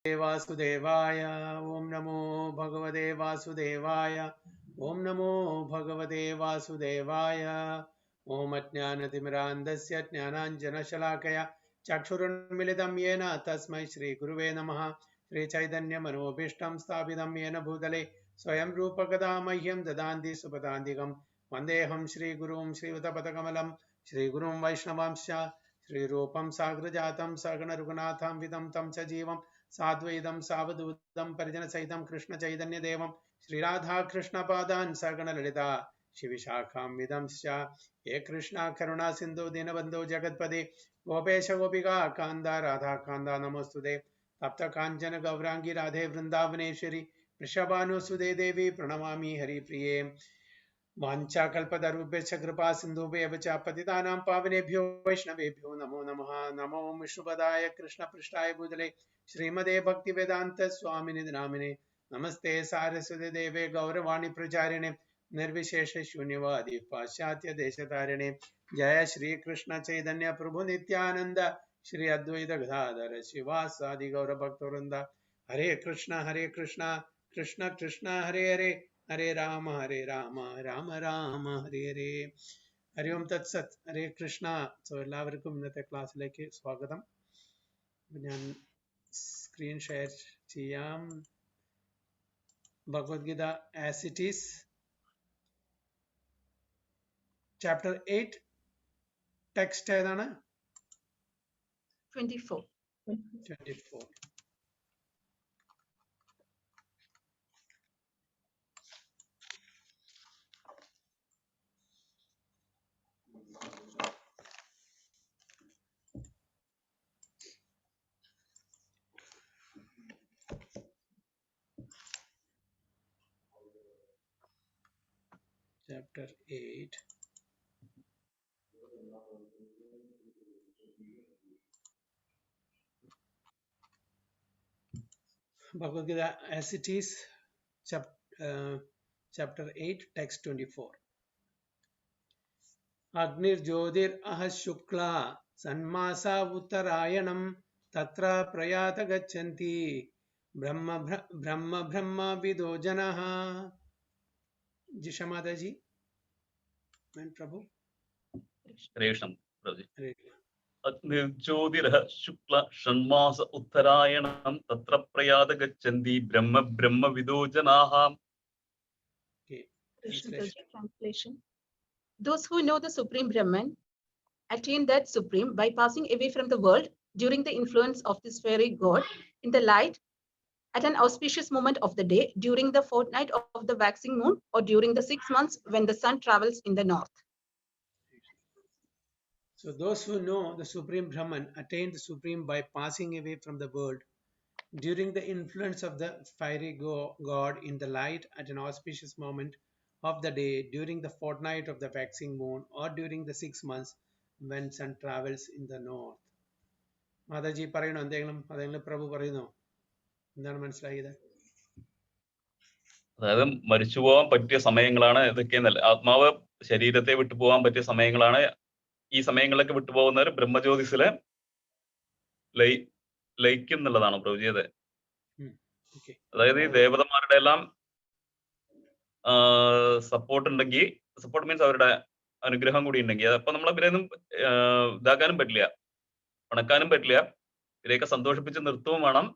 वासुदेवाय ओम नमो भगवते वासुदेवाय ओम नमो भगवते वासुदेवाय ओम अज्ञानतिमिरान्धस्य ज्ञानाञ्जनशलाकया चक्षुरुन्मिलितं येन तस्मै श्रीगुरुवे नमः। श्रीचैतन्यमनोभीष्टं स्थापितं येन भूतले स्वयं रूपकदा मह्यं ददान्ति सुपदान्तिकं वन्देऽहं श्रीगुरुं श्रीयुतपदकमलं श्रीगुरुं वैष्णवांश्च श्रीरूपं साग्रजातं सगणरघुनाथं विदं तं च जीवं साद्वैतं सावधूतं परिजनसहितं कृष्णचैतन्यदेवं श्रीराधाकृष्णपादान् सगणललिता शिविशाखां विदंश्च हे कृष्णा करुणा सिन्धु दीनबन्धो जगत्पदे गोपेश गोपिका कान्दा राधा कान्दा नमोस्तुते तप्त काञ्चन गौरांगी राधे वृंदावनेश्वरी वृषभानुसुते देवी प्रणमामि हरिप्रिये वाञ्छाकल्पतरुभ्यश्च कृपा सिन्धुभ्यः च पतितानां पावनेभ्यो वैष्णवेभ्यो नमो नमः। नमो विष्णुपदाय कृष्णपृष्ठाय भूतले श्रीमते भक्तिवेदान्त स्वामिने नामिने नमस्ते सारस्वती देवे गौरवाणी प्रचारिणे निर्विशेष शून्यवादी पाश्चात्य देशतारिणे जय श्री कृष्ण चैतन्य प्रभु नित्यानंद श्री अद्वैत गदाधर शिवासादि गौर भक्तवृंद हरे कृष्ण कृष्ण कृष्ण हरे हरे हरे राम राम राम हरे हरे हरि ओम तत्सत हरे कृष्ण സോ എല്ലാവർക്കും ഇന്നത്തെ ക്ലാസ്സിലേക്ക് സ്വാഗതം ഞാൻ സ്ക്രീൻ ഷെയർ ചെയ്യാം Bhagavad Gita as it is chapter 8 text ഏതാണ് 24 chapter 8 Bhagavad Gita as it is chapter 8 text 24 Agnir Jyotir Ahas Shukla Sanmasa Uttarayanam Tatra Prayata Gachanti Brahma Vido Janaha Jishamada ji and Prabhu Resham Prabhu Agnirjyotirah Shukla Shanmasa Uttarayanam Tatra Prayata Gachanti Brahma Vido Janaha. Okay. Translation. Those who know the Supreme Brahman attain that Supreme by passing away from the world during the influence of this fairy god in the light at an auspicious moment of the day, during the fortnight of the waxing moon, or during the 6 months when the sun travels in the north. So those who know the Supreme Brahman attain the Supreme by passing away from the world during the influence of the fiery god in the light at an auspicious moment of the day, during the fortnight of the waxing moon, or during the 6 months when sun travels in the north. Mataji പറയണോ എന്തെങ്കിലും പ്രഭു പറയുന്നോ എന്താണ് മനസ്സിലായത് അതായത് മരിച്ചുപോകാൻ പറ്റിയ സമയങ്ങളാണ് ഇതൊക്കെയെന്നല്ല ആത്മാവ് ശരീരത്തെ വിട്ടുപോകാൻ പറ്റിയ സമയങ്ങളാണ് ഈ സമയങ്ങളിലൊക്കെ വിട്ടുപോകുന്നവർ ബ്രഹ്മജ്യോതിസിലെ ലയിക്കും എന്നുള്ളതാണ് പ്രഭുജിയത് അതായത് ഈ ദേവതമാരുടെ എല്ലാം സപ്പോർട്ട് ഉണ്ടെങ്കിൽ സപ്പോർട്ട് മീൻസ് അവരുടെ അനുഗ്രഹം കൂടി ഉണ്ടെങ്കിൽ അതപ്പോ നമ്മളെ ഇവരെയൊന്നും ഇതാക്കാനും പറ്റില്ല ഉണക്കാനും പറ്റില്ല ഇവരെയൊക്കെ സന്തോഷിപ്പിച്ച് നിർത്തുകയും വേണം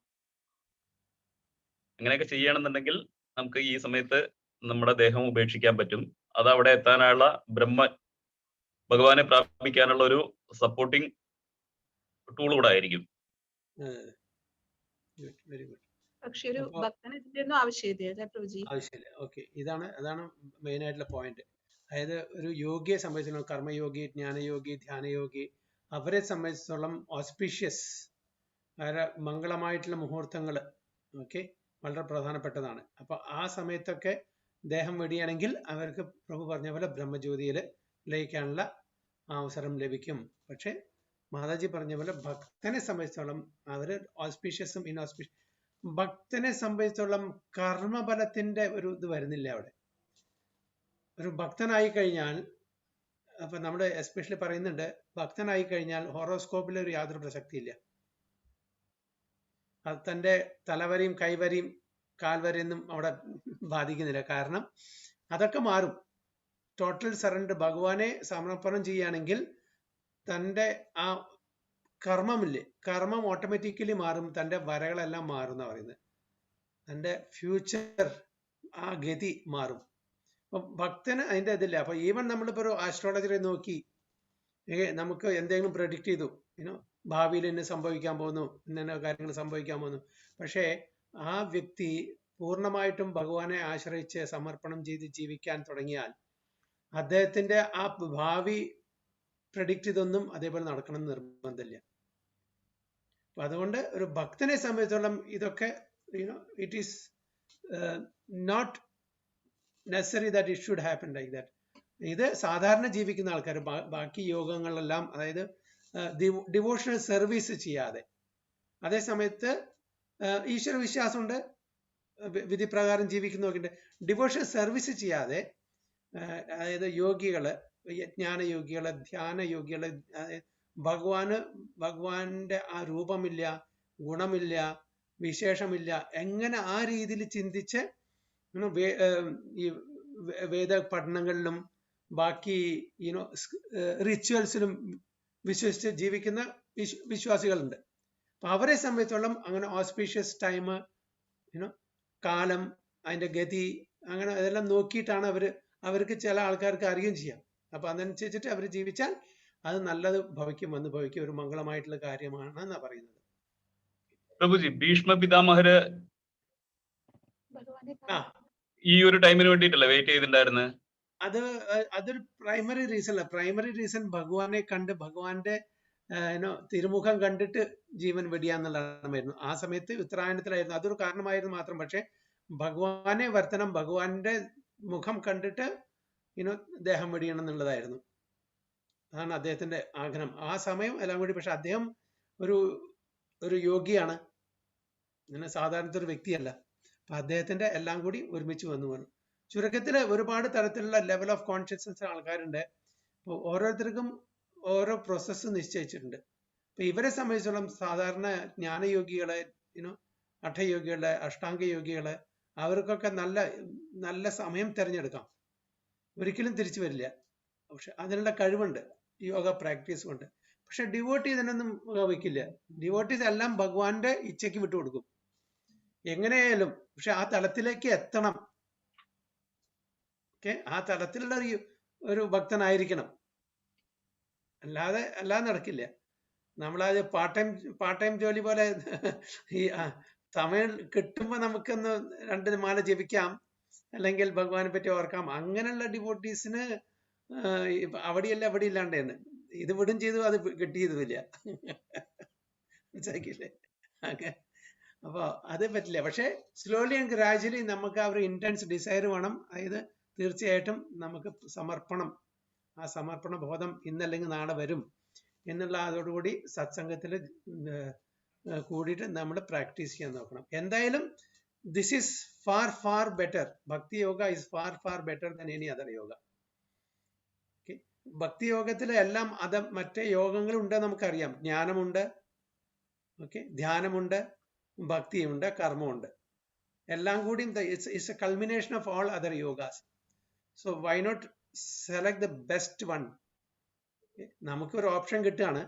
അങ്ങനെയൊക്കെ ചെയ്യണമെന്നുണ്ടെങ്കിൽ നമുക്ക് ഈ സമയത്ത് നമ്മുടെ ദേഹം ഉപേക്ഷിക്കാൻ പറ്റും അത് അവിടെ എത്താനുള്ള ഭഗവാനെ പ്രാപിക്കാനുള്ള ഒരു സപ്പോർട്ടിങ് ടൂൾ കൂടെ ആയിരിക്കും പക്ഷേ ഒരു ഭക്തന് ഇതിന്റെ ആവശ്യമില്ല പ്രഭുജി ആവശ്യമില്ല ഓക്കെ അതാണ് മെയിൻ ആയിട്ടുള്ള പോയിന്റ് അതായത് ഒരു യോഗിയെ സംബന്ധിച്ചിടത്തോളം കർമ്മയോഗി ജ്ഞാനയോഗി ധ്യാനയോഗി അവരെ സംബന്ധിച്ചിടത്തോളം ഓസ്പീഷ്യസ് വളരെ മംഗളമായിട്ടുള്ള മുഹൂർത്തങ്ങൾ ഓക്കെ വളരെ പ്രധാനപ്പെട്ടതാണ് അപ്പൊ ആ സമയത്തൊക്കെ ദേഹം വെടിയാണെങ്കിൽ അവർക്ക് പ്രഭു പറഞ്ഞ പോലെ ബ്രഹ്മജ്യോതിയിൽ ലയിക്കാനുള്ള അവസരം ലഭിക്കും പക്ഷെ മാതാജി പറഞ്ഞ പോലെ ഭക്തനെ സംബന്ധിച്ചോളം അവര് ഓസ്പീഷ്യസും ഇൻഓസ്പീഷ്യസ് ഭക്തനെ സംബന്ധിച്ചോളം കർമ്മഫലത്തിന്റെ ഒരു ഇത് വരുന്നില്ല അവിടെ ഒരു ഭക്തനായി കഴിഞ്ഞാൽ അപ്പൊ നമ്മുടെ എസ്പെഷ്യലി പറയുന്നുണ്ട് ഭക്തനായി കഴിഞ്ഞാൽ ഹോറോസ്കോപ്പിൽ ഒരു യാതൊരു പ്രസക്തി ഇല്ല അത് തൻ്റെ തലവരെയും കൈവരെയും കാൽവരെയൊന്നും അവിടെ ബാധിക്കുന്നില്ല. കാരണം അതൊക്കെ മാറും. ടോട്ടൽ സറണ്ടർ, ഭഗവാനെ സമർപ്പണം ചെയ്യുകയാണെങ്കിൽ തൻ്റെ ആ കർമ്മമില്ലേ, കർമ്മം ഓട്ടോമാറ്റിക്കലി മാറും, തൻ്റെ വരകളെല്ലാം മാറും എന്നാണ് പറയുന്നത്. തൻ്റെ ഫ്യൂച്ചർ ആ ഗതി മാറും. അപ്പൊ ഭക്തന് അതിൻ്റെ ഇതില്ല. അപ്പൊ ഈവൻ നമ്മളിപ്പോ ഒരു ആസ്ട്രോളജറെ നോക്കി നമുക്ക് എന്തെങ്കിലും പ്രഡിക്റ്റ് ചെയ്തു, ഭാവിയിൽ ഇന്ന് സംഭവിക്കാൻ പോകുന്നു, ഇന്ന കാര്യങ്ങൾ സംഭവിക്കാൻ പോകുന്നു. പക്ഷേ ആ വ്യക്തി പൂർണ്ണമായിട്ടും ഭഗവാനെ ആശ്രയിച്ച് സമർപ്പണം ചെയ്ത് ജീവിക്കാൻ തുടങ്ങിയാൽ അദ്ദേഹത്തിന്റെ ആ ഭാവി പ്രഡിക്റ്റ് ചെയ്തൊന്നും അതേപോലെ നടക്കണം എന്ന് നിർബന്ധമില്ല. അപ്പൊ അതുകൊണ്ട് ഒരു ഭക്തനെ സംബന്ധിച്ചോളം ഇതൊക്കെ it is not necessary that it should happen like that. ഇത് സാധാരണ ജീവിക്കുന്ന ആൾക്കാർ ബാക്കി യോഗങ്ങളെല്ലാം, അതായത് ഡിവോഷണൽ സർവീസ് ചെയ്യാതെ, അതേ സമയത്ത് ഈശ്വര വിശ്വാസമുണ്ട്, വിധിപ്രകാരം ജീവിക്കുന്നവരുണ്ട്, ഡിവോഷണൽ സർവീസ് ചെയ്യാതെ, അതായത് യോഗികള്, ജ്ഞാനയോഗികള്, ധ്യാനയോഗികള്, ഭഗവാന്റെ ആ രൂപമില്ല, ഗുണമില്ല, വിശേഷമില്ല, എങ്ങനെ ആ രീതിയിൽ ചിന്തിച്ച് ഈ വേദ പഠനങ്ങളിലും ബാക്കി റിച്വൽസിലും വിശ്വസിച്ച് ജീവിക്കുന്ന വിശ്വാസികളുണ്ട്. അപ്പൊ അവരെ സംബന്ധിച്ചോളം അങ്ങനെ ഓസ്പീഷ്യസ് ടൈം, കാലം, അതിന്റെ ഗതി, അങ്ങനെ അതെല്ലാം നോക്കിയിട്ടാണ് അവർക്ക് ചില ആൾക്കാർക്ക് അറിയുകയും ചെയ്യാം. അപ്പൊ അതനുസരിച്ചിട്ട് അവർ ജീവിച്ചാൽ അത് നല്ലത് ഭവിക്കും, വന്ന് ഭവിക്കും, ഒരു മംഗളമായിട്ടുള്ള കാര്യമാണ് എന്നാ പറയുന്നത്. പ്രഭുജി, ഭീഷ്മ പിതാമഹര് ഈ ഒരു ടൈമിന് വേണ്ടിയിട്ടല്ലേ വെയിറ്റ് ചെയ്തിട്ടുണ്ടായിരുന്നത്? അതൊരു പ്രൈമറി റീസൺ അല്ല. പ്രൈമറി റീസൺ ഭഗവാനെ കണ്ട്, ഭഗവാന്റെ തിരുമുഖം കണ്ടിട്ട് ജീവൻ വെടിയാന്നുള്ളതായിരുന്നു. ആ സമയത്ത് ഉത്തരായണത്തിലായിരുന്നു, അതൊരു കാരണമായിരുന്നു മാത്രം. പക്ഷെ ഭഗവാനെ വർത്തനം, ഭഗവാന്റെ മുഖം കണ്ടിട്ട് ദേഹം വെടിയണം എന്നുള്ളതായിരുന്നു. അതാണ് അദ്ദേഹത്തിന്റെ ആഗ്രഹം ആ സമയം എല്ലാം കൂടി. പക്ഷെ അദ്ദേഹം ഒരു യോഗിയാണ്, ഇങ്ങനെ സാധാരണ ഒരു വ്യക്തിയല്ല. അപ്പൊ അദ്ദേഹത്തിന്റെ എല്ലാം കൂടി ഒരുമിച്ച് വന്നു. ചുരുക്കത്തില് ഒരുപാട് തരത്തിലുള്ള ലെവൽ ഓഫ് കോൺഷ്യസ്നസ് ആൾക്കാരുണ്ട്. അപ്പോൾ ഓരോരുത്തർക്കും ഓരോ പ്രോസസ്സ് നിശ്ചയിച്ചിട്ടുണ്ട്. അപ്പൊ ഇവരെ സംബന്ധിച്ചോളം സാധാരണ ജ്ഞാനയോഗികള്, അഠയോഗികള്, അഷ്ടാംഗ യോഗികള്, അവർക്കൊക്കെ നല്ല സമയം തിരഞ്ഞെടുക്കാം, ഒരിക്കലും തിരിച്ചു വരില്ല. പക്ഷെ അതിനുള്ള കഴിവുണ്ട് യോഗ പ്രാക്ടീസ് കൊണ്ട്. പക്ഷെ ഡിവോട്ടി ഇതിനൊന്നും വയ്ക്കില്ല. ഡിവോട്ടീസ് എല്ലാം ഭഗവാന്റെ ഇച്ഛയ്ക്ക് വിട്ടുകൊടുക്കും എങ്ങനെയായാലും. പക്ഷെ ആ തലത്തിലേക്ക് എത്തണം. ആ തലത്തിലുള്ള ഒരു ഭക്തനായിരിക്കണം, അല്ലാതെ നടക്കില്ല. നമ്മളത് പാർട്ട് ടൈം ജോലി പോലെ ഈ സമയം കിട്ടുമ്പോ നമുക്കൊന്ന് 2 മാല ജപിക്കാം, അല്ലെങ്കിൽ ഭഗവാനെ പറ്റി ഓർക്കാം, അങ്ങനെയുള്ള ഡിവോട്ടീസിന് അവിടെയല്ല അവിടെ ഇല്ലാണ്ടേന്ന്. ഇത് വിടും ചെയ്തു, അത് കിട്ടിയതുമില്ല. മനസ്സിലാക്കിയില്ലേ? അപ്പൊ അത് പറ്റില്ല. പക്ഷെ സ്ലോലി ആൻഡ് ഗ്രാജുവലി നമുക്ക് ആ ഒരു ഇന്റൻസ് ഡിസയർ വേണം. അതായത് തീർച്ചയായിട്ടും നമുക്ക് സമർപ്പണം, ആ സമർപ്പണ ബോധം ഇന്നല്ലെങ്കിൽ നാളെ വരും എന്നുള്ള അതോടുകൂടി സത്സംഗത്തിൽ കൂടിയിട്ട് നമ്മൾ പ്രാക്ടീസ് ചെയ്യാൻ നോക്കണം. എന്തായാലും this is far better. Bhakti yoga is far better than any other yoga. ഭക്തി യോഗത്തിൽ എല്ലാം മറ്റേ യോഗങ്ങളുണ്ട്, നമുക്കറിയാം. ജ്ഞാനമുണ്ട്, ധ്യാനമുണ്ട്, ഭക്തിയുണ്ട്, കർമ്മമുണ്ട്, എല്ലാം കൂടി it's a culmination of all other yogas. So why not select the best one? നമുക്ക് ഒരു ഓപ്ഷൻ കിട്ടുകയാണ്.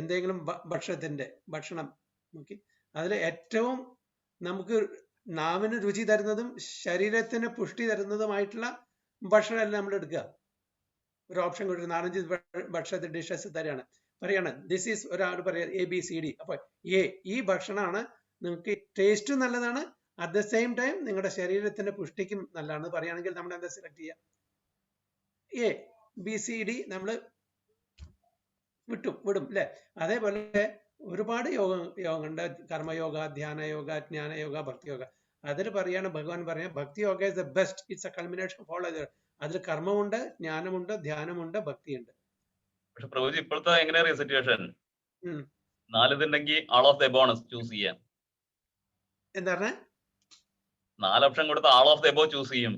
എന്തെങ്കിലും ഭക്ഷണം, അതിൽ ഏറ്റവും നമുക്ക് നാവിന് രുചി തരുന്നതും ശരീരത്തിന് പുഷ്ടി തരുന്നതുമായിട്ടുള്ള ഭക്ഷണം നമ്മൾ എടുക്കുക. ഒരു ഓപ്ഷൻ കൊടുത്ത് 4-5 ഭക്ഷണത്തിന്റെ ഡിഷസ് തരാണ്, പറയാണ് ദിസ് ഈസ്, ഒരാൾ പറയാ ABCD. അപ്പൊ ഈ ഭക്ഷണമാണ് നിങ്ങൾക്ക് ടേസ്റ്റും നല്ലതാണ്, അറ്റ് ദ സെയിം ടൈം നിങ്ങളുടെ ശരീരത്തിന്റെ പുഷ്ടിക്കും നല്ലതാണ് പറയുകയാണെങ്കിൽ നമ്മൾ എന്താ സെലക്ട് ചെയ്യുക? ABCD നമ്മൾ വിടും അല്ലെ? അതേപോലെ ഒരുപാട് യോഗമുണ്ട്. കർമ്മയോഗ, ധ്യാനയോഗ, ജ്ഞാനയോഗ, ഭക്തിയോഗ. അതിൽ പറയാണ്, ഭഗവാൻ പറയാം, bhakti yoga is the best. It's a culmination of all other. അതിൽ കർമ്മമുണ്ട്, ജ്ഞാനമുണ്ട്, ധ്യാനമുണ്ട്, ഭക്തിയുണ്ട്. പക്ഷെ പ്രഭുജി, ഇപ്പോഴത്തെ എങ്ങനെയാ സിറ്റുവേഷൻ? 4 ഇതുണ്ടെങ്കിൽ all of the above choose ചെയ്യാം. എന്താ പറഞ്ഞ? 4 ഓപ്ഷൻ കൊടുത്ത് all of the above choose ചെയ്യും.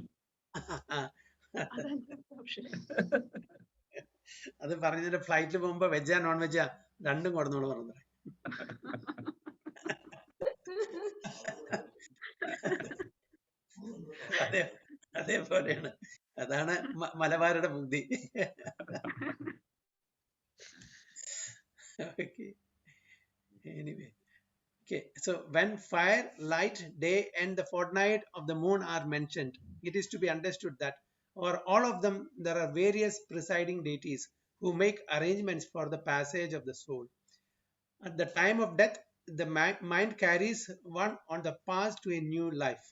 അത് പറഞ്ഞതിന്റെ ഫ്ലൈറ്റിൽ പോകുമ്പോ വെജാ നോൺ വെജാ രണ്ടും കൊടുന്നോളൂ പറഞ്ഞു. അതേപോലെയാണ്. അതാണ് മലബാറുടെ ബുദ്ധി. Okay. Anyway. Okay. So when fire, light, day, and the fortnight of the moon are mentioned, it is to be understood that over all of them there are various presiding deities who make arrangements for the passage of the soul. At the time of death, the mind carries one on the path to a new life.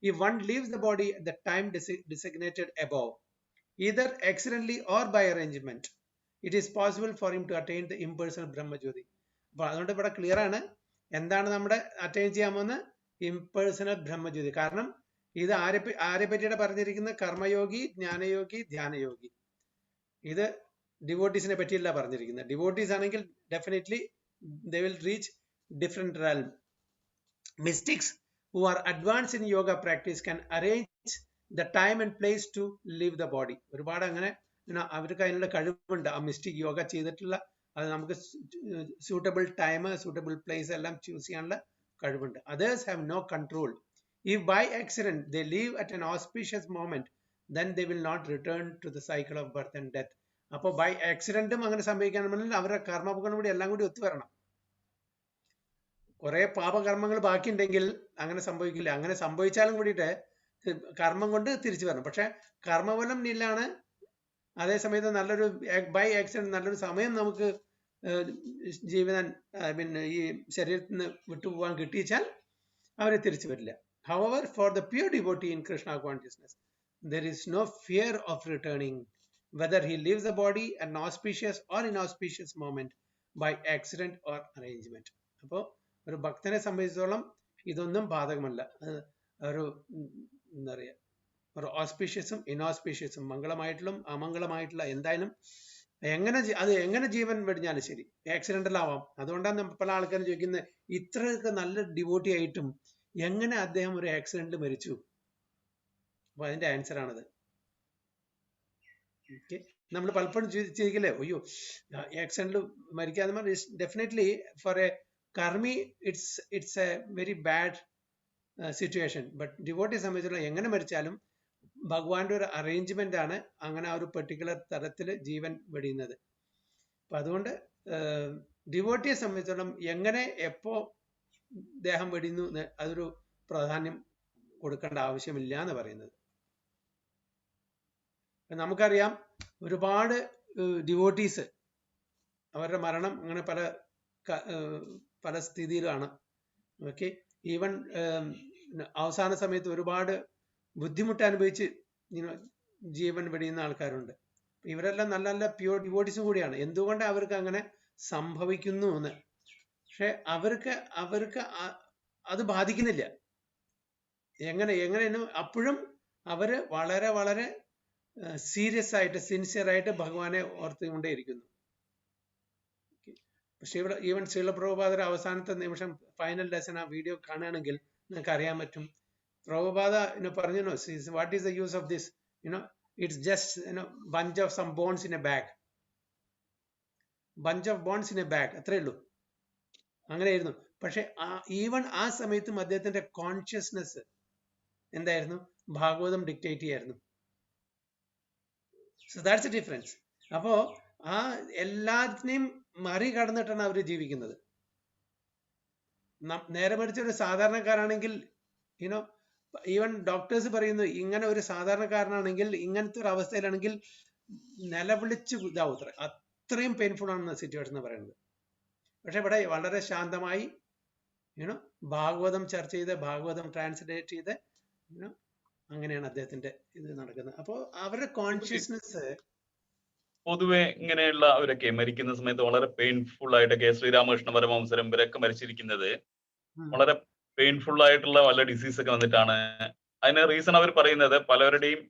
If one leaves the body at the time designated above, either accidentally or by arrangement, it is possible for him to attain the impersonal Brahmajyoti. അപ്പോൾ അതുകൊണ്ട് ഇവിടെ clear ആണ് എന്താണ് നമ്മുടെ attain ചെയ്യാൻ പോകുന്ന impersonal ബ്രഹ്മജ്യോതി. കാരണം ഇത് ആരെ പറ്റിയാണ് പറഞ്ഞിരിക്കുന്നത്? കർമ്മയോഗി, ജ്ഞാനയോഗി, ധ്യാനയോഗി. ഇത് ഡിവോട്ടീസിനെ പറ്റിയല്ല പറഞ്ഞിരിക്കുന്നത്. ഡിവോട്ടീസ് ആണെങ്കിൽ definitely they will reach different realm. Mystics who are advanced in yoga practice can arrange the time and place to leave the body. ഒരുപാട് അങ്ങനെ അവർക്ക് അതിനുള്ള കഴിവുണ്ട്. ആ മിസ്റ്റിക് യോഗ ചെയ്തിട്ടുള്ള അത് നമുക്ക് suitable time, suitable place എല്ലാം ചൂസ് ചെയ്യാനുള്ള കഴിവുണ്ട്. Others have no control. If by accident they leave at an auspicious moment, then they will not return to the cycle of birth and death. അപ്പോൾ by ആക്സിഡന്റും അങ്ങനെ സംഭവിക്കുകയാണെന്നുണ്ടെങ്കിൽ അവരുടെ കർമ്മഫലം കൂടി എല്ലാം കൂടി ഒത്തുവരണം. കുറെ പാപകർമ്മങ്ങൾ ബാക്കിയുണ്ടെങ്കിൽ അങ്ങനെ സംഭവിക്കില്ല. അങ്ങനെ സംഭവിച്ചാലും കൂടിയിട്ട് കർമ്മം കൊണ്ട് തിരിച്ചു വരണം. പക്ഷെ കർമ്മഫലം നില്ലാണ്. അതേ സമയത്ത് നല്ലൊരു ബൈ ആക്സിഡന്റ് നല്ലൊരു സമയം നമുക്ക് ജീവിതം പിന്നെ ഈ ശരീരത്തിൽ നിന്ന് വിട്ടുപോകാൻ കിട്ടിച്ചാൽ അവരെ തിരിച്ചു വരില്ല. However, for the pure devotee in Krishna consciousness, there is no fear of returning, whether he leaves the body at an auspicious or inauspicious moment by accident or arrangement. അപ്പോൾ ഒരു ഭക്തനെ സംബന്ധിച്ചിടത്തോളം ഇതൊന്നും ബാധകമല്ല. ഒരു എന്താ പറയുക, ഒരു ഓസ്പീഷ്യസും ഇനോസ്പീഷ്യസും മംഗളമായിട്ടുള്ള അമംഗളമായിട്ടുള്ള എന്തായാലും എങ്ങനെ ജീവൻ വെടിഞ്ഞാലും ശരി ആക്സിഡന്റലാവാം. അതുകൊണ്ടാണ് പല ആൾക്കാരും ചോദിക്കുന്നത്, ഇത്രയൊക്കെ നല്ല ഡിവോട്ടി ആയിട്ടും എങ്ങനെ അദ്ദേഹം ഒരു ആക്സിഡന്റിൽ മരിച്ചു? അപ്പൊ അതിന്റെ ആൻസർ ആണത്. ഓക്കെ, നമ്മൾ പലപ്പോഴും ചിന്തിക്കില്ലേ, അയ്യോ ആക്സിഡന്റിൽ മരിക്കാതെ. Definitely for a karmi it's a very bad situation. But ഡിവോട്ടിയെ സംബന്ധിച്ചുള്ള എങ്ങനെ മരിച്ചാലും ഭഗവാന്റെ ഒരു അറേഞ്ച്മെന്റ് ആണ് അങ്ങനെ ആ ഒരു പെർട്ടിക്കുലർ തരത്തിൽ ജീവൻ വെടിയുന്നത്. അപ്പൊ അതുകൊണ്ട് ഡിവോട്ടിയെ സംബന്ധിച്ചിടത്തോളം എങ്ങനെ എപ്പോ ദേഹം വെടിയുന്നു അതൊരു പ്രാധാന്യം കൊടുക്കേണ്ട ആവശ്യമില്ല എന്ന് പറയുന്നത്. നമുക്കറിയാം ഒരുപാട് ഡിവോട്ടീസ് അവരുടെ മരണം അങ്ങനെ പല സ്ഥിതിയിലാണ്. ഓക്കെ, ഈവൻ അവസാന സമയത്ത് ഒരുപാട് ബുദ്ധിമുട്ട് അനുഭവിച്ച് ജീവൻ വെടിയുന്ന ആൾക്കാരുണ്ട്. ഇവരെല്ലാം നല്ല നല്ല പ്യൂർ ഡിവോട്ടീസും കൂടിയാണ്. എന്തുകൊണ്ട് അവർക്ക് അങ്ങനെ സംഭവിക്കുന്നു എന്ന്. പക്ഷെ അവർക്ക് അത് ബാധിക്കുന്നില്ല. എങ്ങനെയാണ് അപ്പോഴും അവര് വളരെ വളരെ സീരിയസ് ആയിട്ട് സിൻസിയർ ആയിട്ട് ഭഗവാനെ ഓർത്തുകൊണ്ടേയിരിക്കുന്നു. പക്ഷെ ഇവിടെ ഈവൻ ശ്രീല പ്രഭുപാദയുടെ അവസാനത്തെ നിമിഷം ഫൈനൽ ലെസൺ ആ വീഡിയോ കാണുകയാണെങ്കിൽ നിങ്ങൾക്ക് അറിയാൻ പറ്റും. പ്രഭുപാദ പറഞ്ഞു, what is the use of this, it's just bunch of some bones in a bag, bunch of bones in a bag, അത്രേ ഉള്ളൂ. അങ്ങനെയായിരുന്നു. പക്ഷെ ഈവൻ ആ സമയത്തും അദ്ദേഹത്തിന്റെ കോൺഷ്യസ്നെസ് എന്തായിരുന്നു? ഭാഗവതം ഡിക്റ്റേറ്റ് ചെയ്യായിരുന്നു. So that's A difference. അപ്പോ ആ എല്ലാത്തിനെയും മറികടന്നിട്ടാണ് അവർ ജീവിക്കുന്നത്. നേരെ മറിച്ച് ഒരു സാധാരണക്കാരാണെങ്കിൽ ഈവൻ ഡോക്ടേഴ്സ് പറയുന്നു, ഇങ്ങനെ ഒരു സാധാരണക്കാരനാണെങ്കിൽ ഇങ്ങനത്തെ ഒരു അവസ്ഥയിലാണെങ്കിൽ നിലവിളിച്ച് ഇതാവൂത്ര, അത്രയും പെയിൻഫുൾ ആണ് സിറ്റുവേഷൻ എന്ന് പറയുന്നത്. പക്ഷെ ഇവിടെ വളരെ ശാന്തമായി ഭാഗവതം ചർച്ച ചെയ്ത് ഭാഗവതം ട്രാൻസ്ലേറ്റ് ചെയ്ത് അങ്ങനെയാണ് അദ്ദേഹത്തിന്റെ ഇത് നടക്കുന്നത്. അപ്പോൾ അവരുടെ കോൺഷ്യസ്നെസ് പൊതുവെ ഇങ്ങനെയുള്ള അവരൊക്കെ മരിക്കുന്ന സമയത്ത് വളരെ പെയിൻഫുൾ ആയിട്ടൊക്കെ, ശ്രീരാമകൃഷ്ണ പരമഹംസരും ഇവരൊക്കെ മരിച്ചിരിക്കുന്നത് വളരെ പെയിൻഫുൾ ആയിട്ടുള്ള വല്ല ഡിസീസ് ഒക്കെ വന്നിട്ടാണ്. അതിന് റീസൺ അവർ പറയുന്നത് പലരുടെയും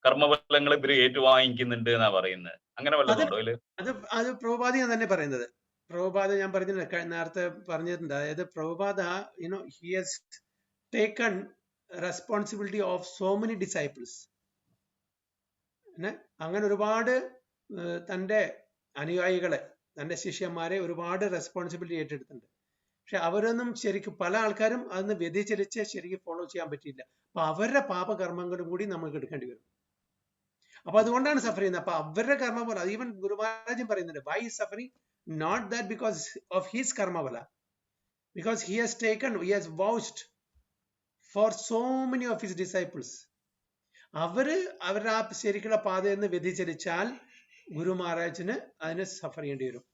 കർമ്മഫലങ്ങൾ ഇവർ ഏറ്റുവാങ്ങിക്കുന്നുണ്ട് എന്നാ പറയുന്നത്. അങ്ങനെ വല്ലതുണ്ടോ? അത് പ്രഭുപാദയാണ് തന്നെ പറയുന്നത്. പ്രഭുപാദ ഞാൻ പറഞ്ഞില്ല, നേരത്തെ പറഞ്ഞിട്ടുണ്ട്. അതായത് Prabhupada he has taken responsibility of so many disciples. അങ്ങനെ ഒരുപാട് തൻ്റെ അനുയായികളെ, തൻ്റെ ശിഷ്യന്മാരെ ഒരുപാട് റെസ്പോൺസിബിലിറ്റി ഏറ്റെടുത്തിട്ടുണ്ട്. പക്ഷെ അവരൊന്നും ശരിക്കും പല ആൾക്കാരും അതൊന്ന് വ്യതിചലിച്ച് ശരിക്കും ഫോളോ ചെയ്യാൻ പറ്റിയില്ല. അപ്പൊ അവരുടെ പാപകർമ്മങ്ങളും കൂടി നമുക്ക് എടുക്കേണ്ടി വരും. അപ്പൊ അതുകൊണ്ടാണ് സഫർ ചെയ്യുന്നത്. അപ്പൊ അവരുടെ കർമ്മഫല, ഈവൻ ഗുരു മഹാരാജൻ പറയുന്നുണ്ട്, why suffering? Not that because of his karmaphala, because he has vouched for so many of his disciples. അവരുടെ ആ ശരിക്കുള്ള പാതയിൽ നിന്ന് വ്യതിചലിച്ചാൽ ഗുരു മഹാരാജിന് അതിന് സഫർ ചെയ്യേണ്ടി വരും.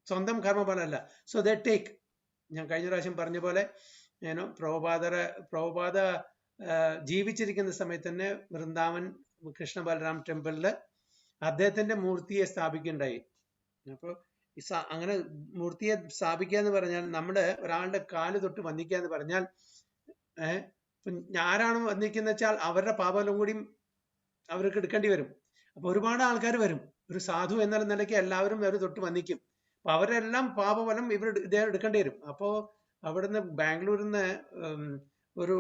സ്വന്തം കർമ്മഫലമല്ല. സോ ദേ ടേക്ക്, ഞാൻ കഴിഞ്ഞ പ്രാവശ്യം പറഞ്ഞ പോലെ പ്രഭുപാദ ജീവിച്ചിരിക്കുന്ന സമയത്ത് തന്നെ വൃന്ദാവൻ കൃഷ്ണ ബലറാം ടെമ്പിളില് അദ്ദേഹത്തിന്റെ മൂർത്തിയെ സ്ഥാപിക്കുകയുണ്ടായി. അപ്പൊ അങ്ങനെ മൂർത്തിയെ സ്ഥാപിക്കുക എന്ന് പറഞ്ഞാൽ നമ്മുടെ ഒരാളുടെ കാല് തൊട്ട് വന്ദിക്കുക എന്ന് പറഞ്ഞാൽ ആരാണ് വന്ദിക്കുന്ന വെച്ചാൽ അവരുടെ പാപം കൂടി അവർക്ക് എടുക്കേണ്ടി വരും. അപ്പൊ ഒരുപാട് ആൾക്കാർ വരും. ഒരു സാധു എന്നുള്ള നിലയ്ക്ക് എല്ലാവരും അവർ തൊട്ട് വന്ദിക്കും. അപ്പൊ അവരെല്ലാം പാപഫലം ഇദ്ദേഹം എടുക്കേണ്ടി വരും. അപ്പോ അവിടുന്ന് ബാംഗ്ലൂരിൽ നിന്ന് ഒരു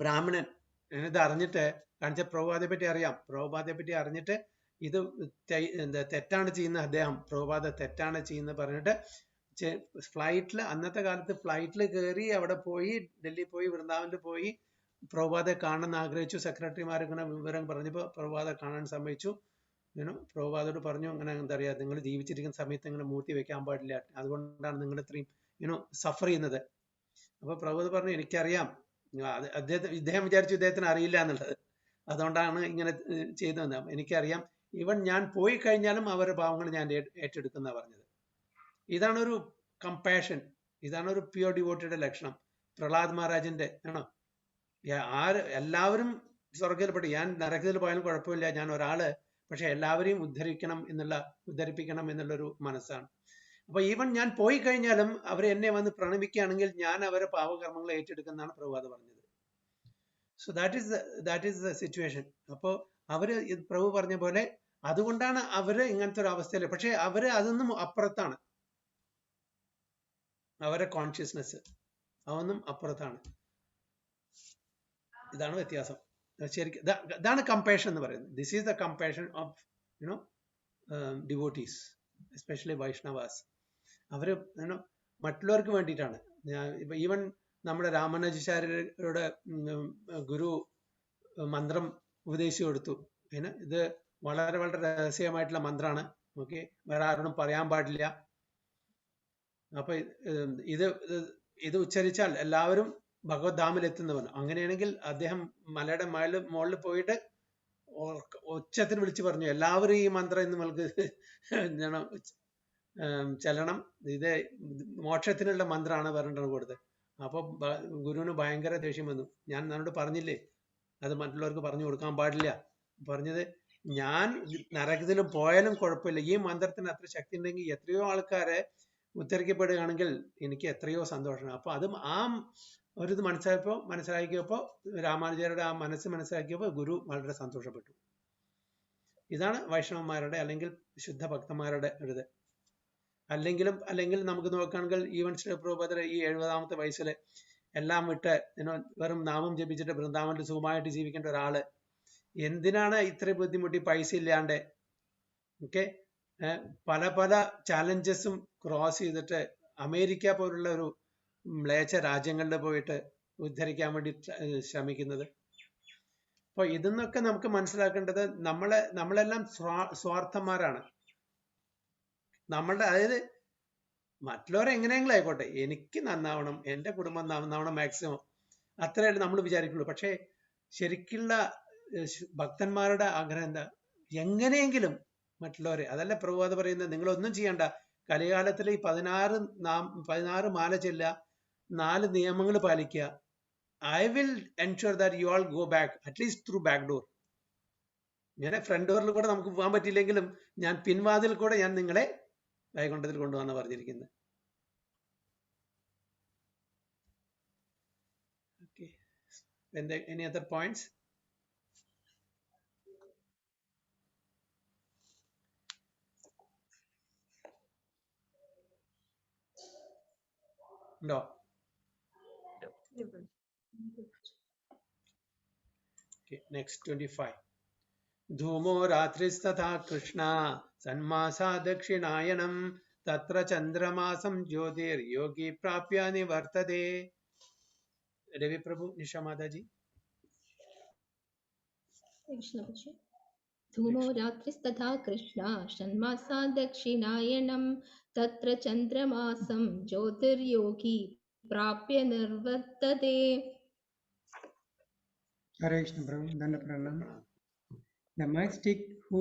ബ്രാഹ്മണൻ ഇത് അറിഞ്ഞിട്ട്, കാണിച്ച പ്രഭുപാദയെ പറ്റി അറിയാം, പ്രഭുപാദയെ പറ്റി അറിഞ്ഞിട്ട് ഇത് തെറ്റാണ് ചെയ്യുന്നത്, അദ്ദേഹം പ്രഭുപാദ തെറ്റാണ് ചെയ്യുന്നത് പറഞ്ഞിട്ട് ഫ്ലൈറ്റിൽ, അന്നത്തെ കാലത്ത് ഫ്ലൈറ്റിൽ കയറി അവിടെ പോയി, ഡൽഹി പോയി, വൃന്ദാവനിൽ പോയി പ്രഭുപാദയെ കാണണമെന്ന് ആഗ്രഹിച്ചു. സെക്രട്ടറിമാർ ഇങ്ങനെ വിവരം പറഞ്ഞപ്പോൾ പ്രഭുപാദ കാണാൻ സമ്മതിച്ചു. പ്രഭുപാദോട് പറഞ്ഞു, അങ്ങനെ എന്താ പറയുക, നിങ്ങൾ ജീവിച്ചിരിക്കുന്ന സമയത്ത് ഇങ്ങനെ മൂർത്തി വെക്കാൻ പാടില്ല, അതുകൊണ്ടാണ് നിങ്ങൾ ഇത്രയും സഫർ ചെയ്യുന്നത്. അപ്പൊ പ്രഭുപാദ പറഞ്ഞു, എനിക്കറിയാം, ഇദ്ദേഹം വിചാരിച്ചു ഇദ്ദേഹത്തിന് അറിയില്ല എന്നുള്ളത്, അതുകൊണ്ടാണ് ഇങ്ങനെ ചെയ്തത്, എനിക്കറിയാം, ഈവൻ ഞാൻ പോയി കഴിഞ്ഞാലും അവരുടെ പാവങ്ങൾ ഞാൻ ഏറ്റെടുക്കുന്ന പറഞ്ഞത്. ഇതാണ് ഒരു കമ്പാഷൻ, ഇതാണ് ഒരു പ്യൂർ ഡിവോട്ടിയുടെ ലക്ഷണം. പ്രഹ്ലാദ് മഹാരാജിന്റെ ആണോ, എല്ലാവരും സ്വർഗത്തിൽപ്പെട്ടു, ഞാൻ നരകത്തിൽ പോയാലും കുഴപ്പമില്ല, ഞാൻ ഒരാള്, പക്ഷെ എല്ലാവരെയും ഉദ്ധരിപ്പിക്കണം എന്നുള്ളൊരു മനസ്സാണ്. അപ്പൊ ഈവൻ ഞാൻ പോയി കഴിഞ്ഞാലും അവർ എന്നെ വന്ന് പ്രണമിക്കുകയാണെങ്കിൽ ഞാൻ അവരെ പാപകർമ്മങ്ങൾ ഏറ്റെടുക്കുന്നതാണ് പ്രഭുപാദ പറഞ്ഞത്. So that is the situation. അപ്പോ അവര് പ്രഭു പറഞ്ഞ പോലെ അതുകൊണ്ടാണ് അവര് ഇങ്ങനത്തെ ഒരു അവസ്ഥയിൽ, പക്ഷെ അവര് അതൊന്നും അപ്പുറത്താണ്, അവരെ കോൺഷ്യസ്നെസ് അതൊന്നും അപ്പുറത്താണ്. ഇതാണ് വ്യത്യാസം. ശരിക്കും ഇതാണ് കമ്പാഷൻ എന്ന് പറയുന്നത്. This is the compassion of devotees, especially Vaishnavas. അവര് മറ്റുള്ളവർക്ക് വേണ്ടിയിട്ടാണ്. ഈവൻ നമ്മുടെ രാമാനുജാചാര്യരുടെ ഗുരു മന്ത്രം ഉപദേശിച്ചു കൊടുത്തു. ഇത് വളരെ വളരെ രഹസ്യമായിട്ടുള്ള മന്ത്രമാണ്, ഓക്കെ, വേറെ ആരോടും പറയാൻ പാടില്ല. അപ്പൊ ഇത് ഉച്ചരിച്ചാൽ എല്ലാവരും ഭഗവത് ധാമിൽ എത്തുന്നവൻ. അങ്ങനെയാണെങ്കിൽ അദ്ദേഹം മലയുടെ മുകളിൽ പോയിട്ട് ഉച്ചത്തിൽ വിളിച്ചു പറഞ്ഞു, എല്ലാവരും ഈ മന്ത്രം ഇന്ന് നമുക്ക് ചെല്ലണം, ഇത് മോക്ഷത്തിനുള്ള മന്ത്രമാണ് പറഞ്ഞിട്ടാണ് കൊടുത്തത്. അപ്പൊ ഗുരുവിന് ഭയങ്കര ദേഷ്യം വന്നു. ഞാൻ എന്നോട് പറഞ്ഞില്ലേ അത് മറ്റുള്ളവർക്ക് പറഞ്ഞു കൊടുക്കാൻ പാടില്ല. പറഞ്ഞത്, ഞാൻ നരകത്തിൽ പോയാലും കുഴപ്പമില്ല, ഈ മന്ത്രത്തിന് അത്ര ശക്തി ഉണ്ടെങ്കിൽ എത്രയോ ആൾക്കാരെ ഉദ്ധരിക്കപ്പെടുകയാണെങ്കിൽ എനിക്ക് എത്രയോ സന്തോഷമാണ്. അപ്പൊ അതും ആ ഒരു ഇത് മനസ്സിലാക്കിയപ്പോ രാമാനുജരുടെ ആ മനസ്സിലാക്കിയപ്പോ ഗുരു വളരെ സന്തോഷപ്പെട്ടു. ഇതാണ് വൈഷ്ണവന്മാരുടെ അല്ലെങ്കിൽ ശുദ്ധ ഭക്തന്മാരുടെ ഒരു ഇത്. അല്ലെങ്കിൽ നമുക്ക് നോക്കുകയാണെങ്കിൽ ഈവൻ ശ്രീ പ്രഭുപാദർ ഈ 70ാമത്തെ വയസ്സിൽ എല്ലാം വിട്ട് വെറും നാമം ജപിച്ചിട്ട് വൃന്ദാവനിൽ സുഖമായിട്ട് ജീവിക്കേണ്ട ഒരാള് എന്തിനാണ് ഇത്ര ബുദ്ധിമുട്ടി, പൈസ ഇല്ലാണ്ട്, ഓക്കെ, പല പല ചാലഞ്ചസും ക്രോസ് ചെയ്തിട്ട് അമേരിക്ക പോലുള്ള ഒരു മ്ലേച്ഛ രാജ്യങ്ങളിൽ പോയിട്ട് ഉദ്ധരിക്കാൻ വേണ്ടി ശ്രമിക്കുന്നത്. അപ്പൊ ഇതെന്നൊക്കെ നമുക്ക് മനസ്സിലാക്കേണ്ടത് നമ്മളെല്ലാം സ്വാർത്ഥന്മാരാണ്. അതായത് മറ്റുള്ളവരെ എങ്ങനെയെങ്കിലും ആയിക്കോട്ടെ, എനിക്ക് നന്നാവണം, എൻ്റെ കുടുംബം നന്നാവണം, മാക്സിമം അത്രയല്ലേ നമ്മൾ വിചാരിക്കുള്ളൂ. പക്ഷെ ശരിക്കുള്ള ഭക്തന്മാരുടെ ആഗ്രഹം എന്താ, എങ്ങനെയെങ്കിലും മറ്റുള്ളവരെ, അതല്ല പ്രഭുപാദ പറയുന്നത്, നിങ്ങളൊന്നും ചെയ്യണ്ട, കലികാലത്തിൽ ഈ 16 മാല ചെല്ലുക, 4 നിയമങ്ങൾ പാലിക്കുക, I will ensure that you all go back at least through back door. ഇങ്ങനെ ഫ്രണ്ട് ഡോറിൽ കൂടെ നമുക്ക് പോകാൻ പറ്റിയില്ലെങ്കിലും ഞാൻ പിൻവാതിൽ കൂടെ ഞാൻ നിങ്ങളെ വൈകുണ്ഠത്തിൽ കൊണ്ടുവന്ന് പറഞ്ഞിരിക്കുന്നത്. Okay. Any other points? No. Okay, next 25. Dhumo ratris tatha Krishna sanmasa dakshinayam तत्र चंद्रमासं ज्योतिर्योगी प्राप्य निवर्तते. रवि प्रभु, निशा माता जी. धूमो रात्रिस्तथा कृष्णा षण्मासा दक्षिणायनं तत्र चन्द्रमासं ज्योतिर्योगी प्राप्य निर्वर्तते. Hare Krishna Prabhu, Danda Pranam. The mystic who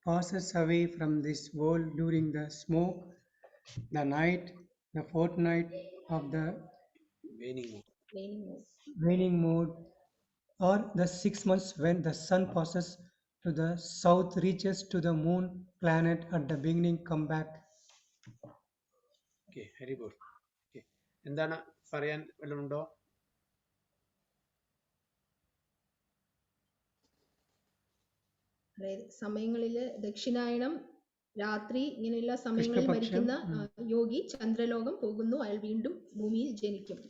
passes away from this world during the smoke, the night, the fortnight of the waning moon, or the 6 months when the sun passes to the south, reaches to the moon planet at the beginning, come back. Okay, very good. Okay. എന്താണ് പറയാൻ വല്ലതുണ്ടോ? അതായത് സമയങ്ങളില് ദക്ഷിണായനം, രാത്രി ഇങ്ങനെയുള്ള സമയങ്ങളിൽ കൃഷ്ണപക്ഷം, മരിക്കുന്ന യോഗി ചന്ദ്രലോകം പോകുന്നു, അയാൾ വീണ്ടും ഭൂമിയിൽ ജനിക്കും.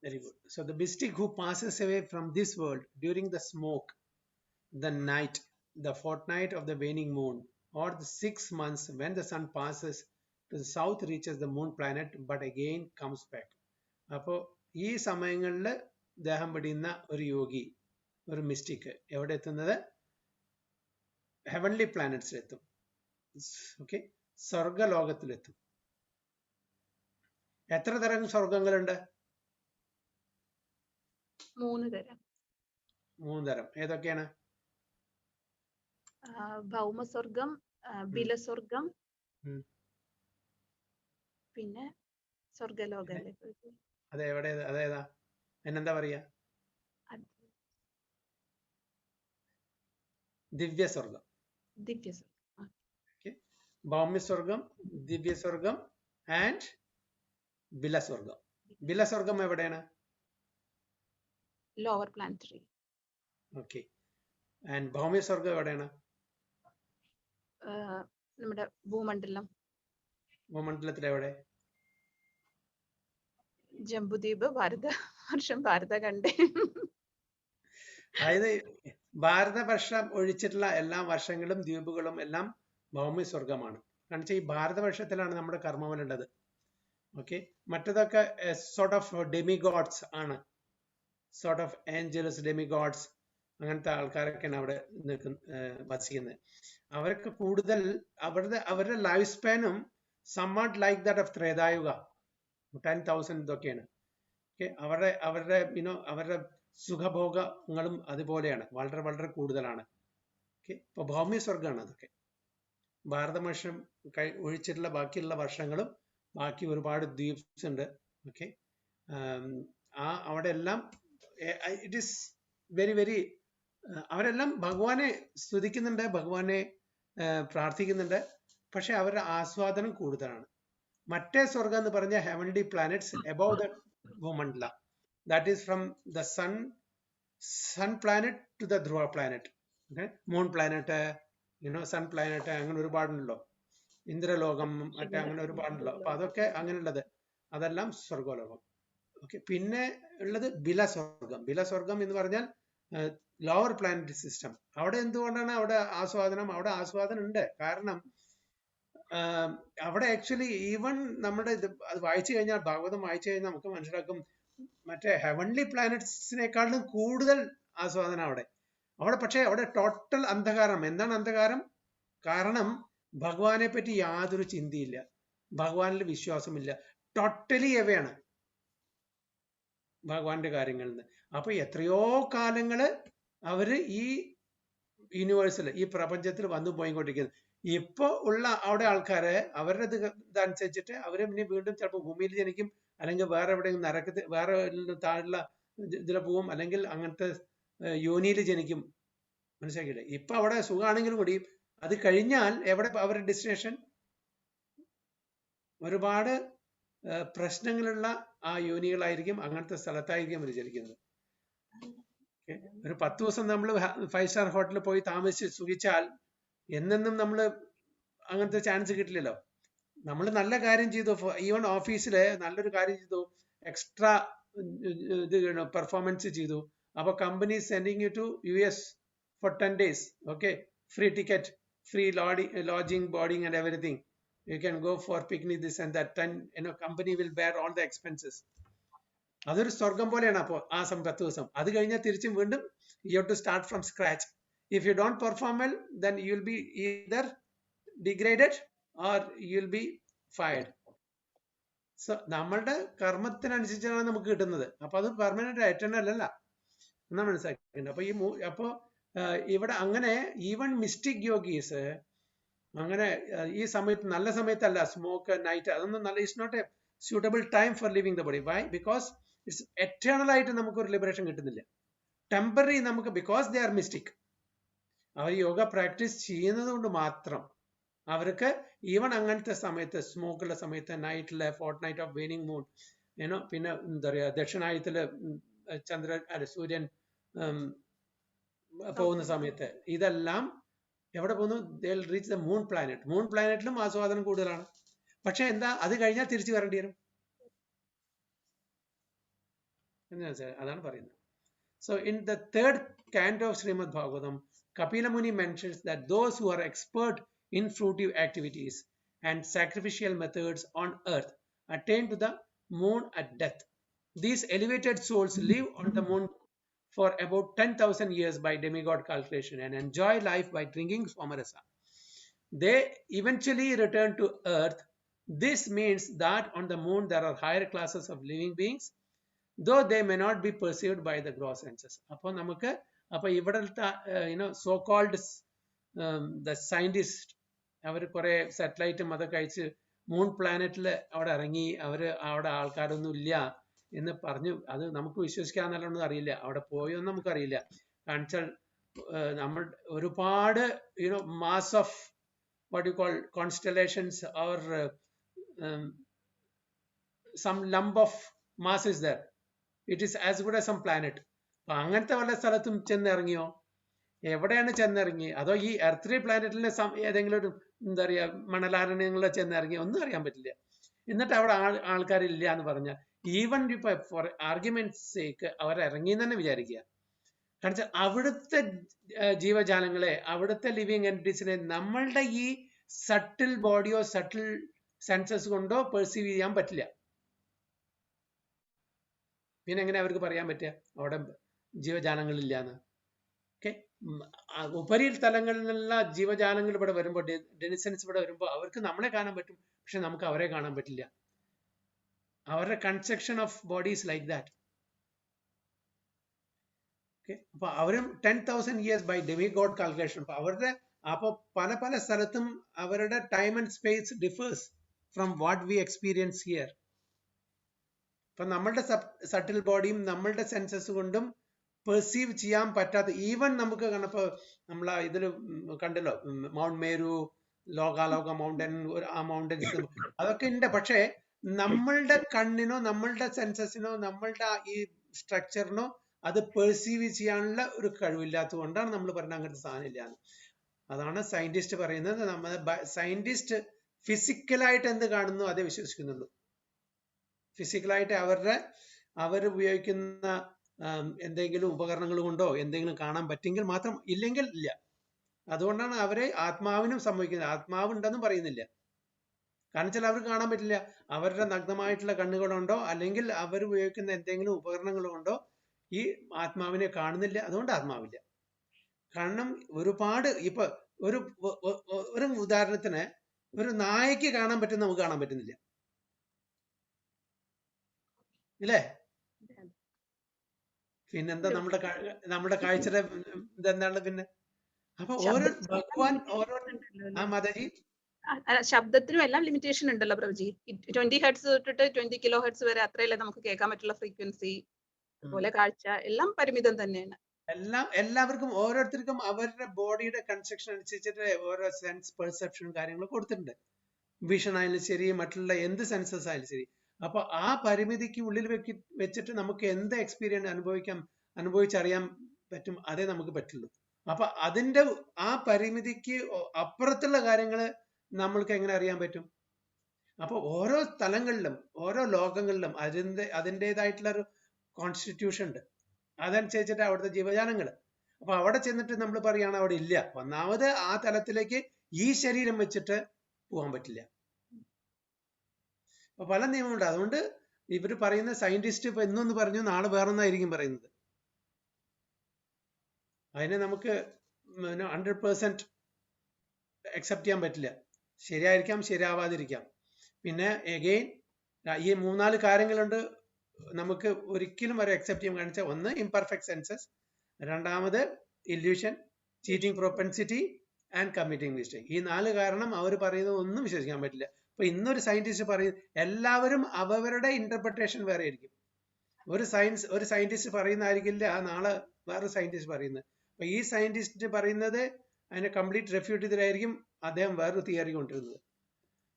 Very good. So the mystic who passes away from this world during the smoke, the night, the fortnight of the waning moon, or the 6 months when the sun passes to the south, reaches the moon planet, but again comes back. അപ്പോൾ ഈ സമയങ്ങളിൽ ദേഹം പിടിയുന്ന ഒരു യോഗി, ഒരു mystic എവിടെ എത്തുന്നത്? Heavenly പ്ലാനറ്റ്സിലെത്തും. Okay, സ്വർഗലോകത്തിലെത്തും. എത്ര തരം സ്വർഗങ്ങളുണ്ട്? 3 തരം. 3 തരം. ഏതൊക്കെയാണ്? ഭൗമസ്വർഗം, ബിലസ്വർഗം, പിന്നെ സ്വർഗലോകം. അതെവിടെ? അതേതാ? അതിനെന്താ പറയാ? ദിവ്യസ്വർഗം. ദിവ്യസ്വർഗം. ഭൗമ്യസ്വർഗം, ദിവ്യസ്വർഗം ആൻഡ് ബിലസ്വർഗം. ബിലസ്വർഗം എവിടെയാണ്? Lower planetary. ഓക്കെ. ആൻഡ് ഭൗമ്യസ്വർഗം എവിടെയാണ്? നമ്മുടെ ഭൂമണ്ഡലം. ഭൂമണ്ഡലത്തിൽ എവിടെ? ജംബുദ്വീപ്, ഭാരതഖണ്ഡം. അതായത് ഭാരതവർഷം ഒഴിച്ചിട്ടുള്ള എല്ലാ വർഷങ്ങളും ദ്വീപുകളും എല്ലാം ഭൗമ്യസ്വർഗമാണ്. കാരണം വെച്ചാൽ ഈ ഭാരതവർഷത്തിലാണ് നമ്മുടെ കർമ്മമലുള്ളത്. ഓക്കെ, മറ്റതൊക്കെ സോർട്ട് ഓഫ് ഡെമിഗോഡ്സ് ആണ്. സോർട്ട് ഓഫ് ഏഞ്ചൽസ്, ഡെമിഗോഡ്സ്, അങ്ങനത്തെ ആൾക്കാരൊക്കെയാണ് അവിടെ വസിക്കുന്നത്. അവർക്ക് കൂടുതൽ അവരുടെ ലൈഫ് സ്പാനും somewhat like that of Tretayuga, 10,000 ഇതൊക്കെയാണ്. ഓക്കെ, അവരുടെ സുഖഭോഗങ്ങളും അതുപോലെയാണ്, വളരെ വളരെ കൂടുതലാണ്. ഓക്കെ, ഇപ്പൊ ഭൗമ്യസ്വർഗമാണ് അതൊക്കെ. ഭാരതവർഷം ഒഴിച്ചിട്ടുള്ള ബാക്കിയുള്ള വർഷങ്ങളും ബാക്കി ഒരുപാട് ദ്വീപ്സ് ഉണ്ട്. ഓക്കെ, അവിടെ എല്ലാം ഇറ്റ് ഈസ് വെരി വെരി, അവരെല്ലാം ഭഗവാനെ സ്തുതിക്കുന്നുണ്ട്, ഭഗവാനെ പ്രാർത്ഥിക്കുന്നുണ്ട്. പക്ഷെ അവരുടെ ആസ്വാദനം കൂടുതലാണ്. മറ്റേ സ്വർഗം എന്ന് പറഞ്ഞ heavenly planets above the Bhumandala, that is from the sun planet to the Dhruva planet. Moon planet, sun planet, അങ്ങനെ ഒരുപാടുണ്ടല്ലോ. ഇന്ദ്രലോകം, മറ്റേ അങ്ങനെ ഒരുപാടുണ്ടല്ലോ. അപ്പൊ അതൊക്കെ അങ്ങനെയുള്ളത്, അതെല്ലാം സ്വർഗലോകം. ഓക്കെ, പിന്നെ ഉള്ളത് ബിലസ്വർഗം. ബിലസ്വർഗം എന്ന് പറഞ്ഞാൽ ലോവർ പ്ലാനറ്ററി സിസ്റ്റം. അവിടെ എന്തുകൊണ്ടാണ് അവിടെ ആസ്വാദനം ഉണ്ട്? കാരണം അവിടെ ആക്ച്വലി ഈവൻ നമ്മുടെ അത് വായിച്ചു കഴിഞ്ഞാൽ, ഭാഗവതം വായിച്ചു കഴിഞ്ഞാൽ നമുക്ക് മനസ്സിലാക്കും, മറ്റേ ഹെവൻലി പ്ലാനറ്റ്സിനേക്കാളും കൂടുതൽ ആസ്വാദനം അവിടെ. പക്ഷേ അവിടെ ടോട്ടൽ അന്ധകാരം. എന്താണ് അന്ധകാരം? കാരണം ഭഗവാനെ പറ്റി യാതൊരു ചിന്തയില്ല, ഭഗവാനിൽ വിശ്വാസമില്ല, ടോട്ടലി എവയാണ് ഭഗവാന്റെ കാര്യങ്ങളിൽ നിന്ന്. അപ്പൊ എത്രയോ കാലങ്ങള് അവര് ഈ യൂണിവേഴ്സിൽ, ഈ പ്രപഞ്ചത്തിൽ വന്നു പോയിക്കൊണ്ടിരിക്കുന്നത്. ഇപ്പൊ ഉള്ള അവിടെ ആൾക്കാര് അവരുടെ ഇതനുസരിച്ചിട്ട് അവര് പിന്നെ വീണ്ടും ചിലപ്പോൾ ഭൂമിയിൽ ജനിക്കും, അല്ലെങ്കിൽ വേറെ എവിടെയെങ്കിലും നരക്കത്തിൽ വേറെ താഴെയുള്ള ഇതിൽ പോവും, അല്ലെങ്കിൽ അങ്ങനത്തെ യോനിയിൽ ജനിക്കും. മനസ്സിലാക്കിയില്ലേ? ഇപ്പൊ അവിടെ സുഖമാണെങ്കിലും കൂടി അത് കഴിഞ്ഞാൽ എവിടെ അവരുടെ ഡെസ്റ്റിനേഷൻ? ഒരുപാട് പ്രശ്നങ്ങളുള്ള ആ യോനികളായിരിക്കും, അങ്ങനത്തെ സ്ഥലത്തായിരിക്കും അവർ ജനിക്കുന്നത്. ഒരു 10 ദിവസം നമ്മൾ 5 സ്റ്റാർ ഹോട്ടലിൽ പോയി താമസിച്ച് സുഖിച്ചാൽ എന്നെന്നും നമ്മൾ അങ്ങനത്തെ ചാൻസ് കിട്ടില്ലല്ലോ. നമ്മൾ നല്ല കാര്യം ചെയ്തു, ഈവൻ ഓഫീസില് നല്ലൊരു കാര്യം ചെയ്തു, എക്സ്ട്രാ ഇത് പെർഫോമൻസ് ചെയ്തു, അപ്പൊ company sending you to US for 10 days, okay, free ticket free lodging, boarding, and everything. You can go for picnic, this and that. And company will bear all the expenses. അതൊരു സ്വർഗം പോലെയാണ്. അപ്പോൾ ആ 10 ദിവസം അത് കഴിഞ്ഞാൽ തിരിച്ചും വീണ്ടും you have to start from scratch. If you don't perform well, then you will be either degraded or you will be fired. So നമ്മളുടെ കർമ്മത്തിനനുസരിച്ചാണ് നമുക്ക് കിട്ടുന്നത്. അപ്പൊ അത് പെർമനന്റ് എറ്റേണൽ അല്ല എന്നാ മനസ്സിലാക്കിയിട്ടുണ്ട്. അപ്പൊ ഇവിടെ അങ്ങനെ ഈവൻ മിസ്റ്റിക് യോഗീസ് അങ്ങനെ ഈ സമയത്ത് നല്ല സമയത്തല്ല സ്മോക്ക് നൈറ്റ് അതൊന്നും നല്ല it's not a suitable time for leaving the body. Why? Because it's eternal ആയിട്ട് നമുക്ക് ഒരു ലിബറേഷൻ കിട്ടുന്നില്ല. ടെമ്പററി നമുക്ക് because they are mystic. അവർ യോഗ പ്രാക്ടീസ് ചെയ്യുന്നത് കൊണ്ട് മാത്രം അവർക്ക് ഈവൻ അങ്ങനത്തെ സമയത്ത് സ്മോക്കുള്ള സമയത്ത് നൈറ്റിലെ fortnight of waning moon പിന്നെ എന്താ പറയാ ദക്ഷിണായത്തില് സൂര്യൻ പോകുന്ന സമയത്ത് ഇതെല്ലാം എവിടെ പോകുന്നു? They will reach the moon planet. Moon പ്ലാനറ്റിലും ആസ്വാദനം കൂടുതലാണ്. പക്ഷെ എന്താ അത് കഴിഞ്ഞാൽ തിരിച്ചു വരേണ്ടി വരും. അതാണ് പറയുന്നത്. So in the third canto of Srimad Bhagavatam, Kapila Muni mentions that those who are expert in fruitive activities and sacrificial methods on earth attain to the moon at death. These elevated souls live on the moon for about 10,000 years by demigod calculation and enjoy life by drinking Swamarasa. They eventually return to earth. This means that on the moon there are higher classes of living beings, though they may not be perceived by the gross senses. അപ്പോൾ നമുക്ക് ഇവിടുത്തെ so called the scientist അവർ കുറെ സാറ്റലൈറ്റും അതൊക്കെ അയച്ച് moon പ്ലാനറ്റിൽ അവിടെ ഇറങ്ങി അവിടെ ആൾക്കാരൊന്നും ഇല്ല എന്ന് പറഞ്ഞു. അത് നമുക്ക് വിശ്വസിക്കാന്നല്ലൊന്നും അറിയില്ല. അവിടെ പോയൊന്നും നമുക്കറിയില്ല. കാണിച്ചാൽ നമ്മൾ ഒരുപാട് mass of what you call constellations or some lump of mass is there. It is as good as some planet. അപ്പൊ അങ്ങനത്തെ വല്ല സ്ഥലത്തും ചെന്നിറങ്ങിയോ? എവിടെയാണ് ചെന്നിറങ്ങി? അതോ ഈ എർത്ത് പ്ലാനറ്റിലെ ഏതെങ്കിലും ഒരു എന്താ പറയാ മണലാരണ്യങ്ങളിൽ ചെന്നിറങ്ങിയോ? ഒന്നും അറിയാൻ പറ്റില്ല. എന്നിട്ട് അവിടെ ആൾക്കാരില്ല എന്ന് പറഞ്ഞാൽ ഈവൻ ഇപ്പൊ ഫോർ ആർഗ്യുമെന്റ് സേക്ക് അവരിറങ്ങി തന്നെ വിചാരിക്കുക. കാരണം അവിടുത്തെ ജീവജാലങ്ങളെ അവിടുത്തെ ലിവിങ് എൻറ്റിറ്റീസിനെ നമ്മളുടെ ഈ സട്ടിൽ ബോഡിയോ സട്ടിൽ സെൻസസ് കൊണ്ടോ പെർസീവ് ചെയ്യാൻ പറ്റില്ല. പിന്നെ എങ്ങനെ അവർക്ക് പറയാൻ പറ്റുക അവിടെ ജീവജാലങ്ങളില്ല എന്ന്? ഓക്കെ, ഉപരി തലങ്ങളിലുള്ള ജീവജാലങ്ങൾ ഇവിടെ വരുമ്പോൾ ഡെനിസൻസ് ഇവിടെ വരുമ്പോൾ അവർക്ക് നമ്മളെ കാണാൻ പറ്റും, പക്ഷെ നമുക്ക് അവരെ കാണാൻ പറ്റില്ല. അവരുടെ construction of bodies like that. അപ്പൊ അവരും 10,000 years ബൈ ഡെമിഗോഡ് കാൽക്കുലേഷൻ. അപ്പൊ പല പല സ്ഥലത്തും അവരുടെ time and space differs from what we experience here. അപ്പൊ നമ്മളുടെ സട്ടിൽ ബോഡിയും നമ്മളുടെ സെൻസസ് കൊണ്ടും പെർസീവ് ചെയ്യാൻ പറ്റാത്ത ഈവൻ നമുക്ക് കണ്ടപ്പോ നമ്മളാ ഇതില് കണ്ടല്ലോ മൗണ്ട് മേരു, ലോകാലോക മൗണ്ടൻ, ആ മൗണ്ടൻസ് അതൊക്കെ ഉണ്ട്. പക്ഷെ നമ്മളുടെ കണ്ണിനോ നമ്മളുടെ സെൻസസിനോ നമ്മളുടെ ഈ സ്ട്രക്ചറിനോ അത് പെർസീവ് ചെയ്യാനുള്ള ഒരു കഴിവില്ലാത്തത് കൊണ്ടാണ് നമ്മൾ പറഞ്ഞ അങ്ങനത്തെ സാധനം ഇല്ലാന്ന്. അതാണ് സയന്റിസ്റ്റ് പറയുന്നത്. സയന്റിസ്റ്റ് ഫിസിക്കലായിട്ട് എന്ത് കാണുന്നു അതേ വിശ്വസിക്കുന്നുള്ളൂ. ഫിസിക്കലായിട്ട് അവരുപയോഗിക്കുന്ന എന്തെങ്കിലും ഉപകരണങ്ങൾ കൊണ്ടോ എന്തെങ്കിലും കാണാൻ പറ്റുമെങ്കിൽ മാത്രം, ഇല്ലെങ്കിൽ ഇല്ല. അതുകൊണ്ടാണ് അവരെ ആത്മാവിനും സംഭവിക്കുന്നത്. ആത്മാവ് ഉണ്ടെന്നും പറയുന്നില്ല. കാരണം വെച്ചാൽ അവർക്ക് കാണാൻ പറ്റില്ല. അവരുടെ നഗ്നമായിട്ടുള്ള കണ്ണുകളുണ്ടോ അല്ലെങ്കിൽ അവർ ഉപയോഗിക്കുന്ന എന്തെങ്കിലും ഉപകരണങ്ങൾ കൊണ്ടോ ഈ ആത്മാവിനെ കാണുന്നില്ല. അതുകൊണ്ട് ആത്മാവില്ല. കാരണം ഒരുപാട് ഇപ്പൊ ഒരു ഉദാഹരണത്തിന് ഒരു നായക്ക് കാണാൻ പറ്റും, നമുക്ക് കാണാൻ പറ്റുന്നില്ല, ഇല്ലേ? പിന്നെന്താ നമ്മുടെ കാഴ്ചയുടെ ഇതെന്താണ് പിന്നെ? അപ്പൊ ഓരോ ഭഗവാൻ ഓരോ മാതാജി ശബ്ദത്തിനും എല്ലാം ലിമിറ്റേഷൻ ഉണ്ടല്ലോ പ്രഭുജി. 20 ഹെർട്സ് തൊട്ടിട്ട് 20 കിലോ ഹെർട്സ് വരെ അത്രയല്ലേ നമുക്ക് കേൾക്കാൻ പറ്റുള്ള ഫ്രീക്വൻസി. അതുപോലെ കാഴ്ച എല്ലാം പരിമിതം തന്നെയാണ്. എല്ലാവർക്കും ഓരോരുത്തർക്കും അവരുടെ ബോഡിയുടെ കൺസ്ട്രക്ഷൻ അനുസരിച്ചിട്ട് ഓരോ സെൻസ് പെർസെപ്ഷനും കാര്യങ്ങളും കൊടുത്തിട്ടുണ്ട്. വിഷൻ ആയാലും ശരി, മറ്റുള്ള എന്ത് സെൻസസ് ആയാലും ശരി. അപ്പൊ ആ പരിമിതിക്ക് ഉള്ളിൽ വെച്ചിട്ട് നമുക്ക് എന്ത് എക്സ്പീരിയൻസ് അനുഭവിച്ചറിയാൻ പറ്റും, അതേ നമുക്ക് പറ്റുള്ളൂ. അപ്പൊ അതിന്റെ ആ പരിമിതിക്ക് അപ്പുറത്തുള്ള കാര്യങ്ങൾ നമ്മൾക്ക് എങ്ങനെ അറിയാൻ പറ്റും? അപ്പൊ ഓരോ സ്ഥലങ്ങളിലും ഓരോ ലോകങ്ങളിലും അതിൻ്റെതായിട്ടുള്ള ഒരു കോൺസ്റ്റിറ്റ്യൂഷൻ ഉണ്ട്. അതനുസരിച്ചിട്ട് അവിടുത്തെ ജീവജാലങ്ങൾ. അപ്പൊ അവിടെ ചെന്നിട്ട് നമ്മൾ പറയുകയാണ് അവിടെ ഇല്ല. ഒന്നാമത് ആ തലത്തിലേക്ക് ഈ ശരീരം വെച്ചിട്ട് പോകാൻ പറ്റില്ല. അപ്പൊ പല നിയമമുണ്ട്. അതുകൊണ്ട് ഇവർ പറയുന്ന സയന്റിസ്റ്റ് ഇപ്പൊ എന്നൊന്ന് പറഞ്ഞു, നാളെ വേറൊന്നായിരിക്കും പറയുന്നത്. അതിനെ നമുക്ക് 100% അക്സെപ്റ്റ് ചെയ്യാൻ പറ്റില്ല. ശരിയായിരിക്കാം, ശരിയാവാതിരിക്കാം. പിന്നെ എഗെയിൻ ഈ 3-4 കാര്യങ്ങളുണ്ട് നമുക്ക് ഒരിക്കലും ഒരു അക്സെപ്റ്റ് ചെയ്യാൻ കാണിച്ച. ഒന്ന് ഇംപെർഫെക്റ്റ് സെൻസസ്, രണ്ടാമത് illusion, cheating propensity and committing mistake. ഈ 4 കാരണം അവർ പറയുന്നത് ഒന്നും വിശ്വസിക്കാൻ പറ്റില്ല. അപ്പൊ ഇന്നൊരു സയന്റിസ്റ്റ് പറയും, എല്ലാവരും അവരുടെ ഇന്റർപ്രിട്ടേഷൻ വേറെ ആയിരിക്കും. ഒരു സയന്റിസ്റ്റ് പറയുന്നതായിരിക്കില്ല നാളെ വേറെ സയന്റിസ്റ്റ് പറയുന്നത്. അപ്പൊ ഈ സയന്റിസ്റ്റ് പറയുന്നത് അതിനെ കംപ്ലീറ്റ് റെഫ്യൂട്ട് ചെയ്തിട്ടായിരിക്കും അദ്ദേഹം വേറൊരു തിയറി കൊണ്ടിരുന്നത്.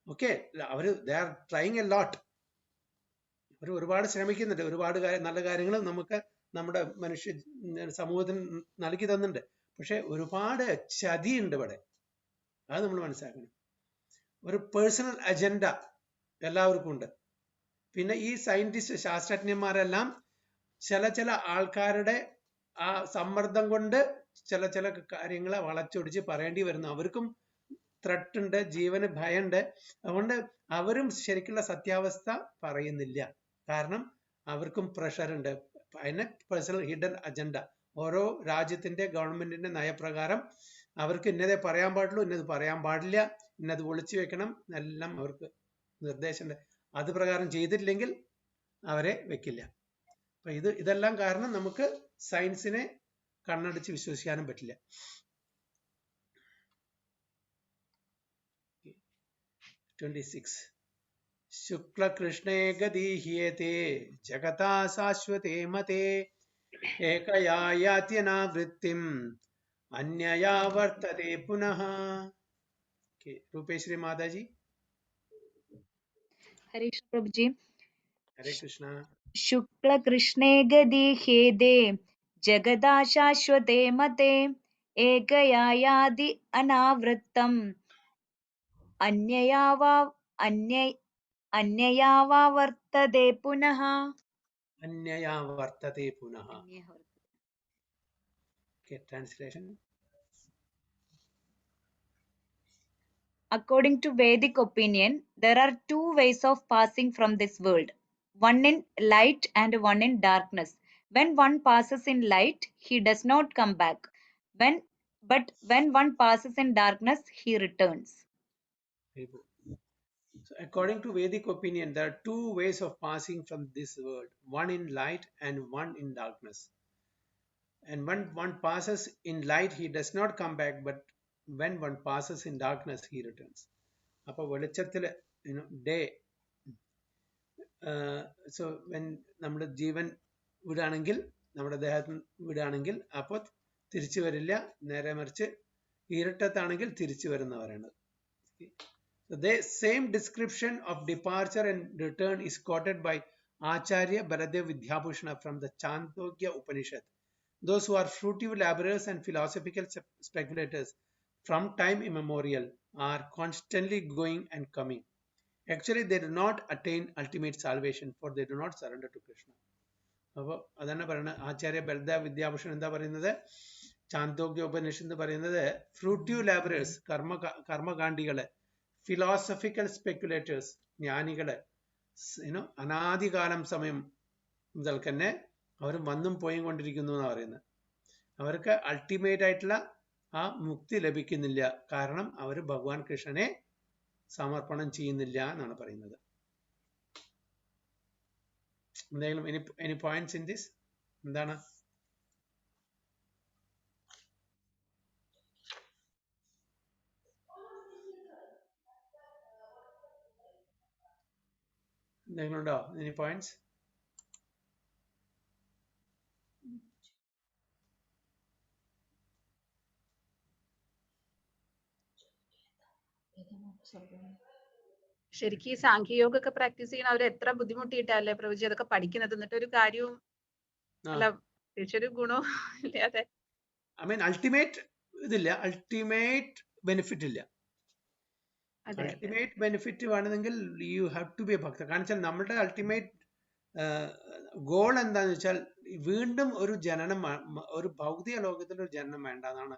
ഓക്കെ, അവര് they are trying a lot. അവർ ഒരുപാട് ശ്രമിക്കുന്നുണ്ട്, ഒരുപാട് നല്ല കാര്യങ്ങൾ നമുക്ക് നമ്മുടെ മനുഷ്യ സമൂഹത്തിന് നൽകി തന്നിട്ടുണ്ട്. പക്ഷെ ഒരുപാട് ചതിയുണ്ട് ഇവിടെ, അത് നമ്മൾ മനസ്സിലാക്കണം. ഒരു പേഴ്സണൽ അജണ്ട എല്ലാവർക്കും ഉണ്ട്. പിന്നെ ഈ സയന്റിസ്റ്റ് ശാസ്ത്രജ്ഞന്മാരെല്ലാം ചില ആൾക്കാരുടെ ആ സമ്മർദ്ദം കൊണ്ട് ചില കാര്യങ്ങളെ വളച്ചൊടിച്ച് പറയേണ്ടി വരുന്നു. അവർക്കും ത്രെട്ട് ഉണ്ട്, ജീവന് ഭയമുണ്ട്. അതുകൊണ്ട് അവരും ശരിക്കുള്ള സത്യാവസ്ഥ പറയുന്നില്ല. കാരണം അവർക്കും പ്രഷർ ഉണ്ട്. അതിന് പേഴ്സണൽ ഹിഡൻ അജണ്ട. ഓരോ രാജ്യത്തിന്റെ ഗവൺമെന്റിന്റെ നയപ്രകാരം അവർക്ക് ഇന്നതേ പറയാൻ പാടുള്ളൂ, ഇന്നത് പറയാൻ പാടില്ല, ഇന്നത് ഒളിച്ചു വെക്കണം എന്നെല്ലാം അവർക്ക് നിർദ്ദേശമുണ്ട്. അത് പ്രകാരം ചെയ്തിട്ടില്ലെങ്കിൽ അവരെ വെക്കില്ല. അപ്പൊ ഇതെല്ലാം കാരണം നമുക്ക് സയൻസിനെ കണ്ണടച്ച് വിശ്വസിക്കാനും പറ്റില്ല. 26 ശുക്ലകൃഷ്ണേ ഗതീഹ്യേതേ ജഗതാ ശാശ്വതേ മതേ ഏകയാ യാത്യനാവൃത്തിം അന്യയാ വർത്തതേ പുനഃ. രൂപേശ്വരി മാതാജി. ഹരേ കൃഷ്ണ പ്രഭുജി. ഹരേ കൃഷ്ണ. ശുക്ല കൃഷ്ണേ ഗതി ഹേദേ ജഗദാ ശാശ്വതേ മതേ ഏകയാ യാതി അനാവൃത്തം അന്യയാ വാ വർത്തതേ പുനഃ. അന്യയാ വർത്തതേ പുനഃ. Translation. According to Vedic opinion, there are 2 ways of passing from this world, one in light and one in darkness. When one passes in light, he does not come back. But when one passes in darkness, he returns. So according to Vedic opinion, there are 2 ways of passing from this world, one in light and one in darkness. And when one passes in light, he does not come back, but when one passes in darkness, he returns. Appo velichathile day. So when നമ്മുടെ ജീവൻ വിടാണെങ്കിൽ, നമ്മുടെ ദേഹത്ത് വിടാണെങ്കിൽ അപ്പോൾ തിരിച്ചു വരില്ല, നേരെ മറിച്ച് ഇരുട്ടത്താണെങ്കിൽ തിരിച്ചു വരുന്നവരാണ്. So the same description of departure and return is quoted by Acharya Baladev Vidyabhushana from the Chandogya Upanishad. Those who are fruitive laborers and philosophical speculators from time immemorial are constantly going and coming. Actually, they do not attain ultimate salvation, for they do not surrender to Krishna. അപ്പോൾ അതാണ് പറയുന്നത്. ആചാര്യ ബലദേവ് വിദ്യാഭൂഷൺ എന്താ പറയുന്നത്? ചാന്തോഗ്യ ഉപനിഷത്ത് പറയുന്നത് ഫ്രൂട്ടീവ് labourers, കർമ്മകാണ്ഡികള്, philosophical speculators, ജ്ഞാനികള്, അനാദികാലം സമയം മുതൽ തന്നെ അവർ വന്നും പോയും കൊണ്ടിരിക്കുന്നു എന്നാണ് പറയുന്നത്. അവർക്ക് അൾട്ടിമേറ്റ് ആയിട്ടുള്ള ആ മുക്തി ലഭിക്കുന്നില്ല. കാരണം അവർ ഭഗവാൻ കൃഷ്ണനെ സമർപ്പണം ചെയ്യുന്നില്ല എന്നാണ് പറയുന്നത്. എന്തെങ്കിലും എനി പോയിന്റ്സ് ഇൻ ദിസ്? എന്താണ്? എന്തെങ്കിലും ഉണ്ടോ? Any points? ശരിക്കും ഈ സാഖ്യയോഗ ഒക്കെ പ്രാക്ടീസ് ചെയ്യുന്ന അവർ എത്ര ബുദ്ധിമുട്ടിയിട്ടല്ലേ പ്രഭുജി അതൊക്കെ പഠിക്കുന്നത്? എന്നിട്ട് ഒരു കാര്യവും അല്ല, തിരിച്ചൊരു ഗുണവും ഇല്ലാതെ. ഐ മീൻ അൾട്ടിമേറ്റ് ഇതില്ല, അൾട്ടിമേറ്റ് ബെനിഫിറ്റ് ഇല്ല. അൾട്ടിമേറ്റ് ബെനിഫിറ്റ് വേണമെങ്കിൽ you have to be a bhakta. കാരണം വെച്ചാൽ നമ്മുടെ അൾട്ടിമേറ്റ് ഗോൾ എന്താന്ന് വെച്ചാൽ വീണ്ടും ഒരു ജനനം, ഒരു ഭൗതിക ലോകത്തിൽ ഒരു ജനനം വേണ്ട എന്നാണ്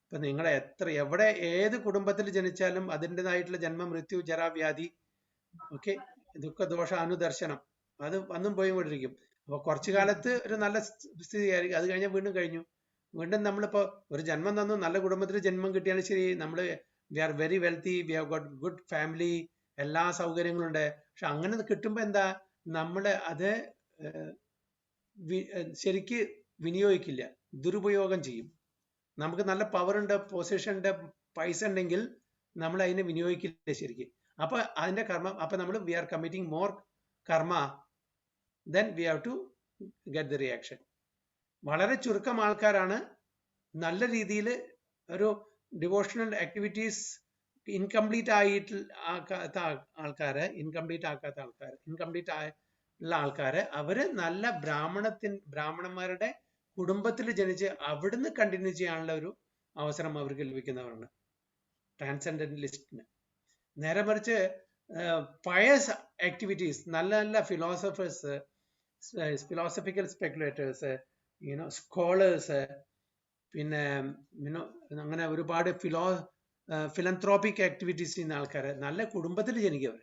ഇപ്പൊ നിങ്ങൾ എവിടെ ഏത് കുടുംബത്തിൽ ജനിച്ചാലും അതിൻ്റെതായിട്ടുള്ള ജന്മ മൃത്യു ജരാവ്യാധി ഓക്കെ ദുഃഖ ദോഷ അനുദർശനം അത് വന്നും പോയി കൊണ്ടിരിക്കും. അപ്പൊ കുറച്ചു കാലത്ത് ഒരു നല്ല സ്ഥിതിയായിരിക്കും, അത് കഴിഞ്ഞാൽ വീണ്ടും കഴിഞ്ഞു. വീണ്ടും നമ്മളിപ്പോ ഒരു ജന്മം തന്നു, നല്ല കുടുംബത്തിൽ ജന്മം കിട്ടിയാലും ശരി, നമ്മള് we are very wealthy, we have got good family, എല്ലാ സൗകര്യങ്ങളും ഉണ്ട്. പക്ഷെ അങ്ങനെ കിട്ടുമ്പോ എന്താ, നമ്മള് അത് ശരിക്ക് വിനിയോഗിക്കില്ല, ദുരുപയോഗം ചെയ്യും. നമുക്ക് നല്ല പവർ ഉണ്ട്, പൊസിഷൻ ഉണ്ട്, പൈസ ഉണ്ടെങ്കിൽ നമ്മൾ അതിനെ വിനിയോഗിക്കില്ല ശരിക്ക്. അപ്പൊ അതിന്റെ കർമ്മം, അപ്പൊ നമ്മൾ we are committing more karma than we have to get the reaction. വളരെ ചുരുക്കം ആൾക്കാരാണ് നല്ല രീതിയിൽ ഒരു ഡിവോഷണൽ ആക്ടിവിറ്റീസ് ഇൻകംപ്ലീറ്റ് ആക്കാത്ത ആൾക്കാര്, ഇൻകംപ്ലീറ്റ് ഉള്ള ആൾക്കാര്, അവര് നല്ല ബ്രാഹ്മണന്മാരുടെ കുടുംബത്തിൽ ജനിച്ച് അവിടുന്ന് കണ്ടിന്യൂ ചെയ്യാനുള്ള ഒരു അവസരം അവർക്ക് ലഭിക്കുന്നവരാണ് ട്രാൻസെൻഡന്റലിസ്റ്റിന്. നേരെ മറിച്ച് പയസ് ആക്ടിവിറ്റീസ്, നല്ല നല്ല ഫിലോസഫേഴ്സ്, ഫിലോസഫിക്കൽ സ്പെക്കുലേറ്റേഴ്സ്, സ്കോളേഴ്സ്, പിന്നെ അങ്ങനെ ഒരുപാട് ഫിലന്ത്രോപ്പിക് ആക്ടിവിറ്റീസ് ചെയ്യുന്ന ആൾക്കാര് നല്ല കുടുംബത്തിൽ ജനിക്കവർ.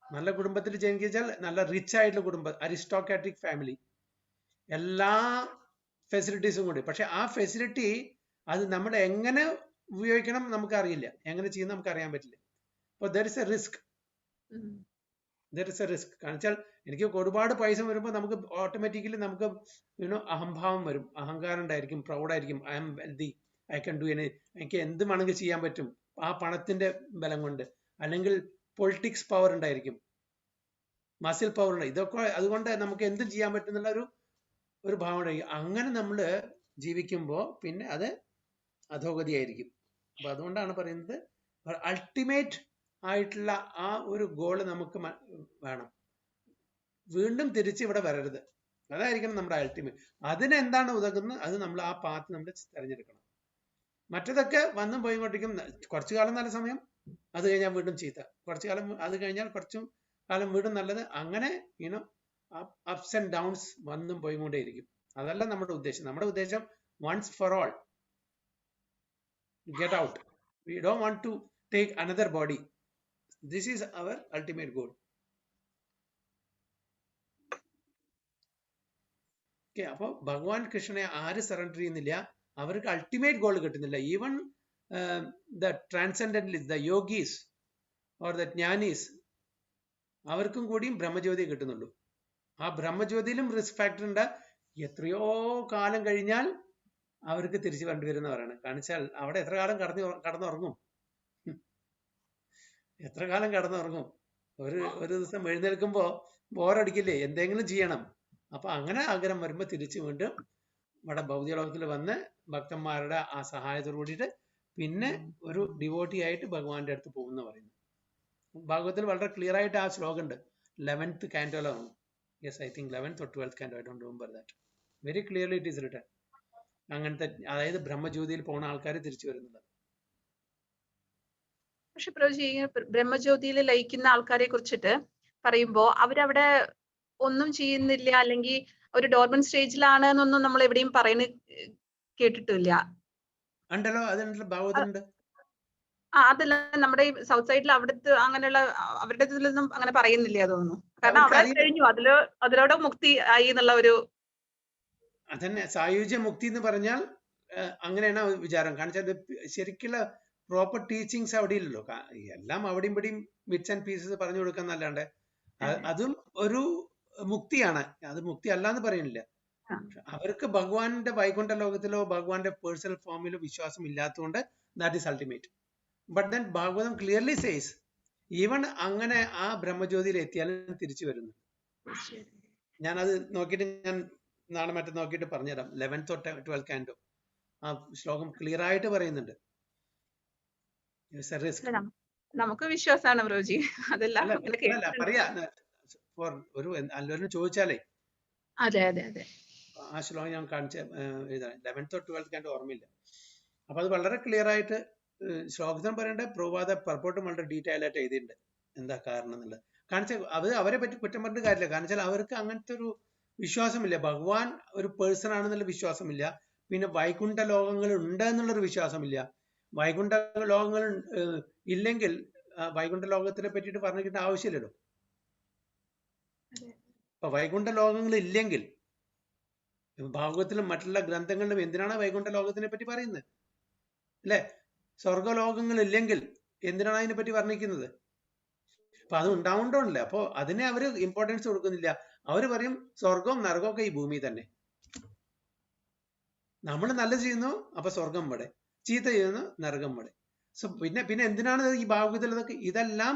നല്ല കുടുംബത്തിൽ ജനിച്ചാൽ നല്ല റിച്ച് ആയിട്ടുള്ള കുടുംബം, അരിസ്റ്റോക്രാറ്റിക് ഫാമിലി, എല്ലാ ഫെസിലിറ്റീസും കൂടി. പക്ഷെ ആ ഫെസിലിറ്റി അത് നമ്മൾ എങ്ങനെ ഉപയോഗിക്കണം നമുക്കറിയില്ല, എങ്ങനെ ചെയ്യുന്ന നമുക്ക് അറിയാൻ പറ്റില്ല. അപ്പോൾ ദർ ഇസ് എ റിസ്ക്. കാരണം വെച്ചാൽ എനിക്ക് ഒരുപാട് പൈസ വരുമ്പോൾ നമുക്ക് ഓട്ടോമാറ്റിക്കലി നമുക്ക് അഹംഭാവം വരും, അഹങ്കാരം ഉണ്ടായിരിക്കും, പ്രൗഡായിരിക്കും. I am wealthy, I can do എനിക്ക് എന്ത് വേണമെങ്കിൽ ചെയ്യാൻ പറ്റും ആ പണത്തിന്റെ ബലം കൊണ്ട്. അല്ലെങ്കിൽ പൊളിറ്റിക്സ് പവർ ഉണ്ടായിരിക്കും, മസിൽ പവർ ഉണ്ട്. ഇതൊക്കെ അതുകൊണ്ട് നമുക്ക് എന്തും ചെയ്യാൻ പറ്റുന്നുള്ള ഒരു ഭാവന ഉണ്ടായിരിക്കും. അങ്ങനെ നമ്മൾ ജീവിക്കുമ്പോൾ പിന്നെ അത് അധോഗതിയായിരിക്കും. അപ്പൊ അതുകൊണ്ടാണ് പറയുന്നത് അൾട്ടിമേറ്റ് ആയിട്ടുള്ള ആ ഒരു ഗോള് നമുക്ക് വേണം. വീണ്ടും തിരിച്ച് ഇവിടെ വരരുത്, അതായിരിക്കണം നമ്മുടെ അൾട്ടിമേറ്റ്. അതിനെന്താണ് ഉതകുന്നത് അത് നമ്മൾ ആ പാത്ത് നമ്മൾ തിരഞ്ഞെടുക്കണം. മറ്റതൊക്കെ വന്നും പോയിക്കൊണ്ടിരിക്കും. കുറച്ചു കാലം നല്ല സമയം, അത് കഴിഞ്ഞാൽ വീണ്ടും ചീത്ത, കുറച്ചു കാലം അത് കഴിഞ്ഞാൽ കുറച്ചു കാലം വീണ്ടും നല്ലത്. അങ്ങനെ അപ്സ് ആൻഡ് ഡൗൺസ് വന്നും പോയിക്കൊണ്ടേയിരിക്കും. അതല്ല നമ്മുടെ ഉദ്ദേശം. നമ്മുടെ ഉദ്ദേശം once for all get out. We don't want to take another body. This is our ultimate goal. Okay, അപ്പോൾ ഭഗവാൻ കൃഷ്ണനെ ആര് സറണ്ടർ ചെയ്യുന്നില്ല അവർക്ക് അൾട്ടിമേറ്റ് ഗോൾ കിട്ടുന്നില്ല. Even the transcendentalist, the yogis or the jnanis, അവർക്കും കൂടിയും ബ്രഹ്മജ്യോതി കിട്ടുന്നുള്ളൂ. ആ ബ്രഹ്മജ്യോതിയിലും റിസ്ക് ഫാക്ടർ ഉണ്ട്. എത്രയോ കാലം കഴിഞ്ഞാൽ അവർക്ക് തിരിച്ചു കണ്ടുവരുന്നവരാണ്. കാണിച്ചാൽ അവിടെ എത്ര കാലം കടന്നുറങ്ങും, എത്ര കാലം കടന്നുറങ്ങും. ഒരു ദിവസം എഴുന്നേൽക്കുമ്പോ ബോറടിക്കില്ലേ, എന്തെങ്കിലും ചെയ്യണം. അപ്പൊ അങ്ങനെ ആഗ്രഹം വരുമ്പോ തിരിച്ചു വീണ്ടും ഇവിടെ ഭൗതിക ലോകത്തിൽ വന്ന് ഭക്തന്മാരുടെ ആ സഹായത്തോട് കൂടിയിട്ട് പിന്നെ ഒരു ഡിവോട്ടി ആയിട്ട് ഭഗവാന്റെ അടുത്ത് പോകുന്ന പറയുന്നു. ഭാഗവതത്തിൽ വളരെ ക്ലിയർ ആയിട്ട് ആ ശ്ലോകം ഉണ്ട്. 11th canto-ലാണ്. Yes, I think 11th or 12th canto, I don't remember that. Very clearly it is written. അങ്ങനത്തെ, അതായത് ബ്രഹ്മജ്യോതിയിൽ പോകുന്ന ആൾക്കാർ തിരിച്ചു വരുന്നത്. പക്ഷെ പ്രഭുജി, ബ്രഹ്മജ്യോതിയിൽ ലയിക്കുന്ന ആൾക്കാരെ കുറിച്ചിട്ട് പറയുമ്പോ അവരവിടെ ഒന്നും ചെയ്യുന്നില്ല, അല്ലെങ്കിൽ ഒരു ഡോർമൻ സ്റ്റേജിലാണ് എന്നൊന്നും നമ്മൾ എവിടെയും പറയുന്നത് കേട്ടിട്ടില്ല. ഉണ്ടല്ലോ, അതുണ്ടല്ലോ, ഭാഗവതമുണ്ട്. അതല്ല, നമ്മുടെ ഈ സൗത്ത് സൈഡിൽ അവിടുത്തെ അങ്ങനെയുള്ള അവരുടെ ഇതിലൊന്നും അങ്ങനെ പറയുന്നില്ല തോന്നുന്നു. കാരണം അവിടെ കഴിഞ്ഞു, അതിലൂടെ മുക്തി ആയി എന്നുള്ള ഒരു. അതന്നെ സായുജ്യ മുക്തി എന്ന് പറഞ്ഞാൽ അങ്ങനെയാണ് വിചാരം. കാണിച്ചത് ശരിക്കുള്ള പ്രോപ്പർ ടീച്ചിങ്സ് അവിടെ ഇല്ലല്ലോ. എല്ലാം അവിടെയും ഇവിടെയും ബിറ്റ്സ് ആൻഡ് പീസസ് പറഞ്ഞു കൊടുക്കാന്നല്ലാണ്ട് അതും ഒരു മുക്തിയാണ്. അത് മുക്തി അല്ലാന്ന് പറയുന്നില്ല. അവർക്ക് ഭഗവാന്റെ വൈകുണ്ഠ ലോകത്തിലോ ഭഗവാന്റെ പേഴ്സണൽ ഫോമിലോ വിശ്വാസം ഇല്ലാത്തതുകൊണ്ട് that is ultimate. But then Bhagavatam clearly says even അങ്ങനെ ആ ബ്രഹ്മജ്യോതിയിൽ എത്തിയാലും തിരിച്ചു വരുന്നു. ഞാനത് നോക്കിയിട്ട് ഞാൻ നാളെ മറ്റേ നോക്കിയിട്ട് പറഞ്ഞുതരാം. 11th or 12th canto ആ ശ്ലോകം ക്ലിയർ ആയിട്ട് പറയുന്നുണ്ട്. നമുക്ക് വിശ്വാസമാണ് പ്രഭുജി, അതെല്ലാം പറയാ. ഒരു എല്ലാവരും ചോദിച്ചാലേ അതെ അതെ അതെ ആ ശ്ലോകം ഞാൻ കാണിച്ച എഴുതാം. 11th or 12th canto ഓർമ്മയില്ല. അപ്പൊ അത് വളരെ ക്ലിയർ ആയിട്ട് ശ്ലോകത്തിന് പറയേണ്ട പ്രഭാത പർപ്പോട്ടും വളരെ ഡീറ്റെയിൽ ആയിട്ട് എഴുതിയിട്ടുണ്ട് എന്താ കാരണം എന്നുള്ളത്. കാണിച്ചാൽ അത് അവരെ പറ്റി കുറ്റം പറഞ്ഞിട്ട് കാര്യമില്ല. കാരണം വെച്ചാൽ അവർക്ക് അങ്ങനത്തെ ഒരു വിശ്വാസമില്ല. ഭഗവാൻ ഒരു പേഴ്സൺ ആണെന്നുള്ള വിശ്വാസമില്ല. പിന്നെ വൈകുണ്ഠ ലോകങ്ങൾ ഉണ്ട് എന്നുള്ളൊരു വിശ്വാസമില്ല. വൈകുണ്ഠ ലോകങ്ങൾ ഇല്ലെങ്കിൽ വൈകുണ്ഠ ലോകത്തിനെ പറ്റിയിട്ട് പറഞ്ഞിട്ട് ആവശ്യമില്ലല്ലോ. അപ്പൊ വൈകുണ്ഠ ലോകങ്ങൾ ഇല്ലെങ്കിൽ ഭാഗവത്തിലും മറ്റുള്ള ഗ്രന്ഥങ്ങളിലും എന്തിനാണ് വൈകുണ്ഠ ലോകത്തിനെ പറ്റി പറയുന്നത്? അല്ലെ? സ്വർഗലോകങ്ങൾ ഇല്ലെങ്കിൽ എന്തിനാണ് അതിനെ പറ്റി വർണ്ണിക്കുന്നത്? അപ്പൊ അത് ഉണ്ടാവുണ്ടോന്നില്ല. അപ്പൊ അതിനെ അവര് ഇമ്പോർട്ടൻസ് കൊടുക്കുന്നില്ല. അവര് പറയും സ്വർഗവും നരകവും ഒക്കെ ഈ ഭൂമി തന്നെ. നമ്മൾ നല്ലത് ചെയ്യുന്നു അപ്പൊ സ്വർഗം ഇവിടെ, ചീത്ത ചെയ്യുന്നു നരകം ഇവിടെ. സോ പിന്നെ എന്തിനാണ് ഈ ഭാഗവതത്തിൽ ഇതൊക്കെ? ഇതെല്ലാം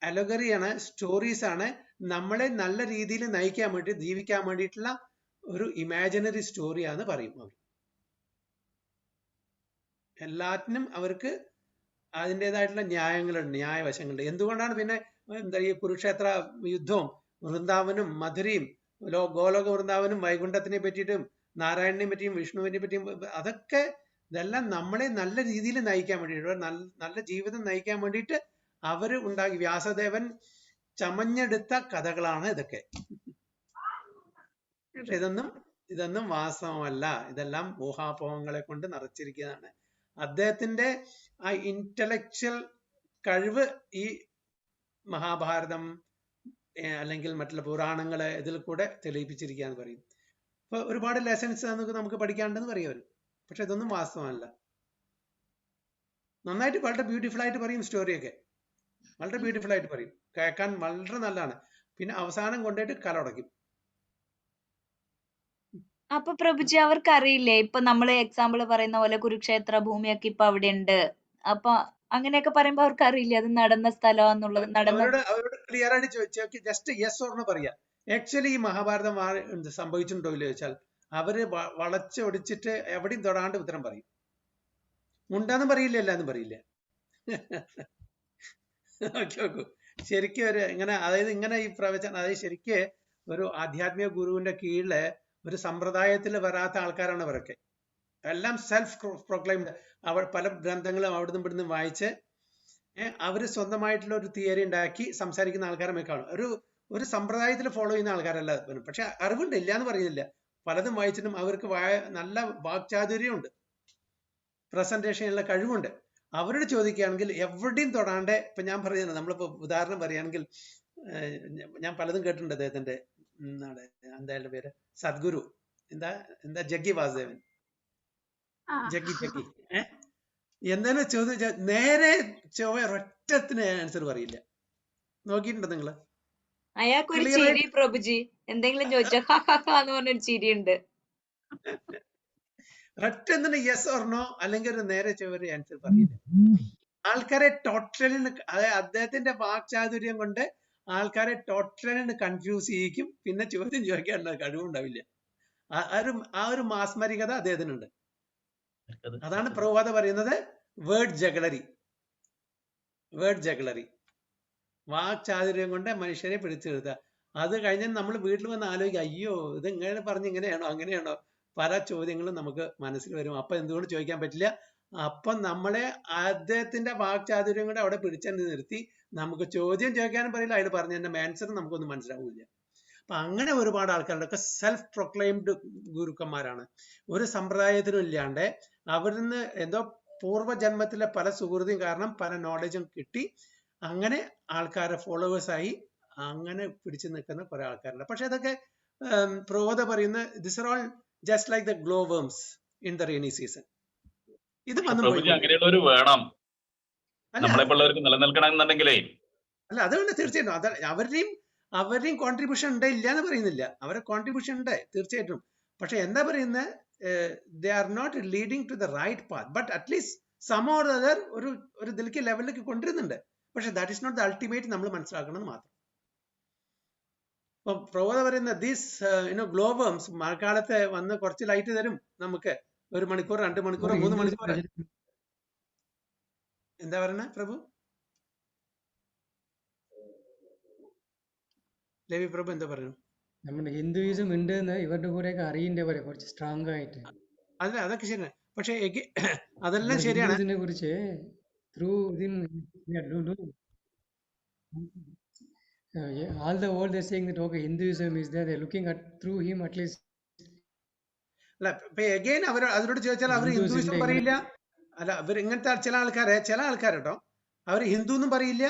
അലഗറിയാണ്, സ്റ്റോറീസ് ആണ്. നമ്മളെ നല്ല രീതിയിൽ നയിക്കാൻ വേണ്ടി, ജീവിക്കാൻ വേണ്ടിയിട്ടുള്ള ഒരു ഇമാജിനറി സ്റ്റോറിയാന്ന് പറയും അവർ. എല്ലാറ്റിനും അവർക്ക് അതിൻ്റെതായിട്ടുള്ള ന്യായങ്ങളുണ്ട്, ന്യായവശങ്ങളുണ്ട്. എന്തുകൊണ്ടാണ് പിന്നെ എന്താ ഈ കുരുക്ഷേത്ര യുദ്ധവും വൃന്ദാവനും മധുരയും ഗോലോക വൃന്ദാവനും വൈകുണ്ഠത്തിനെ പറ്റിയിട്ടും നാരായണനെ പറ്റിയും വിഷ്ണുവിനെ പറ്റിയും അതൊക്കെ ഇതെല്ലാം നമ്മളെ നല്ല രീതിയിൽ നയിക്കാൻ വേണ്ടിയിട്ട്, നല്ല ജീവിതം നയിക്കാൻ വേണ്ടിയിട്ട് അവര് ഉണ്ടാക്കി, വ്യാസദേവൻ ചമഞ്ഞെടുത്ത കഥകളാണ് ഇതൊക്കെ. പക്ഷെ ഇതൊന്നും വാസ്തവമല്ല. ഇതെല്ലാം ഊഹാപോഹങ്ങളെ കൊണ്ട് നിറച്ചിരിക്കുന്നതാണ്. അദ്ദേഹത്തിന്റെ ആ ഇന്റലക്ച്വൽ കഴിവ് ഈ മഹാഭാരതം അല്ലെങ്കിൽ മറ്റുള്ള പുരാണങ്ങള് ഇതിൽ കൂടെ തെളിയിപ്പിച്ചിരിക്കുകയെന്ന് പറയും. അപ്പൊ ഒരുപാട് ലെസൺസ് നമുക്ക് പഠിക്കാണ്ടെന്ന് പറയും അവര്. പക്ഷെ ഇതൊന്നും വാസ്തവമല്ല. നന്നായിട്ട് വളരെ ബ്യൂട്ടിഫുൾ ആയിട്ട് പറയും, സ്റ്റോറിയൊക്കെ വളരെ ബ്യൂട്ടിഫുൾ ആയിട്ട് പറയും, കേൾക്കാൻ വളരെ നല്ലതാണ്. പിന്നെ അവസാനം കൊണ്ടുപോയിട്ട് കലടയ്ക്കും. അപ്പൊ പ്രഭുജി അവർക്ക് അറിയില്ലേ, ഇപ്പൊ നമ്മള് എക്സാമ്പിൾ പറയുന്ന പോലെ കുരുക്ഷേത്ര ഭൂമിയൊക്കെ ഇപ്പൊ അവിടെ ഉണ്ട്, അപ്പൊ അങ്ങനെയൊക്കെ പറയുമ്പോ അവർക്ക് അറിയില്ലേ അത് നടന്ന സ്ഥലമാന്നുള്ളത്? അവരോട് ക്ലിയർ ആയിട്ട് ചോദിച്ചു, ജസ്റ്റ് യെസ് ഓർന്ന് പറയാ. ആക്ച്വലി ഈ മഹാഭാരതം സംഭവിച്ചിട്ടുണ്ടോ ഇല്ല ചോദിച്ചാൽ അവര് വളച്ചൊടിച്ചിട്ട് എവിടെയും തൊടാണ്ട് ഉത്തരം പറയും. ഉണ്ടാന്നും പറയില്ല, എല്ലാന്നും പറയില്ല. നോക്കൂ ശരിക്കും ഒരു ഇങ്ങനെ, അതായത് ഇങ്ങനെ ഈ പ്രവചനം, അതായത് ശരിക്ക് ഒരു ആധ്യാത്മിക ഗുരുവിന്റെ കീഴില് ഒരു സമ്പ്രദായത്തിൽ വരാത്ത ആൾക്കാരാണ് അവരൊക്കെ. എല്ലാം സെൽഫ് പ്രൊക്ലൈംഡ്. അവർ പല ഗ്രന്ഥങ്ങളും അവിടുന്ന് ഇവിടുന്ന് വായിച്ച് അവര് സ്വന്തമായിട്ടുള്ള ഒരു തിയറി ഉണ്ടാക്കി സംസാരിക്കുന്ന ആൾക്കാരെ കാണും. ഒരു സമ്പ്രദായത്തിൽ ഫോളോ ചെയ്യുന്ന ആൾക്കാരല്ല. പക്ഷെ അറിവുണ്ട്, ഇല്ല എന്ന് പറയുന്നില്ല. പലതും വായിച്ചിട്ടും അവർക്ക് നല്ല വാക്ചാതുര്യമുണ്ട്, പ്രസന്റേഷനുള്ള കഴിവുണ്ട്. അവരോട് ചോദിക്കുകയാണെങ്കിൽ എവിടെയും തൊടാണ്ട്, ഇപ്പൊ ഞാൻ പറയുന്നത്, നമ്മളിപ്പോ ഉദാഹരണം പറയുകയാണെങ്കിൽ ഞാൻ പലതും കേട്ടിട്ടുണ്ട് അദ്ദേഹത്തിന്റെ, എന്തായാലും പേര് സദ്ഗുരു, എന്താ ജഗ്ഗി വാസുദേവൻ, ജഗ്ഗി എന്തായാലും ചോദിച്ചാൽ നേരെ ഒറ്റത്തിന് ആൻസർ പറയില്ല. നോക്കിയിട്ടുണ്ടോ നിങ്ങള്? അയാൾക്കൊരു ചിരി പ്രഭുജി, എന്തെങ്കിലും ചോദിച്ചാൽ എന്ന് പറഞ്ഞൊരു ചിരിയുണ്ട്. ഒറ്റ യെസ് ഓർണോ അല്ലെങ്കിൽ ഒരു നേരെ ചൊവ്വ ആൻസർ പറയില്ല. ആൾക്കാരെ ടോട്ടലി, അതായത് അദ്ദേഹത്തിന്റെ വാക്ചാതുര്യം കൊണ്ട് ആൾക്കാരെ ടോട്ടലി കൺഫ്യൂസ് ചെയ്യിക്കും. പിന്നെ ചോദ്യം ചോദിക്കാൻ കഴിവുണ്ടാവില്ല. ആ ഒരു മാസ്മരികത അദ്ദേഹത്തിനുണ്ട്. അതാണ് പ്രഭുപാദ പറയുന്നത് വേർഡ് ജഗളറി. വാക്ചാതുര്യം കൊണ്ട് മനുഷ്യരെ പിടിച്ചു നിർത്തുക. അത് കഴിഞ്ഞാൽ നമ്മൾ വീട്ടിൽ വന്ന് ആലോചിക്കുക, അയ്യോ ഇത് ഇങ്ങനെ പറഞ്ഞ് ഇങ്ങനെയാണോ അങ്ങനെയാണോ, പല ചോദ്യങ്ങളും നമുക്ക് മനസ്സിൽ വരും. അപ്പൊ എന്തുകൊണ്ട് ചോദിക്കാൻ പറ്റില്ല? അപ്പൊ നമ്മളെ അദ്ദേഹത്തിന്റെ വാക്ചാതുര്യം കൊണ്ട് അവിടെ പിടിച്ചു നിർത്തി നമുക്ക് ചോദ്യം ചോദിക്കാനും പറയില്ല, അതിൽ പറഞ്ഞതിന്റെ ആൻസർ നമുക്കൊന്നും മനസ്സിലാവില്ല. അപ്പൊ അങ്ങനെ ഒരുപാട് ആൾക്കാരുണ്ട്, സെൽഫ് പ്രൊക്ലെയിംഡ് ഗുരുക്കന്മാരാണ്. ഒരു സമ്പ്രദായത്തിനും ഇല്ലാണ്ട് അവരിന്ന് എന്തോ പൂർവ്വജന്മത്തിലെ പല സുഹൃതിയും കാരണം പല നോളജും കിട്ടി അങ്ങനെ ആൾക്കാരെ ഫോളോവേഴ്സായി അങ്ങനെ പിടിച്ചു നിൽക്കുന്ന കുറെ ആൾക്കാരുണ്ട്. പക്ഷെ അതൊക്കെ പ്രബോധ പറയുന്ന this are all just like the glow worms in the rainy season. ഇത് അങ്ങനെയുള്ളവര് വേണം നമ്മളെപ്പോലുള്ളവർക്ക് നിലനിൽക്കണമെന്നുണ്ടെങ്കിലേ. അല്ല അതുകൊണ്ട് തീർച്ചയായിട്ടും അവരുടെയും കോൺട്രിബ്യൂഷൻ ഉണ്ട്, ഇല്ല എന്ന് പറയുന്നില്ല. അവരുടെ കോൺട്രിബ്യൂഷൻ ഉണ്ട് തീർച്ചയായിട്ടും. പക്ഷെ എന്താ പറയുന്നത്, they are not leading to the right path, but at least some or other ഒരു ഇതിലേക്ക് ലെവലിലേക്ക് കൊണ്ടുവരുന്നുണ്ട്. പക്ഷെ that is not the ultimate. നമ്മൾ മനസ്സിലാക്കണം മാത്രം. ഇപ്പൊ പ്രബോധ പറയുന്ന ദീസ് ഗ്ലോ വേംസ് മഴക്കാലത്ത് വന്ന് കുറച്ച് ലൈറ്റ് തരും നമുക്ക്, 1 മണിക്കൂർ 2 മണിക്കൂർ 3 മണിക്കൂർ. എന്താ പറയുന്നത് പ്രഭു? ലേവി പ്രഭു എന്താ പറയുന്നു? നമ്മുടെ ഹിന്ദുയിസം ഉണ്ട് എന്ന് ഇവരുടെ കൂടെയൊക്കെ അറിയേണ്ടവരെ കുറച്ച് സ്ട്രോങ് ആയിട്ട്. അല്ല അതൊക്കെ ശരിയാണ്. പക്ഷെ അതെല്ലാം ശരിയാണ്. ഹിന്ദുയിസത്തിനെ കുറിച്ച് all the world they're saying that okay, Hinduism is there, they're looking at through him at least. അല്ല ഇപ്പൊ എഗെയിൻ അവർ അതിനോട് ചോദിച്ചാൽ അവർ ഹിന്ദുയിസം പറയില്ല. അല്ല അവർ ഇങ്ങനത്തെ ചില ആൾക്കാർ കേട്ടോ, അവർ ഹിന്ദു എന്നും പറയില്ല,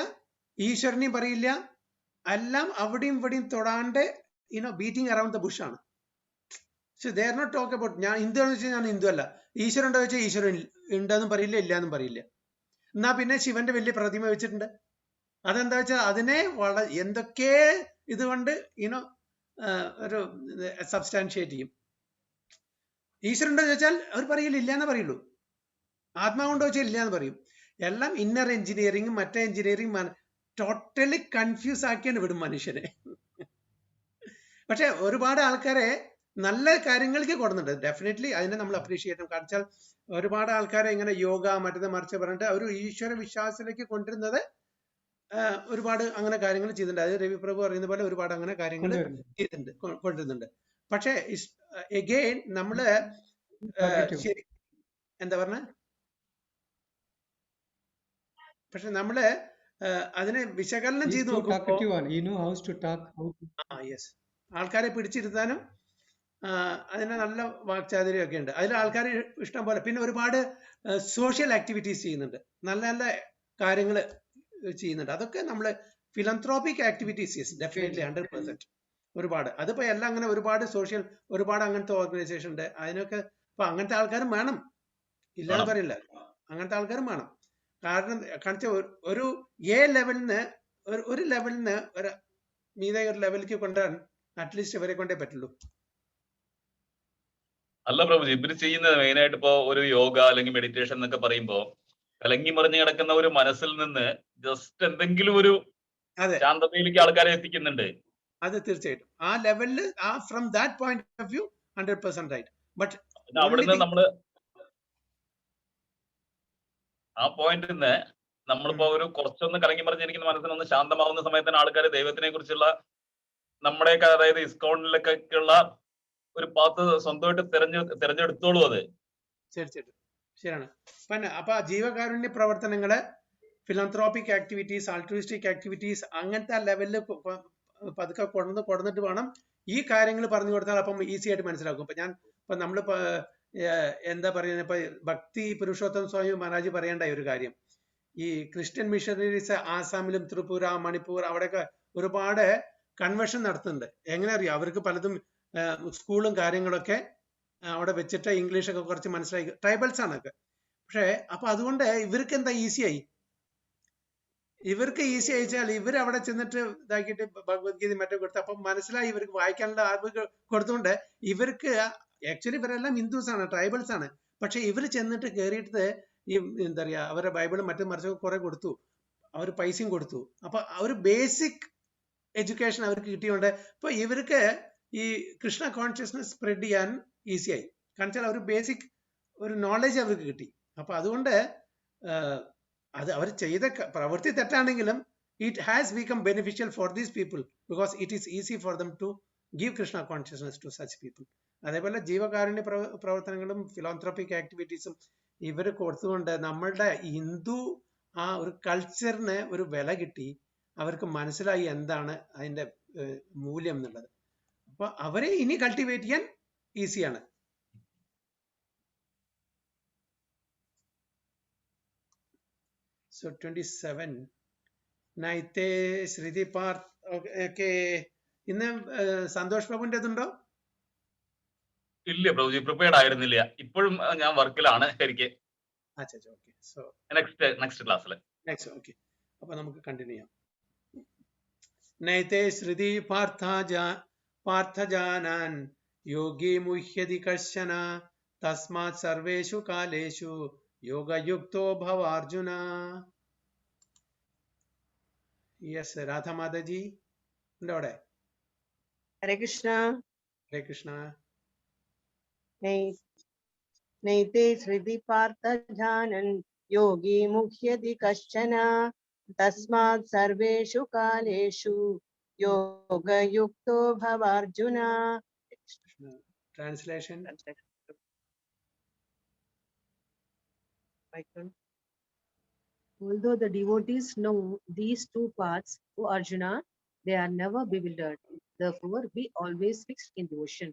ഈശ്വരനെയും പറയില്ല, എല്ലാം അവിടെയും ഇവിടെയും തൊടാണ്ട് ബീറ്റിംഗ് അറൌണ്ട് ദ ബുഷ് ആണ്. പക്ഷെ they are not talk about ഞാൻ ഹിന്ദു ആണെന്ന് വെച്ചാൽ ഞാൻ ഹിന്ദു അല്ല, ഈശ്വരൻ ഉണ്ടോ വെച്ചാൽ ഈശ്വരൻ ഉണ്ടെന്നും പറയില്ല, ഇല്ല എന്നും പറയില്ല. എന്നാ പിന്നെ ശിവന്റെ വലിയ പ്രതിമ വെച്ചിട്ടുണ്ട്. അതെന്താ വെച്ചാൽ അതിനെ എന്തൊക്കെ ഇതുകൊണ്ട് ഒരു സബ്സ്റ്റാൻഷിയേറ്റ് ചെയ്യും. ഈശ്വരൻ ഉണ്ടോ ചോദിച്ചാൽ അവർ പറയില്ല, ഇല്ല എന്നേ പറയുള്ളൂ. ആത്മാവുണ്ടോ ചോദിച്ചാൽ ഇല്ല എന്ന് പറയും. എല്ലാം ഇന്നർ എഞ്ചിനീയറിംഗ് മറ്റേ എഞ്ചിനീയറിംഗ് ടോട്ടലി കൺഫ്യൂസ് ആക്കിയാണ് വിടും മനുഷ്യനെ. പക്ഷെ ഒരുപാട് ആൾക്കാരെ നല്ല കാര്യങ്ങൾക്ക് കൊടുക്കുന്നുണ്ട്. ഡെഫിനറ്റ്ലി അതിനെ നമ്മൾ അപ്രീഷിയേറ്റ് ചെയ്യണം. കാരണം വെച്ചാൽ ഒരുപാട് ആൾക്കാരെ ഇങ്ങനെ യോഗ മറ്റത് മറിച്ച് പറഞ്ഞിട്ട് അവർ ഈശ്വര വിശ്വാസത്തിലേക്ക് കൊണ്ടുവരുന്നത് ഒരുപാട് അങ്ങനെ കാര്യങ്ങൾ ചെയ്തിട്ടുണ്ട്. അത് രവി പ്രഭു പറയുന്ന പോലെ ഒരുപാട് അങ്ങനെ കാര്യങ്ങൾ ചെയ്തിട്ടുണ്ട്, കൊണ്ടുവരുന്നുണ്ട്. പക്ഷെ എഗെയിൻ നമ്മള് ശരി എന്താ പറഞ്ഞ, പക്ഷെ നമ്മള് അതിനെ വിശകലനം ചെയ്ത് യെസ് ആൾക്കാരെ പിടിച്ചിരുത്താനും അതിന് നല്ല വാക്ചാതുര്യം ഒക്കെ ഉണ്ട്. അതിൽ ആൾക്കാർ ഇഷ്ടം പോലെ. പിന്നെ ഒരുപാട് സോഷ്യൽ ആക്ടിവിറ്റീസ് ചെയ്യുന്നുണ്ട്, നല്ല നല്ല കാര്യങ്ങൾ ചെയ്യുന്നുണ്ട്. അതൊക്കെ നമ്മൾ ഫിലന്ത്രോപ്പിക് ആക്ടിവിറ്റീസ് ഡെഫിനറ്റ്ലി 100% ഒരുപാട്. അതിപ്പോ എല്ലാം അങ്ങനെ ഒരുപാട് സോഷ്യൽ ഒരുപാട് അങ്ങനത്തെ ഓർഗനൈസേഷൻ ഉണ്ട്. അതിനൊക്കെ ഇപ്പൊ അങ്ങനത്തെ ആൾക്കാരും വേണം, ഇല്ലാന്ന് പറയില്ല, അങ്ങനത്തെ ആൾക്കാരും വേണം. കാരണം കാണിച്ച ഒരു ലെവലിന് ഒരു ലെവലിന് ഒരു മീതെ ഒരു ലെവലിലേക്ക് കൊണ്ടുവരാൻ അറ്റ്ലീസ്റ്റ് ഇവരെ കൊണ്ടേ പറ്റുള്ളൂ. അല്ല പ്രഭുജി, ഇവര് ചെയ്യുന്നത് മെയിനായിട്ട് ഇപ്പോ ഒരു യോഗ അല്ലെങ്കിൽ മെഡിറ്റേഷൻ എന്നൊക്കെ പറയുമ്പോ കലങ്ങി മറിഞ്ഞു കിടക്കുന്ന ഒരു മനസ്സിൽ നിന്ന് ജസ്റ്റ് എന്തെങ്കിലും ഒരു ശാന്തതയിലേക്ക് ആൾക്കാരെ എത്തിക്കുന്നുണ്ട്. അത് തീർച്ചയായിട്ടും ആ ലെവലില് from that point of view 100% right. But അവിടുന്ന് നമ്മള് ആ പോയിന്റിൽ നിന്ന് നമ്മളിപ്പോ ഒരു കുറച്ചൊന്ന് കലങ്ങി മറിഞ്ഞിരിക്കുന്ന മനസ്സിനൊന്ന് ശാന്തമാവുന്ന സമയത്തിന് ആൾക്കാർ ദൈവത്തിനെ കുറിച്ചുള്ള നമ്മുടെയൊക്കെ അതായത് ഇസ്കോണിലൊക്കെ ഉള്ള ഒരു പാത്ത് സ്വന്തമായിട്ട് തെരഞ്ഞെടുത്തോളൂ. അത് തീർച്ചയായിട്ടും ശരിയാണ്. പിന്നെ അപ്പൊ ജീവകാരുണ്യ പ്രവർത്തനങ്ങള്, ഫിലന്ത്രോപ്പിക് ആക്ടിവിറ്റീസ്, ആൾട്രിസ്റ്റിക് ആക്ടിവിറ്റീസ് അങ്ങനത്തെ ലെവലിൽ പതുക്കെ കൊടുന്നിട്ട് വേണം ഈ കാര്യങ്ങൾ പറഞ്ഞു കൊടുത്താൽ അപ്പം ഈസി ആയിട്ട് മനസ്സിലാക്കും. ഇപ്പൊ നമ്മളിപ്പോ എന്താ പറയുന്നത്, ഇപ്പൊ ഭക്തി പുരുഷോത്തം സ്വാമി മഹാരാജ് പറയേണ്ടായ ഒരു കാര്യം, ഈ ക്രിസ്ത്യൻ മിഷണറീസ് ആസാമിലും ത്രിപുര മണിപ്പൂർ അവിടെയൊക്കെ ഒരുപാട് കൺവെൻഷൻ നടത്തുന്നുണ്ട്. എങ്ങനെ അറിയാം, അവർക്ക് പലതും സ്കൂളും കാര്യങ്ങളൊക്കെ അവിടെ വെച്ചിട്ട് ഇംഗ്ലീഷൊക്കെ കുറച്ച് മനസ്സിലായി, ട്രൈബൽസ് ആണൊക്കെ. പക്ഷെ അപ്പൊ അതുകൊണ്ട് ഇവർക്ക് എന്താ ഈസിയായി, ഇവർക്ക് ഈസി അയച്ചാൽ ഇവർ അവിടെ ചെന്നിട്ട് ഇതാക്കിയിട്ട് ഭഗവത്ഗീത മറ്റേ കൊടുത്ത് അപ്പം മനസ്സിലായി, ഇവർക്ക് വായിക്കാനുള്ള അറിവ് കൊടുത്തുകൊണ്ട് ഇവർക്ക് ആക്ച്വലി ഇവരെല്ലാം ഹിന്ദുസ് ആണ്, ട്രൈബൽസ് ആണ്. പക്ഷെ ഇവർ ചെന്നിട്ട് കയറിയിട്ട് ഈ എന്താ പറയാ അവരുടെ ബൈബിളും മറ്റും മറിച്ചൊക്കെ കുറെ കൊടുത്തു, അവർ പൈസയും കൊടുത്തു. അപ്പൊ ഒരു ബേസിക് എഡ്യൂക്കേഷൻ അവർക്ക് കിട്ടിയോണ്ട് ഇപ്പൊ ഇവർക്ക് ഈ കൃഷ്ണ കോൺഷ്യസ്നസ് സ്പ്രെഡ് ചെയ്യാൻ ഈസിയായി. കാരണം വെച്ചാൽ ഒരു ബേസിക് ഒരു നോളജ് അവർക്ക് കിട്ടി. അപ്പൊ അതുകൊണ്ട് അത് അവർ ചെയ്ത പ്രവൃത്തി തെറ്റാണെങ്കിലും it has become beneficial for these people because it is easy for them to give Krishna consciousness to such people. അതേപോലെ ജീവകാരുണ്യ പ്രവർത്തനങ്ങളും ഫിലോന്ത്രോപ്പിക് ആക്ടിവിറ്റീസും ഇവർ കൊടുത്തുകൊണ്ട് നമ്മളുടെ ഹിന്ദു ആ ഒരു കൾച്ചറിന് ഒരു വില കിട്ടി, അവർക്ക് മനസ്സിലായി എന്താണ് അതിന്റെ മൂല്യം എന്നുള്ളത്. അപ്പൊ അവരെ ഇനി കൾട്ടിവേറ്റ് ചെയ്യാൻ ഈസിയാണ്. So 27 നൈത്തെ ശ്രുതി പാർത്ത് ഒക്കെ ഇന്ന് സന്തോഷ് ബാബുന്റെ ഇതുണ്ടോ? ഇല്ല പ്രഭുജി, പ്രിപ്പയർഡ് ആയിരുന്നില്ല. ഇപ്പോഴും ഞാൻ വർക്കിലാണ് ശരിക്ക്. ഓക്കെ, സോ നെക്സ്റ്റ് ക്ലാസ്സിൽ ഓക്കെ, അപ്പൊ നമുക്ക് കണ്ടിന്യൂ ചെയ്യാം. നൈത്തെ ശ്രുതി പാർത്ഥജാനാൻ യോഗി മുഹ്യതി കശ്ചന തസ്മാത് സർവേഷു കാലേഷു യോഗയുക്തോ ഭവാർജുന. യെസ്, രാധ മാതാജി ഉണ്ടോ അവിടെ? ഹരേ കൃഷ്ണ. ഹരേ കൃഷ്ണ. നൈതേ ശ്രുതി പാർത്ഥ ജാനൻ യോഗി മുഹ്യതി കശ്ചന തസ്മാത് സർവേഷു കാലേഷു യോഗയുക്തോ ഭവാർജുന. Translation. Although the devotees know these two paths, O Arjuna, they are never bewildered. Therefore, be always fixed in devotion.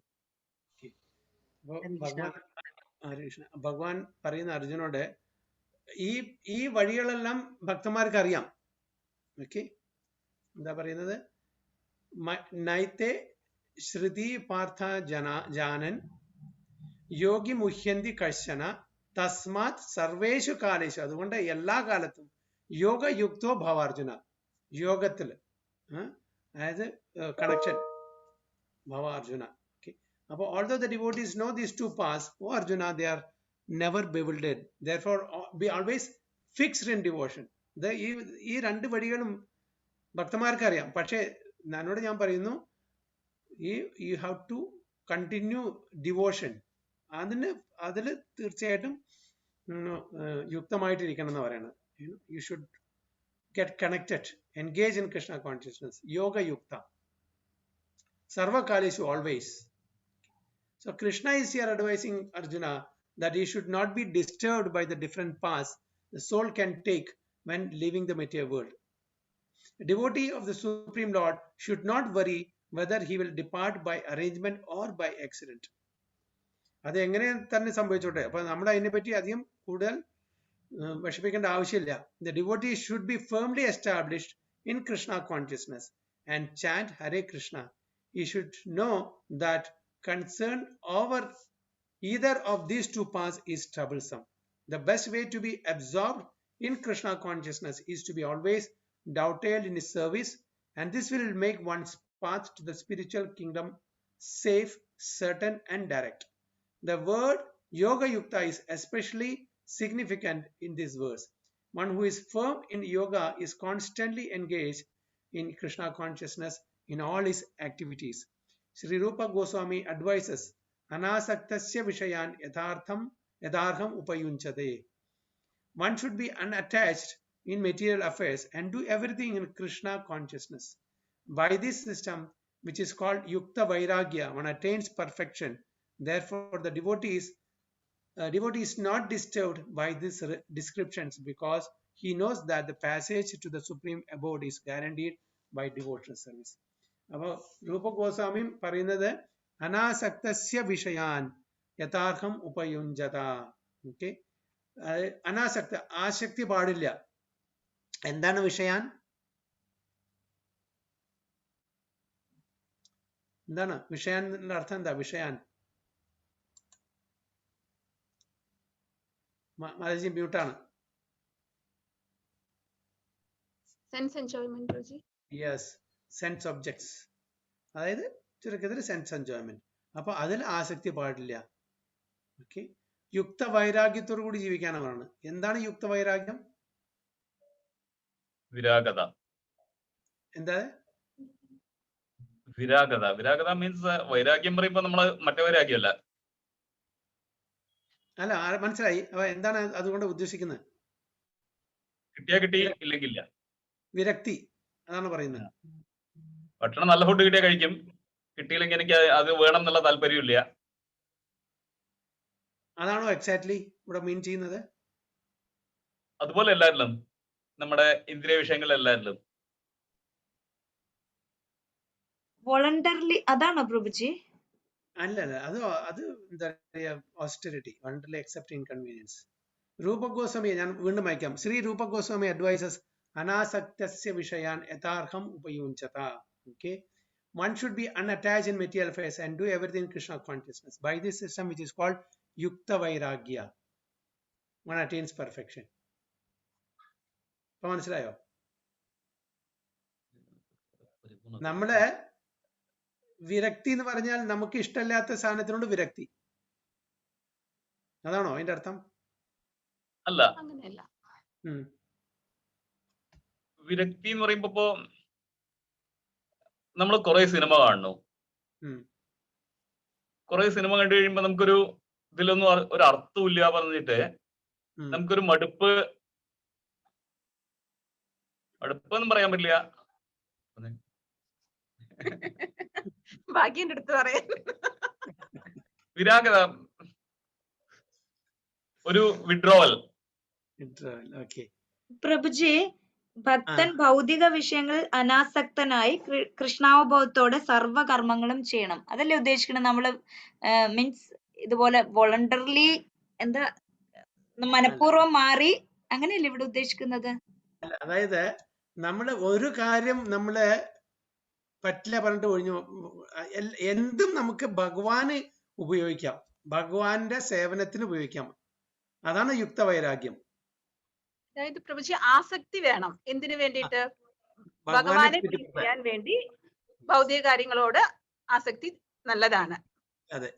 അപ്പൊ Hare Krishna. ഭഗവാൻ പറയുന്ന അർജുനോട് ഈ വഴികളെല്ലാം ഭക്തന്മാർക്ക് അറിയാം. ഓക്കെ, എന്താ പറയുന്നത്? നൈത്തെ ശ്രുതി പാർത്ഥ ജാനൻ യോഗി മുഹ്യന്തി കർശന തസ്മാത് സർവേഷു കാലേഷു. അതുകൊണ്ട് എല്ലാ കാലത്തും യോഗയുക്തോ ഭവാർജുന. യോഗത്തില് അതായത് കണക്ഷൻ ഭവാർജുന. ഓക്കെ, അപ്പോൾ although the devotees know these two paths, oh Arjuna, they are never bewildered. Therefore be always fixed in devotion. ഈ രണ്ട് വഴികളും ഭക്തന്മാർക്ക് അറിയാം. പക്ഷേ എന്നോട് ഞാൻ പറയുന്നു, you have to continue devotion. അതിൽ തീർച്ചയായിട്ടും യുക്തമായിട്ടിരിക്കണം എന്ന് പറയുന്നത്. You should get connected, engage in Krishna consciousness, yoga yukta, sarva kaleshu, always. So Krishna is here advising Arjuna that he should not be disturbed by the different paths the soul can take when leaving the material world. A devotee of the Supreme Lord should not worry whether he will depart by arrangement or by accident. അത് എങ്ങനെ തന്നെ സംഭവിച്ചോട്ടെ, അപ്പൊ നമ്മൾ അതിനെപ്പറ്റി അധികം കൂടുതൽ വിഷമിക്കേണ്ട ആവശ്യമില്ല. The devotee should be firmly established in Krishna consciousness and chant Hare Krishna. He should know that concern over either of these two paths is troublesome. The best way to be absorbed in Krishna consciousness is to be always dovetailed in his service, and this will make one's path to the spiritual kingdom safe, certain, and direct. The word Yoga Yukta is especially significant in this verse. One who is firm in yoga is constantly engaged in Krishna consciousness in all his activities. Sri Rupa Goswami advises, Anasaktasya Vishayan Yatharham Upayunchate. One should be unattached in material affairs and do everything in Krishna consciousness. By this system, which is called Yukta Vairagya, one attains perfection. Therefore, the devotee is not disturbed by these descriptions because he knows that the passage to the supreme abode is guaranteed by devotional service. അപ്പോൾ രൂപ ഗോസ്വാമി പറയുന്നത് അനാസക്തസ്യ വിഷയാൻ യഥാർത്ഥം ഉപയുഞ്ജത. Okay, അനാസക്ത, ആസക്തി പാടില്ല. എന്താണ് വിഷയാൻ? എന്താണ് വിഷയാൻ? അർത്ഥം എന്താ വിഷയാൻ? മാലജി മ്യൂട്ടാണ്. Sense enjoyment, Guruji. Yes, sense objects, അതായത് ചുരുക്കത്തിൽ സെൻസ് എൻജോയ്മെന്റ്. അപ്പൊ അതിൽ ആസക്തി പാടില്ല. ഓക്കെ, യുക്ത വൈരാഗ്യത്തോടു കൂടി ജീവിക്കാനാണ് പറയുന്നത്. എന്താണ് യുക്ത വൈരാഗ്യം? വിരാഗത. എന്താ വിരാഗത? വിരാഗത മീൻസ് വൈരാഗ്യം പറയുമ്പോ നമ്മള് മറ്റേ വൈരാഗ്യമല്ല. അല്ല, മനസ്സിലായി. അപ്പൊ എന്താണ് അതുകൊണ്ട് ഉദ്ദേശിക്കുന്നത്? കിട്ടിയാ കിട്ടി, ഇല്ലെങ്കില്ല. വിരക്തി, അതാണ് പറയുന്നത്. ഭക്ഷണം നല്ല ഫുഡ് കിട്ടിയാൽ കഴിക്കും, കിട്ടിയില്ലെങ്കിൽ എനിക്ക് അത് വേണം എന്നുള്ള താല്പര്യമില്ല. അതാണോ എക്സാക്ട്ലി ഇവിടെ മീൻ ചെയ്യുന്നത്? അതുപോലെ എല്ലാവരിലും, നമ്മുടെ ഇന്ദ്രിയ വിഷയങ്ങളിലെല്ലാവരിലും വോളണ്ടറിലി അതാണോ പ്രഭുജി? അല്ല, അത് എന്താ പറയാ, ഓസ്റ്ററിറ്റി, വോളണ്ടറിലി അക്സെപ്റ്റ് ഇൻകൺവീനിയൻസ്. രൂപ ഗോസ്വാമി ഞാൻ വീണ്ടും വായിക്കാം. ശ്രീ രൂപ ഗോസ്വാമി അഡ്വൈസസ് അനാസക്തസ്യ വിഷയാൻ യഥാർത്ഥം ഉപയുഞ്ജത. Okay, one should be unattached in material affairs and do everything in Krishna consciousness. By this system, which is called Yukta Vairagya, one attains perfection. മനസ്സിലായോ? നമ്മള് വിരക്തി എന്ന് പറഞ്ഞാൽ നമുക്ക് ഇഷ്ടമില്ലാത്ത സാധനത്തിനോട് വിരക്തി, അതാണോ അതിന്റെ അർത്ഥം? അല്ല, അങ്ങനെയല്ല. വിരക്തി എന്ന് പറയുമ്പോ നമ്മൾ കുറെ സിനിമ കാണുന്നു. കുറെ സിനിമ കണ്ടു കഴിയുമ്പോ നമുക്കൊരു ഇതിലൊന്നും ഒരു അർത്ഥമില്ല പറഞ്ഞിട്ട് നമുക്കൊരു മടുപ്പെന്നും പറയാൻ പറ്റില്ല. ഭാഗ്യന്റെ അടുത്ത് പറയാൻ വിരാഗത, ഒരു വിഡ്രോവൽ. പ്രഭുജി, ഭക്തൻ ഭൗതിക വിഷയങ്ങളിൽ അനാസക്തനായി കൃഷ്ണാവബോധത്തോടെ സർവ്വകർമ്മങ്ങളും ചെയ്യണം, അതല്ലേ ഉദ്ദേശിക്കണം നമ്മള്? മീൻസ് ഇതുപോലെ വോളണ്ടറിലി എന്താ മനഃപൂർവ്വം മാറി അങ്ങനെയല്ലേ ഇവിടെ ഉദ്ദേശിക്കുന്നത്? അതായത് നമ്മള് ഒരു കാര്യം നമ്മള് പറ്റില്ല പറഞ്ഞിട്ട് ഒഴിഞ്ഞു എന്തും നമുക്ക് ഭഗവാന് ഉപയോഗിക്കാം, ഭഗവാന്റെ സേവനത്തിന് ഉപയോഗിക്കാം. അതാണ് യുക്തവൈരാഗ്യം. അതായത് പ്രഭുജി ആസക്തി വേണം. എന്തിനു വേണ്ടിയിട്ട്? ഭഗവാനെ ഭഗവാനെ പ്രീതിപ്പെടുത്താൻ. പ്രീതിക്കാൻ വേണ്ടി ഭൗതിക കാര്യങ്ങളോട് ആസക്തി നല്ലതാണ്. അതെ,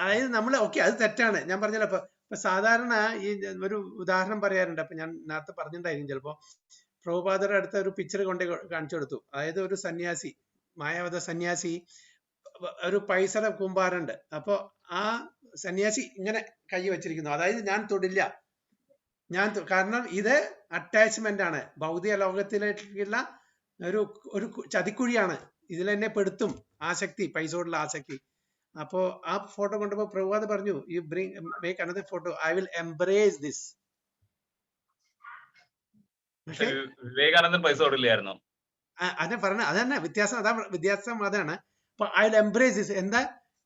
അതായത് നമ്മൾ ഓക്കെ, അത് തെറ്റാണ്. ഞാൻ പറഞ്ഞല്ലോ, ഇപ്പൊ സാധാരണ ഈ ഒരു ഉദാഹരണം പറയാറുണ്ട്. അപ്പൊ ഞാൻ നേരത്തെ പറഞ്ഞിട്ടുണ്ടായിരിക്കും ചിലപ്പോ. പ്രഭുപാദരുടെ അടുത്ത ഒരു പിക്ചർ കൊണ്ട് കാണിച്ചു കൊടുത്തു. അതായത് ഒരു സന്യാസി, മായാവത സന്യാസി, ഒരു പൈസയുടെ കൂമ്പാറുണ്ട്. അപ്പൊ ആ സന്യാസി ഇങ്ങനെ കൈ വെച്ചിരിക്കുന്നു. അതായത് ഞാൻ തൊടില്ല, കാരണം ഇത് അറ്റാച്ച്മെന്റ് ആണ്, ഭൗതിക ലോകത്തിലേക്കുള്ള ഒരു ചതിക്കുഴിയാണ്, ഇതിൽ എന്നെ പെടുത്തും ആസക്തി, പൈസയോടുള്ള ആസക്തി. അപ്പോ ആ ഫോട്ടോ കൊണ്ടുപോ പ്രഭുപാദ് പറഞ്ഞു, you make another photo, I will embrace this. വിവേകാനന്ദൻ പൈസ തൊടില്ലായിരുന്നു. അതെ പറഞ്ഞ, അതന്നെ വ്യത്യാസം, വ്യത്യാസം അതാണ്. അപ്പൊ ഐ വിൽ എംബ്രേസ് ദിസ്. എന്താ,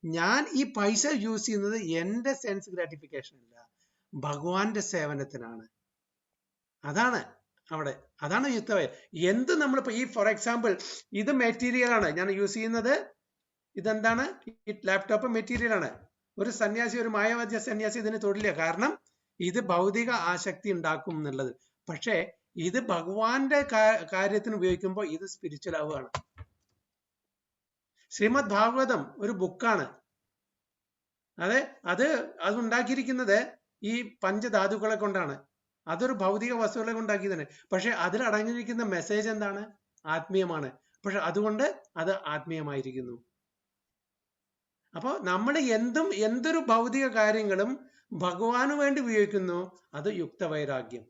ഞാൻ ഈ പൈസ യൂസ് ചെയ്യുന്നത് എന്റെ സെൻസ് ഗ്രാറ്റിഫിക്കേഷൻ അല്ല, ഭഗവാന്റെ സേവനത്തിനാണ്. അതാണ് അവിടെ, അതാണ് യുക്തവൈരാഗ്യം. എന്ത് നമ്മളിപ്പോ ഈ ഫോർ എക്സാമ്പിൾ ഇത് മെറ്റീരിയൽ ആണ് ഞാൻ യൂസ് ചെയ്യുന്നത്, ഇതെന്താണ്, ഈ ലാപ്ടോപ്പ് മെറ്റീരിയൽ ആണ്. ഒരു സന്യാസി, ഒരു മായാവാദ്യ സന്യാസി ഇതിന് തൊടില്ല, കാരണം ഇത് ഭൗതിക ആസക്തി ഉണ്ടാക്കും എന്നുള്ളത്. പക്ഷേ ഇത് ഭഗവാന്റെ കാര്യത്തിന് ഉപയോഗിക്കുമ്പോൾ ഇത് സ്പിരിച്വൽ ആവുകയാണ്. ശ്രീമദ് ഭാഗവതം ഒരു ബുക്കാണ്. അതെ, അത് ഉണ്ടാക്കിയിരിക്കുന്നത് ഈ പഞ്ചധാതുക്കളെ കൊണ്ടാണ്. അതൊരു ഭൗതിക വസ്തുക്കളെ കൊണ്ടാക്കിയതാണ്. പക്ഷെ അതിൽ അടങ്ങിയിരിക്കുന്ന മെസ്സേജ് എന്താണ്? ആത്മീയമാണ്. പക്ഷെ അതുകൊണ്ട് അത് ആത്മീയമായിരിക്കുന്നു. അപ്പൊ നമ്മൾ എന്തൊരു ഭൗതിക കാര്യങ്ങളും ഭഗവാന് വേണ്ടി ഉപയോഗിക്കുന്നു, അത് യുക്തവൈരാഗ്യം.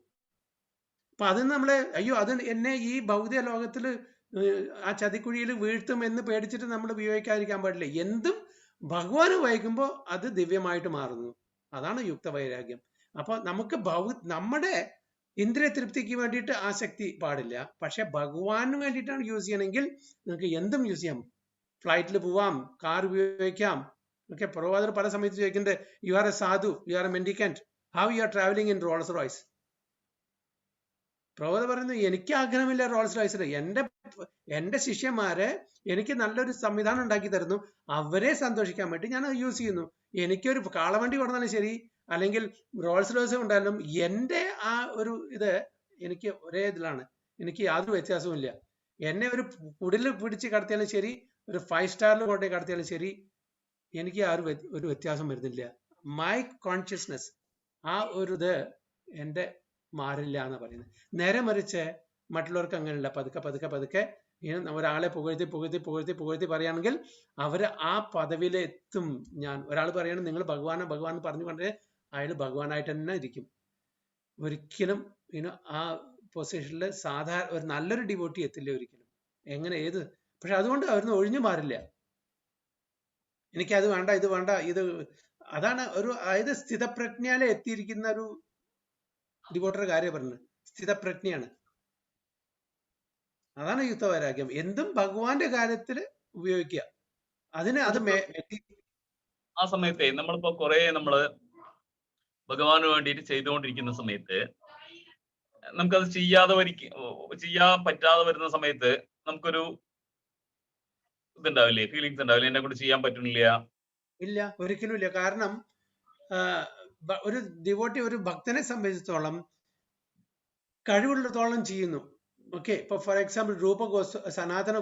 അപ്പൊ അത് നമ്മളെ അയ്യോ അത് എന്നെ ഈ ഭൗതിക ലോകത്തില് ആ ചതിക്കുഴിയിൽ വീഴ്ത്തും എന്ന് പേടിച്ചിട്ട് നമ്മൾ ഉപയോഗിക്കാതിരിക്കാൻ പാടില്ല. എന്തും ഭഗവാന് ഉപയോഗിക്കുമ്പോൾ അത് ദിവ്യമായിട്ട് മാറുന്നു. അതാണ് യുക്തവൈരാഗ്യം. അപ്പൊ നമുക്ക് നമ്മുടെ ഇന്ദ്രിയ തൃപ്തിക്ക് വേണ്ടിയിട്ട് ആസക്തി പാടില്ല. പക്ഷെ ഭഗവാന് വേണ്ടിയിട്ടാണ് യൂസ് ചെയ്യണമെങ്കിൽ നിങ്ങൾക്ക് എന്തും യൂസ് ചെയ്യാം. ഫ്ലൈറ്റിൽ പോവാം, കാർ ഉപയോഗിക്കാം. ഓക്കെ, പ്രഭുപാദർ പല സമയത്ത് ചോദിക്കുന്നുണ്ട്, you are a sadhu, you are a mendicant, how you are travelling in Rolls Royce. പ്രഭുപാദർ പറയുന്നു, എനിക്ക് ആഗ്രഹമില്ല റോൾസ് റോയ്സിൽ. എന്റെ ശിഷ്യന്മാരെ എനിക്ക് നല്ലൊരു സംവിധാനം ഉണ്ടാക്കി തരുന്നു, അവരെ സന്തോഷിക്കാൻ വേണ്ടി ഞാൻ അത് യൂസ് ചെയ്യുന്നു. എനിക്കൊരു കാളവണ്ടി കൊടുത്താലും ശരി, അല്ലെങ്കിൽ റോൾസ് റോയ്സ് ഉണ്ടായാലും എന്റെ ആ ഒരു ഇത് എനിക്ക് ഒരേ ഇതിലാണ്, എനിക്ക് യാതൊരു വ്യത്യാസവും ഇല്ല. എന്നെ ഒരു കുടിൽ പിടിച്ച് കടത്തിയാലും ശരി, ഒരു 5 സ്റ്റാറിൽ കൊണ്ടേ കടത്തിയാലും ശരി, എനിക്ക് ആ ഒരു വ്യത്യാസം വരുന്നില്ല. മൈ കോൺഷ്യസ്നെസ്, ആ ഒരു ഇത് എന്റെ മാറില്ല എന്ന് പറയുന്നത്. നേരെ മറിച്ച് മറ്റുള്ളവർക്ക് അങ്ങനെയല്ല. പതുക്കെ പതുക്കെ പതുക്കെ ഒരാളെ പുകഴ്ത്തി പറയുകയാണെങ്കിൽ അവര് ആ പദവിയിലെത്തും. ഒരാൾ പറയണം നിങ്ങൾ ഭഗവാൻ എന്ന് പറഞ്ഞു കൊണ്ടേ അയാൾ ഭഗവാനായിട്ട് തന്നെ ഇരിക്കും. ഒരിക്കലും ആ പൊസിഷനിൽ സാധാരണ ഒരു നല്ലൊരു ഡിവോട്ടി എത്തില്ല ഒരിക്കലും. എങ്ങനെ ഏത്, പക്ഷെ അതുകൊണ്ട് അവിടുന്ന് ഒഴിഞ്ഞു മാറില്ല. എനിക്കത് വേണ്ട, ഇത് വേണ്ട, ഇത് അതാണ് ഒരു, അതായത് സ്ഥിതപ്രജ്ഞയിലെ എത്തിയിരിക്കുന്ന ഒരു ഡിവോട്ടറുടെ കാര്യം പറഞ്ഞത്. സ്ഥിതപ്രജ്ഞയാണ്. അതാണ് യുക്തവൈരാഗ്യം. എന്തും ഭഗവാന്റെ കാര്യത്തിൽ ഉപയോഗിക്കുക. അതിന് അത് ആ സമയത്തെ നമ്മളിപ്പോ കുറെ നമ്മള് ഭഗവാന് വേണ്ടിയിട്ട് ചെയ്തുകൊണ്ടിരിക്കുന്ന സമയത്ത് നമുക്കത് ചെയ്യാൻ പറ്റാതെ വരുന്ന സമയത്ത് നമുക്കൊരു ഇതുണ്ടാവില്ലേ, ഫീലിങ്സ് ഉണ്ടാവില്ലേ, എന്നെ കൊണ്ട് ചെയ്യാൻ പറ്റുന്നില്ല? ഇല്ല, ഒരിക്കലും ഇല്ല. കാരണം ഒരു ഡിവോട്ടി, ഒരു ഭക്തനെ സംബന്ധിച്ചിടത്തോളം കഴിവുള്ളിടത്തോളം ചെയ്യുന്നു. ഓക്കെ, ഇപ്പൊ ഫോർ എക്സാമ്പിൾ സനാതന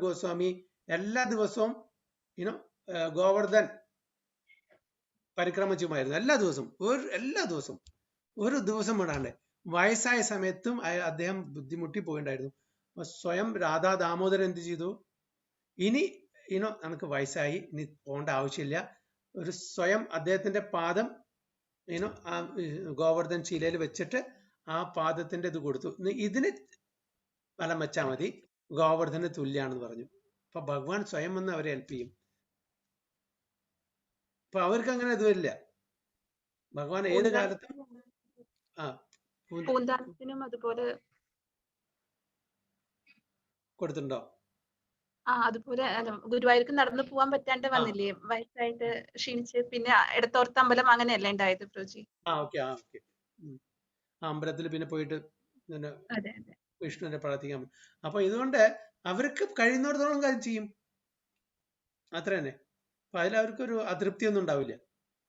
ഗോസ്വാമി എല്ലാ ദിവസവും ഗോവർദ്ധൻ പരിക്രമിച്ചുമായിരുന്നു. എല്ലാ ദിവസവും ഒരു ദിവസം വിടാണ്ട്. വയസ്സായ സമയത്തും അദ്ദേഹം ബുദ്ധിമുട്ടി പോയിണ്ടായിരുന്നു. സ്വയം രാധാ ദാമോദരൻ എന്ത് ചെയ്തു, ഇനി നമുക്ക് വയസ്സായി, ഇനി പോകേണ്ട ആവശ്യമില്ല, ഒരു സ്വയം അദ്ദേഹത്തിന്റെ പാദം ആ ഗോവർദ്ധൻ ശിലയിൽ വെച്ചിട്ട് ആ പാദത്തിന്റെ ഇത് കൊടുത്തു, ഇതിന് ഫലം വെച്ചാൽ മതി, ഗോവർദ്ധന് തുല്യാണെന്ന് പറഞ്ഞു. അപ്പൊ ഭഗവാൻ സ്വയം വന്ന് അവരെ ഹെൽപ്പ് ചെയ്യും. അപ്പൊ അവർക്ക് അങ്ങനെ ഇതുമില്ല. ഭഗവാൻ ഏത് കാലത്തും പൂന്താനത്തിനും അതുപോലെ കൊടുത്തിട്ടുണ്ടോ? അതുപോലെ ഗുരുവായൂർക്ക് നടന്നു പോവാൻ പറ്റാണ്ട് വന്നില്ലേ, വയസ്സായിട്ട് ക്ഷീണിച്ച്, പിന്നെ ഇടത്തോർത്ത് അമ്പലം അങ്ങനെയല്ലേ ഉണ്ടായത് പ്രഭുജി? ഓക്കെ അമ്പലത്തിൽ പിന്നെ പോയിട്ട് പിന്നെ അതെ അതെ. വിഷ്ണുവിനെ പ്രാർത്ഥിക്കാം. അപ്പൊ ഇതുകൊണ്ട് അവർക്ക് കഴിയുന്നിടത്തോളം കാര്യം ചെയ്യും, അത്ര തന്നെ. അപ്പൊ അതിൽ അവർക്കൊരു അതൃപ്തി ഒന്നും ഉണ്ടാവില്ല.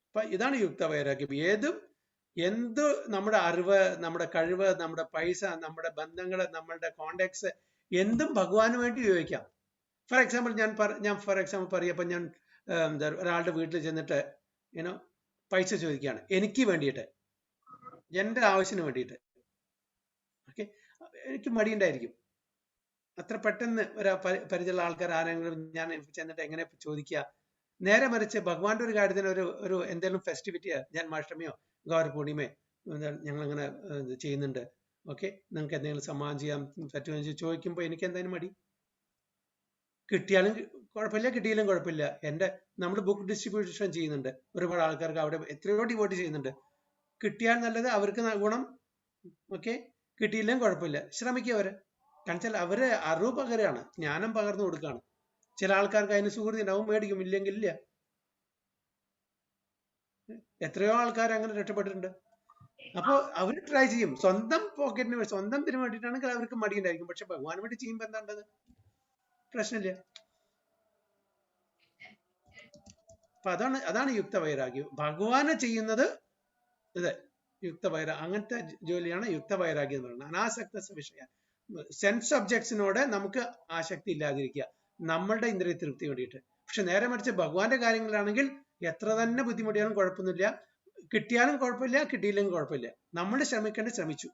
അപ്പൊ ഇതാണ് യുക്ത വൈരാഗ്യം. എന്ത് നമ്മുടെ അറിവ്, നമ്മുടെ കഴിവ്, നമ്മുടെ പൈസ, നമ്മുടെ ബന്ധങ്ങള്, നമ്മളുടെ കോണ്ടാക്ട്സ് എന്തും ഭഗവാന് വേണ്ടി ഉപയോഗിക്കാം. ഫോർ എക്സാമ്പിൾ ഞാൻ ഫോർ എക്സാമ്പിൾ പറയപ്പോ ഞാൻ ഒരാളുടെ വീട്ടിൽ ചെന്നിട്ട് പൈസ ചോദിക്കുകയാണ് എനിക്ക് വേണ്ടിയിട്ട്, എൻ്റെ ആവശ്യത്തിന് വേണ്ടിയിട്ട്. ഓക്കെ, എനിക്ക് മടിയുണ്ടായിരിക്കും അത്ര പെട്ടെന്ന് ഒരു പരിചയമുള്ള ആൾക്കാർ ആരെങ്കിലും ഞാൻ ചെന്നിട്ട് എങ്ങനെ ചോദിക്കുക. നേരെ മറിച്ച് ഭഗവാന്റെ ഒരു കാര്യത്തിന് ഒരു എന്തെങ്കിലും ഫെസ്റ്റിവിറ്റിയോ, ജന്മാഷ്ടമിയോ ഗൗരപൂർണിമയോ ഞങ്ങളിങ്ങനെ ചെയ്യുന്നുണ്ട്, ഓക്കെ, നിങ്ങൾക്ക് എന്തെങ്കിലും സമ്മാനം ചെയ്യാൻ പറ്റുമെന്ന് ചോദിക്കുമ്പോൾ എനിക്ക് എന്തായാലും മടി. കിട്ടിയാലും കുഴപ്പമില്ല, കിട്ടിയാലും കുഴപ്പമില്ല. നമ്മൾ ബുക്ക് ഡിസ്ട്രിബ്യൂഷൻ ചെയ്യുന്നുണ്ട്, ഒരുപാട് ആൾക്കാർക്ക് അവിടെ എത്രയോ ഡിവോട്ട് ചെയ്യുന്നുണ്ട്. കിട്ടിയാൽ നല്ലത്, അവർക്ക് ഗുണം, ഓക്കെ. കിട്ടിയില്ലെങ്കിൽ കുഴപ്പമില്ല, ശ്രമിക്കുക അവര്. കാരണം വെച്ചാൽ അവര് അറിവ് പകരാണ്, ജ്ഞാനം പകർന്നു കൊടുക്കുകയാണ്. ചില ആൾക്കാർക്ക് അതിന് സുഹൃത്തി ഉണ്ടാവും, മേടിക്കും, ഇല്ലെങ്കിൽ ഇല്ല. എത്രയോ ആൾക്കാർ അങ്ങനെ രക്ഷപ്പെട്ടിട്ടുണ്ട്. അപ്പോൾ അവർ ട്രൈ ചെയ്യും, സ്വന്തം പോക്കറ്റിന്, സ്വന്തത്തിന് വേണ്ടിയിട്ടാണെങ്കിൽ അവർക്ക് മടിയുണ്ടായിരിക്കും. പക്ഷെ ഭഗവാൻ വേണ്ടി ചെയ്യുമ്പോൾ എന്താണ്ടത് പ്രശ്നമില്ല. അപ്പൊ അതാണ് യുക്ത വൈരാഗ്യം. ഭഗവാന് ചെയ്യുന്നത് ഇത് അങ്ങനത്തെ ജോലിയാണ് യുക്ത വൈരാഗ്യം എന്ന് പറയുന്നത്. അനാസക്ത വിഷയ, സെൻസ് ഒബ്ജക്ട്സിനോട് നമുക്ക് ആസക്തി ഇല്ലാതിരിക്കുക, നമ്മളുടെ ഇന്ദ്രിയ തൃപ്തി വേണ്ടിയിട്ട്. പക്ഷെ നേരെ മറിച്ച് ഭഗവാന്റെ കാര്യങ്ങളാണെങ്കിൽ എത്ര തന്നെ ബുദ്ധിമുട്ടിയാലും കുഴപ്പമൊന്നുമില്ല, കിട്ടിയാലും കുഴപ്പമില്ല, കിട്ടിയില്ലെങ്കിൽ കുഴപ്പമില്ല, നമ്മൾ ശ്രമിച്ചു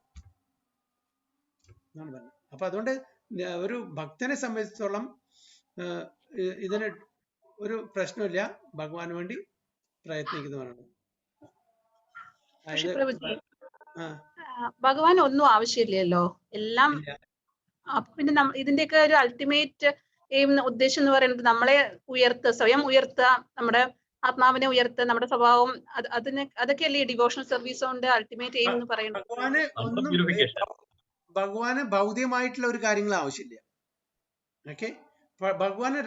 എന്നാണ് പറഞ്ഞത്. അപ്പൊ അതുകൊണ്ട് ഒരു ഭക്തനെ സംബന്ധിച്ചിടത്തോളം ഇതിന് ഒരു പ്രശ്നമില്ല, ഭഗവാന് വേണ്ടി പ്രയത്നിക്കുന്നവരാണ്. ഭഗവാൻ ഒന്നും ആവശ്യമില്ലല്ലോ, എല്ലാം. പിന്നെ ഇതിന്റെയൊക്കെ ഒരു അൾട്ടിമേറ്റ് എയിം, ഉദ്ദേശം എന്ന് പറയുന്നത് നമ്മളെ ഉയർത്തുക, സ്വയം ഉയർത്തുക, നമ്മുടെ ആത്മാവിനെ ഉയർത്തുക, നമ്മുടെ സ്വഭാവം, അതൊക്കെയല്ലേ ഡിവോഷണൽ സർവീസ് കൊണ്ട് അൾട്ടിമേറ്റ് എയിം എന്ന് പറയുന്നത്. ഭഗവാന് ഭൗതികമായിട്ടുള്ള ഒരു കാര്യങ്ങൾ ആവശ്യമില്ല. ഓക്കെ, ഭഗവാന്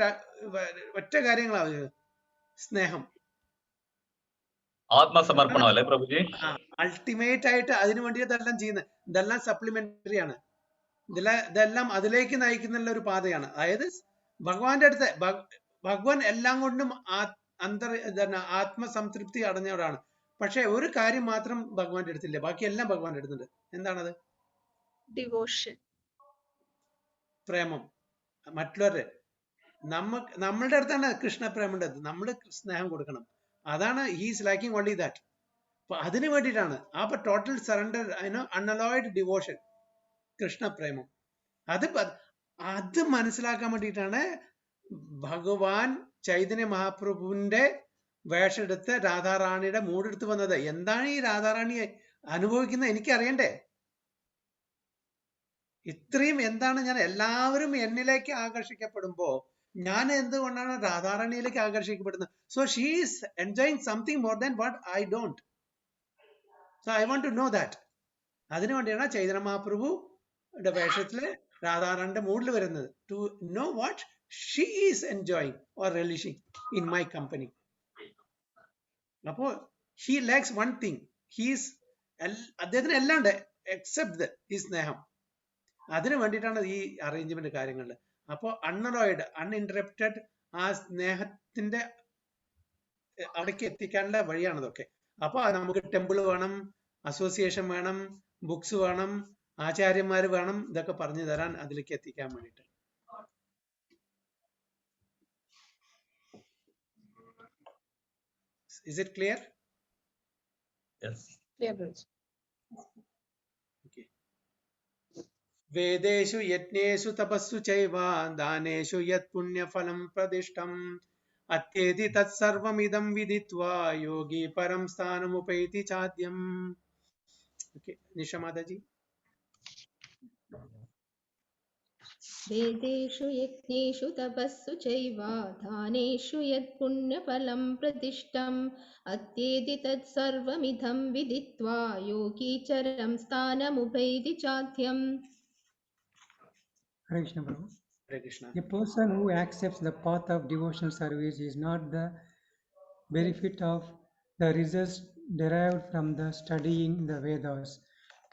ഒറ്റ കാര്യങ്ങൾ ആവശ്യം, സ്നേഹം, ആത്മസമർപ്പണം അല്ലേ പ്രഭുജി? അൾട്ടിമേറ്റ് ആയിട്ട് അതിനു വേണ്ടി ഇതെല്ലാം ചെയ്യുന്നത്. ഇതെല്ലാം സപ്ലിമെന്ററി ആണ്, ഇതെല്ലാം അതിലേക്ക് നയിക്കുന്ന ഒരു പാതയാണ്. അതായത് ഭഗവാന്റെ അടുത്ത് ഭഗവാൻ എല്ലാം കൊണ്ടും ആത്മസംതൃപ്തി അടഞ്ഞവരാണ്. പക്ഷെ ഒരു കാര്യം മാത്രം ഭഗവാന്റെ അടുത്തില്ല, ബാക്കി എല്ലാം ഭഗവാന്റെ അടുത്തുണ്ട്. എന്താണത്? ഡിവോഷൻ, പ്രേമം. മറ്റുള്ളവര് നമ്മളുടെ അടുത്താണ് കൃഷ്ണപ്രേമുണ്ടത്, നമ്മൾ സ്നേഹം കൊടുക്കണം. അതാണ് ഹീസ് ലൈക്കിംഗ് ഓൺലി ദാറ്റ്. അപ്പൊ അതിനു വേണ്ടിയിട്ടാണ് അപ്പൊ ടോട്ടൽ സറണ്ടർ, അൺഅലോയ്ഡ് ഡിവോഷൻ, കൃഷ്ണപ്രേമം. അത് മനസ്സിലാക്കാൻ വേണ്ടിയിട്ടാണ് ഭഗവാൻ ചൈതന്യ മഹാപ്രഭുവിന്റെ വേഷമെടുത്ത് രാധാറാണിയുടെ മൂടെടുത്ത് വന്നത്. എന്താണ് ഈ രാധാറാണിയെ അനുഭവിക്കുന്നത് എനിക്കറിയണ്ടേ? ഇത്രയും എന്താണ് ഞാൻ, എല്ലാവരും എന്നിലേക്ക് ആകർഷിക്കപ്പെടുമ്പോ ഞാൻ എന്തുകൊണ്ടാണ് രാധാറാണിയിലേക്ക് ആകർഷിക്കപ്പെടുന്നത്? So she is enjoying something more than what I don't. So I want to know that. അതിനു വേണ്ടിയാണ് ചൈതന്യ മഹാപ്രഭുയുടെ വേഷത്തില് രാധാറാണിന്റെ മൂഡിൽ വരുന്നത്, to know what she is enjoying or relishing in my company. അപ്പോ ഹി ലാക്സ് വൺ തിങ്, അദ്ദേഹത്തിന് എല്ലാം ഉണ്ട് എക്സെപ്റ്റ് ഈ സ്നേഹം. അതിനു വേണ്ടിയിട്ടാണ് ഈ അറേഞ്ച്മെന്റ് കാര്യങ്ങളിൽ. അപ്പോൾ അൺഅലോയ്ഡ്, അൺഇൻറ്ററപ്റ്റഡ് ആ സ്നേഹത്തിന്റെ അവിടേക്ക് എത്തിക്കാനുള്ള വഴിയാണ് ഇതൊക്കെ. അപ്പൊ നമുക്ക് ടെമ്പിൾ വേണം, അസോസിയേഷൻ വേണം, ബുക്സ് വേണം, ആചാര്യന്മാർ വേണം, ഇതൊക്കെ പറഞ്ഞു തരാൻ, അതിലേക്ക് എത്തിക്കാൻ വേണ്ടിയിട്ട്. Is it clear? Yes. Clear, Bruce. Okay. Vedeshu yajneshu tapassu chaiva daneshu yat punya phalam pradishtam atyeti tat sarvam idam viditva yogi param sthanam upaiti chadyam. Okay, Nisha Mataji. वेदेषु यज्ञेषु तपस्सु चैव दानेषु यत्पुण्यफलं प्रतिष्ठम् अत्येति तत्सर्वमिदं विदित्वा योगी चरं स्थानमुपैति चाद्यम्. Hare Krishna Prabhu. Hare Krishna. A person who accepts the path of devotional service is not the benefit of the results derived from the studying the Vedas,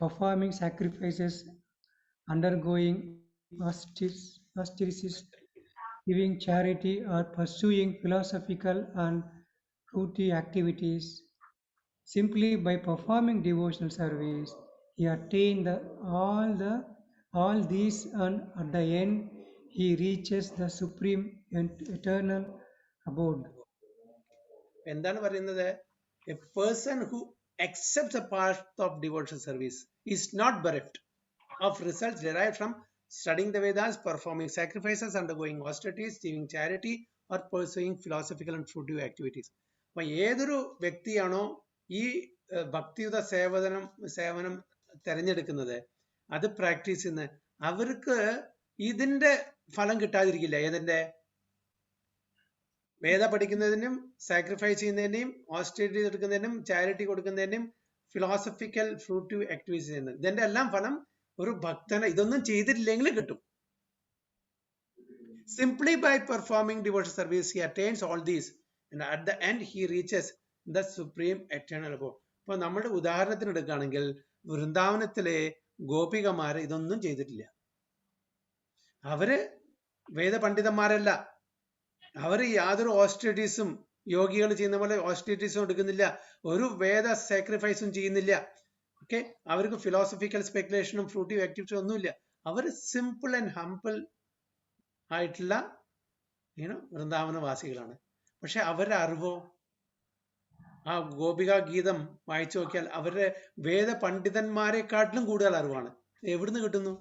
performing sacrifices, undergoing austerities, giving charity, or pursuing philosophical and fruity activities. Simply by performing devotional service, he attained all these, and at the end, he reaches the supreme and eternal abode. എന്താണ് പറയുന്നത്? A person who accepts a path of devotional service is not bereft of results derived from studying the Vedas, performing sacrifices, undergoing austerities, giving charity, or pursuing philosophical and fruitive activities. അപ്പൊ ഏതൊരു വ്യക്തിയാണോ ഈ ഭക്തിയുത സേവനം തിരഞ്ഞെടുക്കുന്നത്, അത് practice ചെയ്യുന്ന, അവർക്ക് ഇതിന്റെ ഫലം കിട്ടാതിരിക്കില്ല. ഏതിന്റെ? വേദ പഠിക്കുന്നതിനും സാക്രിഫൈസ് ചെയ്യുന്നതിനും ഓസ്റ്ററിറ്റി എടുക്കുന്നതിനും ചാരിറ്റി കൊടുക്കുന്നതിനും ഫിലോസഫിക്കൽ ഫ്രൂട്ടീവ് ആക്ടിവിറ്റീസ് ചെയ്യുന്നത്, ഇതിന്റെ എല്ലാം ഫലം ഒരു ഭക്തന് ഇതൊന്നും ചെയ്തിട്ടില്ലെങ്കിൽ കിട്ടും. Simply by performing devotional service he attains all these, and at the end he reaches the supreme eternal abode. ഇപ്പൊ നമ്മുടെ ഉദാഹരണത്തിന് എടുക്കുകയാണെങ്കിൽ വൃന്ദാവനത്തിലെ ഗോപികമാര് ഇതൊന്നും ചെയ്തിട്ടില്ല. അവര് വേദപണ്ഡിതന്മാരല്ല. അവർ യാതൊരു ഓസ്റ്ററിറ്റീസും യോഗികൾ ചെയ്യുന്ന പോലെ ഓസ്റ്ററിറ്റീസും എടുക്കുന്നില്ല, ഒരു വേദ സാക്രിഫൈസും ചെയ്യുന്നില്ല. ഓക്കെ, അവർക്ക് ഫിലോസഫിക്കൽ സ്പെക്കുലേഷനും ഫ്രൂട്ടീവ് ആക്ടിവിറ്റീസും ഒന്നുമില്ല. അവർ സിമ്പിൾ ആൻഡ് ഹംപിൾ ആയിട്ടുള്ള വൃന്ദാവനവാസികളാണ്. പക്ഷെ അവരുടെ അറിവോ, ആ ഗോപിക ഗീതം വായിച്ചു നോക്കിയാൽ അവരുടെ വേദ പണ്ഡിതന്മാരെക്കാട്ടിലും കൂടുതൽ അറിവാണ്. എവിടുന്ന് കിട്ടുന്നു?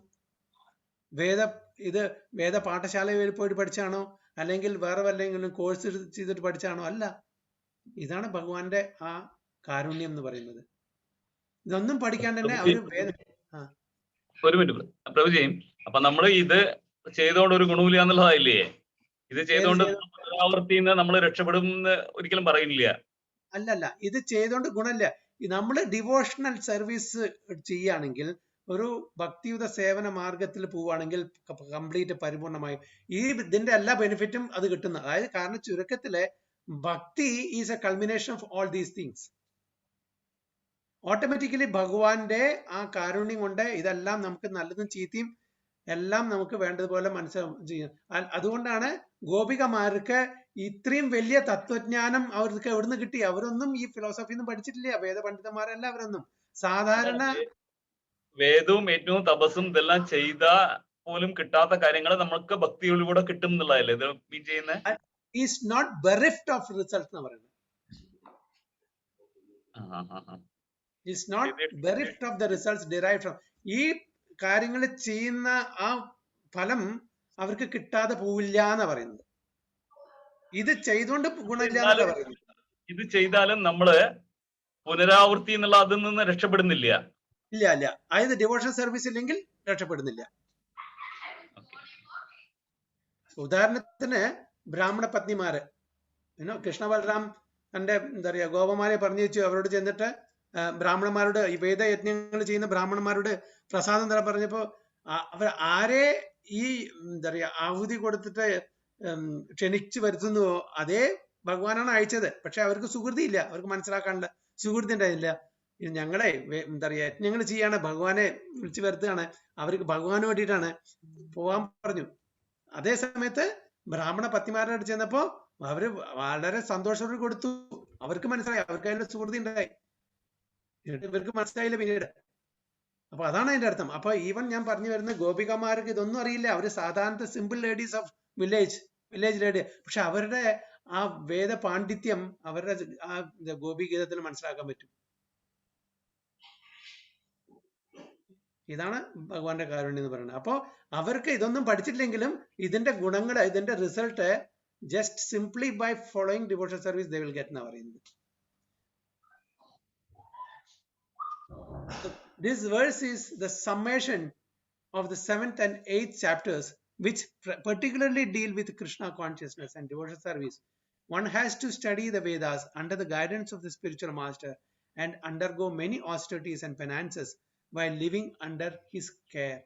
വേദ പാഠശാലയിൽ പോയിട്ട് പഠിച്ചാണോ, അല്ലെങ്കിൽ വേറെ വല്ലെങ്കിലും കോഴ്സ് ചെയ്തിട്ട് പഠിച്ചാണോ? അല്ല. ഇതാണ് ഭഗവാന്റെ ആ കാരുണ്യം എന്ന് പറയുന്നത്. ഇതൊന്നും പഠിക്കാണ്ട് തന്നെ അവര് ഒരു മിനിറ്റ് പ്രഭുജി, അപ്പൊ നമ്മൾ ഇത് ചെയ്തോണ്ട് ഒരു ഗുണമില്ല എന്നുള്ളതായില്ലേ? ഇത് ചെയ്തോണ്ട് ആവർത്തിന്ന് നമ്മൾ രക്ഷപ്പെടും എന്ന് ഒരിക്കലും പറയുന്നില്ല. അല്ലല്ല, ഇത് ചെയ്തോണ്ട് ഗുണമില്ല. നമ്മൾ ഡിവോഷണൽ സർവീസ് ചെയ്യുകയാണെങ്കിൽ, ഒരു ഭക്തിയുത സേവന മാർഗത്തിൽ പോവുകയാണെങ്കിൽ കംപ്ലീറ്റ് പരിപൂർണമായി ഇതിന്റെ എല്ലാ ബെനിഫിറ്റും അത് കിട്ടുന്ന. അതായത് കാരണം ചുരുക്കത്തില് ഭക്തി is A culmination of all these things. Automatically ഭഗവാന്റെ ആ കാരുണ്യം കൊണ്ട് ഇതെല്ലാം നമുക്ക് നല്ലതും ചീത്തയും എല്ലാം നമുക്ക് വേണ്ടതുപോലെ മനസ്സിലാവും. അതുകൊണ്ടാണ് ഗോപികമാർക്ക് ഇത്രയും വലിയ തത്വജ്ഞാനം അവർക്ക് എവിടുന്ന് കിട്ടി? അവരൊന്നും ഈ ഫിലോസഫി ഒന്നും പഠിച്ചിട്ടില്ല, വേദപണ്ഡിതന്മാരല്ല അവരൊന്നും. സാധാരണ വേദവും ഏറ്റവും തപസ്സും ഇതെല്ലാം ചെയ്ത പോലും കിട്ടാത്ത കാര്യങ്ങൾ നമുക്ക് ഭക്തിയിലൂടെ കിട്ടും എന്നുള്ളതല്ലേ ഇത് മീൻ ചെയ്യുന്നത്? Is not benefit of result എന്ന് പറയുന്നത്. Is not benefit of the results derived from. ഈ കാര്യങ്ങൾ ചെയ്യുന്ന ആ ഫലം അവർക്ക് കിട്ടാതെ പോവില്ല എന്നാ പറയുന്നത്. ഇത് ചെയ്തുകൊണ്ട് ഗുണമില്ല എന്നല്ല പറയുന്നത്. ഇത് ചെയ്താലും നമ്മള് പുനരാവൃത്തി എന്നുള്ള അതിൽ നിന്ന് രക്ഷപ്പെടുന്നില്ല. ഇല്ല. അതായത് ഡിവോഷണൽ സർവീസ് ഇല്ലെങ്കിൽ രക്ഷപ്പെടുന്നില്ല. ഉദാഹരണത്തിന് ബ്രാഹ്മണ പത്നിമാര്, കൃഷ്ണ ബലറാം തന്റെ എന്താ പറയാ ഗോപമാരെ പറഞ്ഞു വെച്ചു. അവരോട് ചെന്നിട്ട് ബ്രാഹ്മണന്മാരോട്, ഈ വേദയജ്ഞങ്ങൾ ചെയ്യുന്ന ബ്രാഹ്മണന്മാരോട് പ്രസാദം തരാൻ പറഞ്ഞപ്പോ അവർ ആരെ ഈ എന്താ പറയാ ആഹുതി കൊടുത്തിട്ട് ക്ഷണിച്ചു വരുത്തുന്നുവോ അതേ ഭഗവാനാണ് അയച്ചത്. പക്ഷെ അവർക്ക് സുഹൃതി ഇല്ല, അവർക്ക് മനസ്സിലാക്കാനുള്ള സുഹൃത്തി ഉണ്ടായില്ല. ഞങ്ങളെ എന്താ പറയാ യജ്ഞങ്ങൾ ചെയ്യാണ്, ഭഗവാനെ വിളിച്ചു വരുത്തുകയാണ്, അവർക്ക് ഭഗവാന് വേണ്ടിയിട്ടാണ് പോവാൻ പറഞ്ഞു. അതേ സമയത്ത് ബ്രാഹ്മണ പത്നിമാരുടെ അടുത്ത് ചെന്നപ്പോ അവര് വളരെ സന്തോഷത്തോടെ കൊടുത്തു. അവർക്ക് മനസ്സിലായി, അവർക്ക് അതിന്റെ സുഹൃത്തി ഉണ്ടായി. ഇവർക്ക് മനസ്സിലായില്ല പിന്നീട്. അപ്പൊ അതാണ് അതിന്റെ അർത്ഥം. അപ്പൊ ഈവൻ ഞാൻ പറഞ്ഞു വരുന്ന ഗോപികമാർക്ക് ഇതൊന്നും അറിയില്ല. അവര് സാധാരണ simple ladies of village lady. പക്ഷെ അവരുടെ ആ വേദ പാണ്ഡിത്യം അവരുടെ ആ ഗോപിഗീതത്തിൽ മനസ്സിലാക്കാൻ പറ്റും. ഇതാണ് ഭഗവാന്റെ കാരുണ്യം എന്ന് പറയുന്നത്. അപ്പോ അവർക്ക് ഇതൊന്നും പഠിച്ചിട്ടില്ലെങ്കിലും ഇതിന്റെ ഗുണങ്ങൾ, ഇതിന്റെ result just simply by following devotional service they will get എന്ന് പറയുന്നത്. This verse is the summation of the 7th and 8th chapters, which particularly deal with Krishna consciousness and devotional service. One has to study the Vedas under the guidance of the spiritual master and undergo many austerities and penances while living under his care.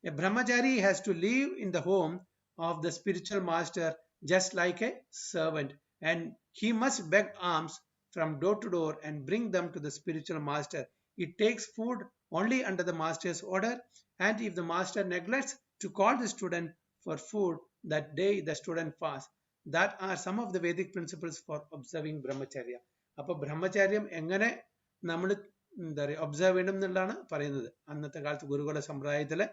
A brahmachari has to live in the home of the spiritual master just like a servant, and he must beg alms from door to door and bring them to the spiritual master. It takes food only under the master's order, and if the master neglects to call the student for food, that day the student fasts. That are some of the Vedic principles for observing brahmacharya. അപ്പൊ ബ്രഹ്മചാര്യം എങ്ങനെ നമ്മൾ എന്താ പറയുക observe ചെയ്യണം എന്നുള്ളതാണ് പറയുന്നത് അന്നത്തെ കാലത്ത് ഗുരുകുല സമ്പ്രദായത്തില്.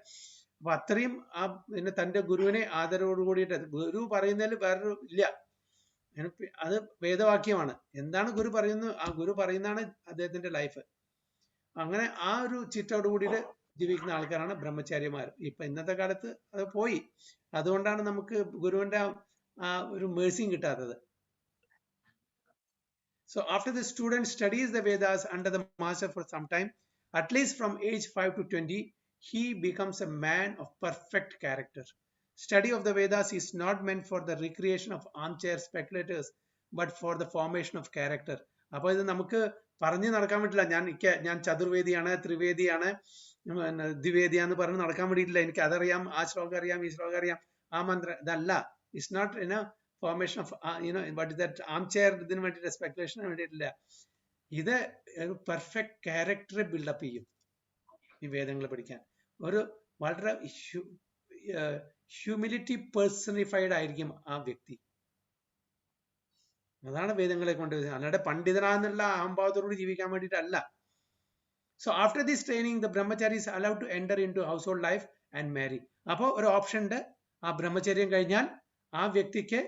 അപ്പൊ അത്രയും ആ പിന്നെ തന്റെ ഗുരുവിനെ ആദരവോട് കൂടിയിട്ട്, ഗുരു പറയുന്നതിൽ വേറൊരു ഇല്ല, അത് വേദവാക്യമാണ്. എന്താണ് ഗുരു പറയുന്നത്, ആ ഗുരു പറയുന്നതാണ് അദ്ദേഹത്തിന്റെ ലൈഫ്. അങ്ങനെ ആ ഒരു ചിട്ടയോട് കൂടിയിട്ട് ജീവിക്കുന്ന ആൾക്കാരാണ് ബ്രഹ്മചാര്യമാർ. ഇപ്പൊ ഇന്നത്തെ കാലത്ത് അത് പോയി. അതുകൊണ്ടാണ് നമുക്ക് ഗുരുവിന്റെ ആ ഒരു മേഴ്സിയും കിട്ടാത്തത്. So after the student studies the Vedas under the master for some time, at least from age 5 to 20, he becomes a man of perfect character. Study of the Vedas is not meant for the recreation of armchair speculators, but for the formation of character. അപ്പോൾ ഇത് നമുക്ക് പറഞ്ഞു നടക്കാൻ പറ്റില്ല. ഞാൻ ചതുർവേദിയാണ്, ത്രിവേദിയാണ്, ദ്വിവേദിയാന്ന് പറഞ്ഞ് നടക്കാൻ വേണ്ടിയിട്ടില്ല. എനിക്ക് അതറിയാം, ആ ശ്ലോകം അറിയാം, ഈ ശ്ലോകം അറിയാം, ആ മന്ത്രം, ഇതല്ല. It's not formation of what is that armchair ഇതിന് വേണ്ടിയിട്ട് സ്പെക്കുലേഷന് വേണ്ടിയിട്ടില്ല. ഇത് ഒരു പെർഫെക്റ്റ് ക്യാരക്ടർ ബിൽഡപ്പ് ചെയ്യും ഈ വേദങ്ങൾ പഠിക്കാൻ. ഒരു വളരെ ഹ്യൂമിലിറ്റി പേഴ്സണിഫൈഡ് ആയിരിക്കും ആ വ്യക്തി. അതാണ് വേദങ്ങളെ കൊണ്ട്, അല്ലാതെ പണ്ഡിതനാന്നുള്ള അഹംഭാവത്തോടുകൂടി ജീവിക്കാൻ വേണ്ടിയിട്ടല്ല. So after this training, the brahmachari is allowed to enter into household life and marry. അപ്പോൾ ഒരു ഓപ്ഷൻ ഉണ്ട്, ആ ബ്രഹ്മചര്യം കഴിഞ്ഞാൽ ആ വ്യക്തിക്ക്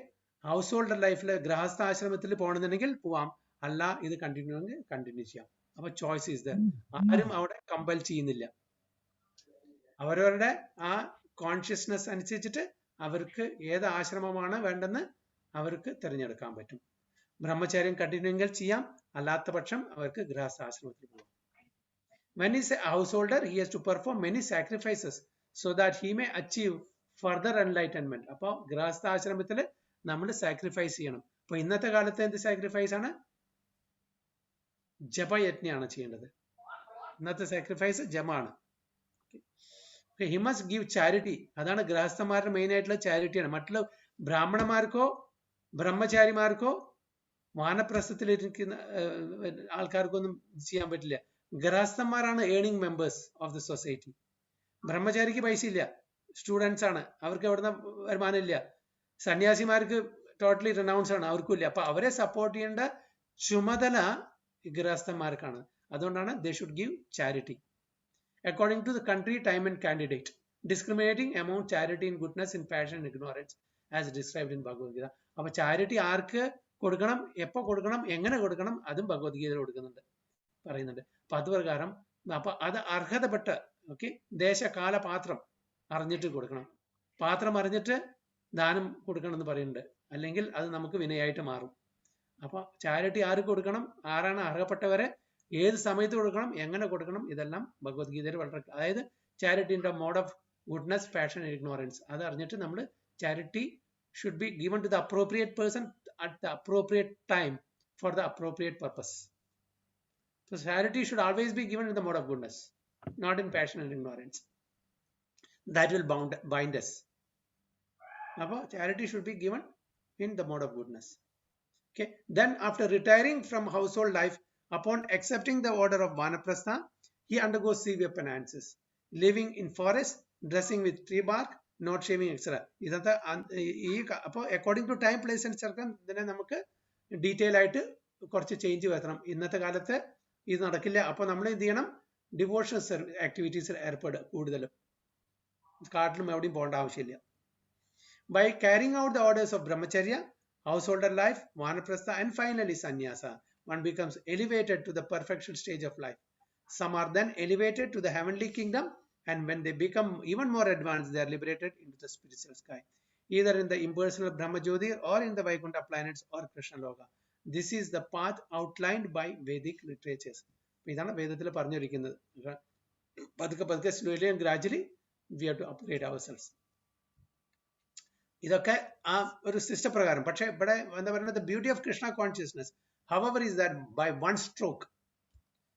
ഹൗസ് ഹോൾഡർ ലൈഫിൽ ഗൃഹസ്ഥാശ്രമത്തിൽ പോകണമെന്നുണ്ടെങ്കിൽ പോവാം, അല്ല ഇത് കണ്ടിന്യൂ ചെയ്യാം. അപ്പൊ ചോയ്സ് ഈസ് ദർ. ആരും അവിടെ കമ്പൽ ചെയ്യുന്നില്ല. അവരവരുടെ ആ കോൺഷ്യസ്നെസ് അനുസരിച്ചിട്ട് അവർക്ക് ഏത് ആശ്രമമാണ് വേണ്ടെന്ന് അവർക്ക് തിരഞ്ഞെടുക്കാൻ പറ്റും. ബ്രഹ്മചര്യം കണ്ടിന്യൂ ചെയ്യാം, അല്ലാത്ത പക്ഷം അവർക്ക് ഗൃഹസ്ഥാശ്രമത്തിൽ പോകാം. When he is a householder, he has to perform many sacrifices so that he may achieve further enlightenment. അപ്പോൾ ഗൃഹസ്ഥാശ്രമത്തിൽ നമ്മൾ സാക്രിഫൈസ് ചെയ്യണം. അപ്പൊ ഇന്നത്തെ കാലത്ത് എന്ത് സാക്രിഫൈസ് ആണ്? ജപയജ്ഞയാണ് ചെയ്യേണ്ടത്. ഇന്നത്തെ സാക്രിഫൈസ് ജമാണ്. He must give charity. അതാണ് ഗൃഹസ്ഥന്മാരുടെ മെയിൻ ആയിട്ടുള്ള ചാരിറ്റിയാണ്. മറ്റുള്ള ബ്രാഹ്മണന്മാർക്കോ ബ്രഹ്മചാരിമാർക്കോ വാനപ്രസ്ഥത്തിലിരിക്കുന്ന ആൾക്കാർക്കൊന്നും ചെയ്യാൻ പറ്റില്ല. ഗൃഹസ്ഥന്മാരാണ് earning members of the society. ബ്രഹ്മചാരിക്ക് പൈസ ഇല്ല, സ്റ്റുഡൻസ് ആണ്, അവർക്ക് എവിടുന്ന വരുമാനം ഇല്ല. സന്യാസിമാർക്ക് ടോട്ടലി റിനൗൺസ് ആണ്, അവർക്കും ഇല്ല. അപ്പൊ അവരെ സപ്പോർട്ട് ചെയ്യേണ്ട ചുമതല ഗൃഹസ്ഥന്മാർക്കാണ്. അതുകൊണ്ടാണ് they should give charity according to the country, time and candidate, discriminating amount charity in goodness, in passion and ignorance as described in Bhagavad Gita. അപ്പൊ ചാരിറ്റി ആർക്ക് കൊടുക്കണം, എപ്പോ കൊടുക്കണം, എങ്ങനെ കൊടുക്കണം, അതും ഭഗവത്ഗീതയിൽ കൊടുക്കുന്നുണ്ട്, പറയുന്നുണ്ട്. അപ്പൊ അത് പ്രകാരം അപ്പൊ അത് അർഹതപ്പെട്ട ദേശകാല പാത്രം അറിഞ്ഞിട്ട് കൊടുക്കണം. പാത്രം അറിഞ്ഞിട്ട് ദാനം കൊടുക്കണം എന്ന് പറയുന്നുണ്ട്, അല്ലെങ്കിൽ അത് നമുക്ക് വിനയായിട്ട് മാറും. അപ്പൊ ചാരിറ്റി ആർക്ക് കൊടുക്കണം, ആരാണ് അർഹപ്പെട്ടവരെ, ഏത് സമയത്ത് കൊടുക്കണം, എങ്ങനെ കൊടുക്കണം, ഇതെല്ലാം ഭഗവത്ഗീതയിൽ വളരെ, അതായത് ചാരിറ്റിന്റെ mode of goodness, passion and ignorance, അത് അറിഞ്ഞിട്ട് നമ്മൾ charity should be given to the appropriate person at the appropriate time for the appropriate purpose. So charity should always be given in the mode of goodness, not in passion and ignorance. That will bind us. Now, charity should be given in the mode of goodness. Okay. Then, after retiring from household life, upon accepting the order of Vanaprastha, he undergoes severe penances, living in forest, dressing with tree bark, not shaving, etc. According to time, place, and circumstance, നമുക്ക് detail ആയിട്ട് കുറച്ച് change വരുത്തണം. ഇന്നത്തെ കാലത്ത് ഇത് നടക്കില്ല. അപ്പൊ നമ്മൾ എന്ത് ചെയ്യണം, ഡിവോഷണൽ ആക്ടിവിറ്റീസിൽ ഏർപ്പെടുക കൂടുതലും, കാട്ടിലും എവിടെയും പോകേണ്ട ആവശ്യമില്ല. By carrying out the orders of brahmacharya, householder life, vanaprastha, and finally sannyasa, one becomes elevated to the perfection stage of life. Some are then elevated to the heavenly kingdom, and when they become even more advanced, they are liberated into the spiritual sky, either in the impersonal Brahma Jyoti or in the Vaikuntha planets or Krishna Loka. This is the path outlined by Vedic literatures. ഇതാണ് വേദത്തിൽ പറഞ്ഞിരിക്കുന്നത്. പതുക്കെ പതുക്കെ slowly and gradually we have to upgrade ourselves. ഇതൊക്കെ ആ ഒരു system പ്രകാരം. പക്ഷെ ഇവിടെ എന്താ പറയുന്നത്, the beauty of Krishna consciousness, however, is that by one stroke,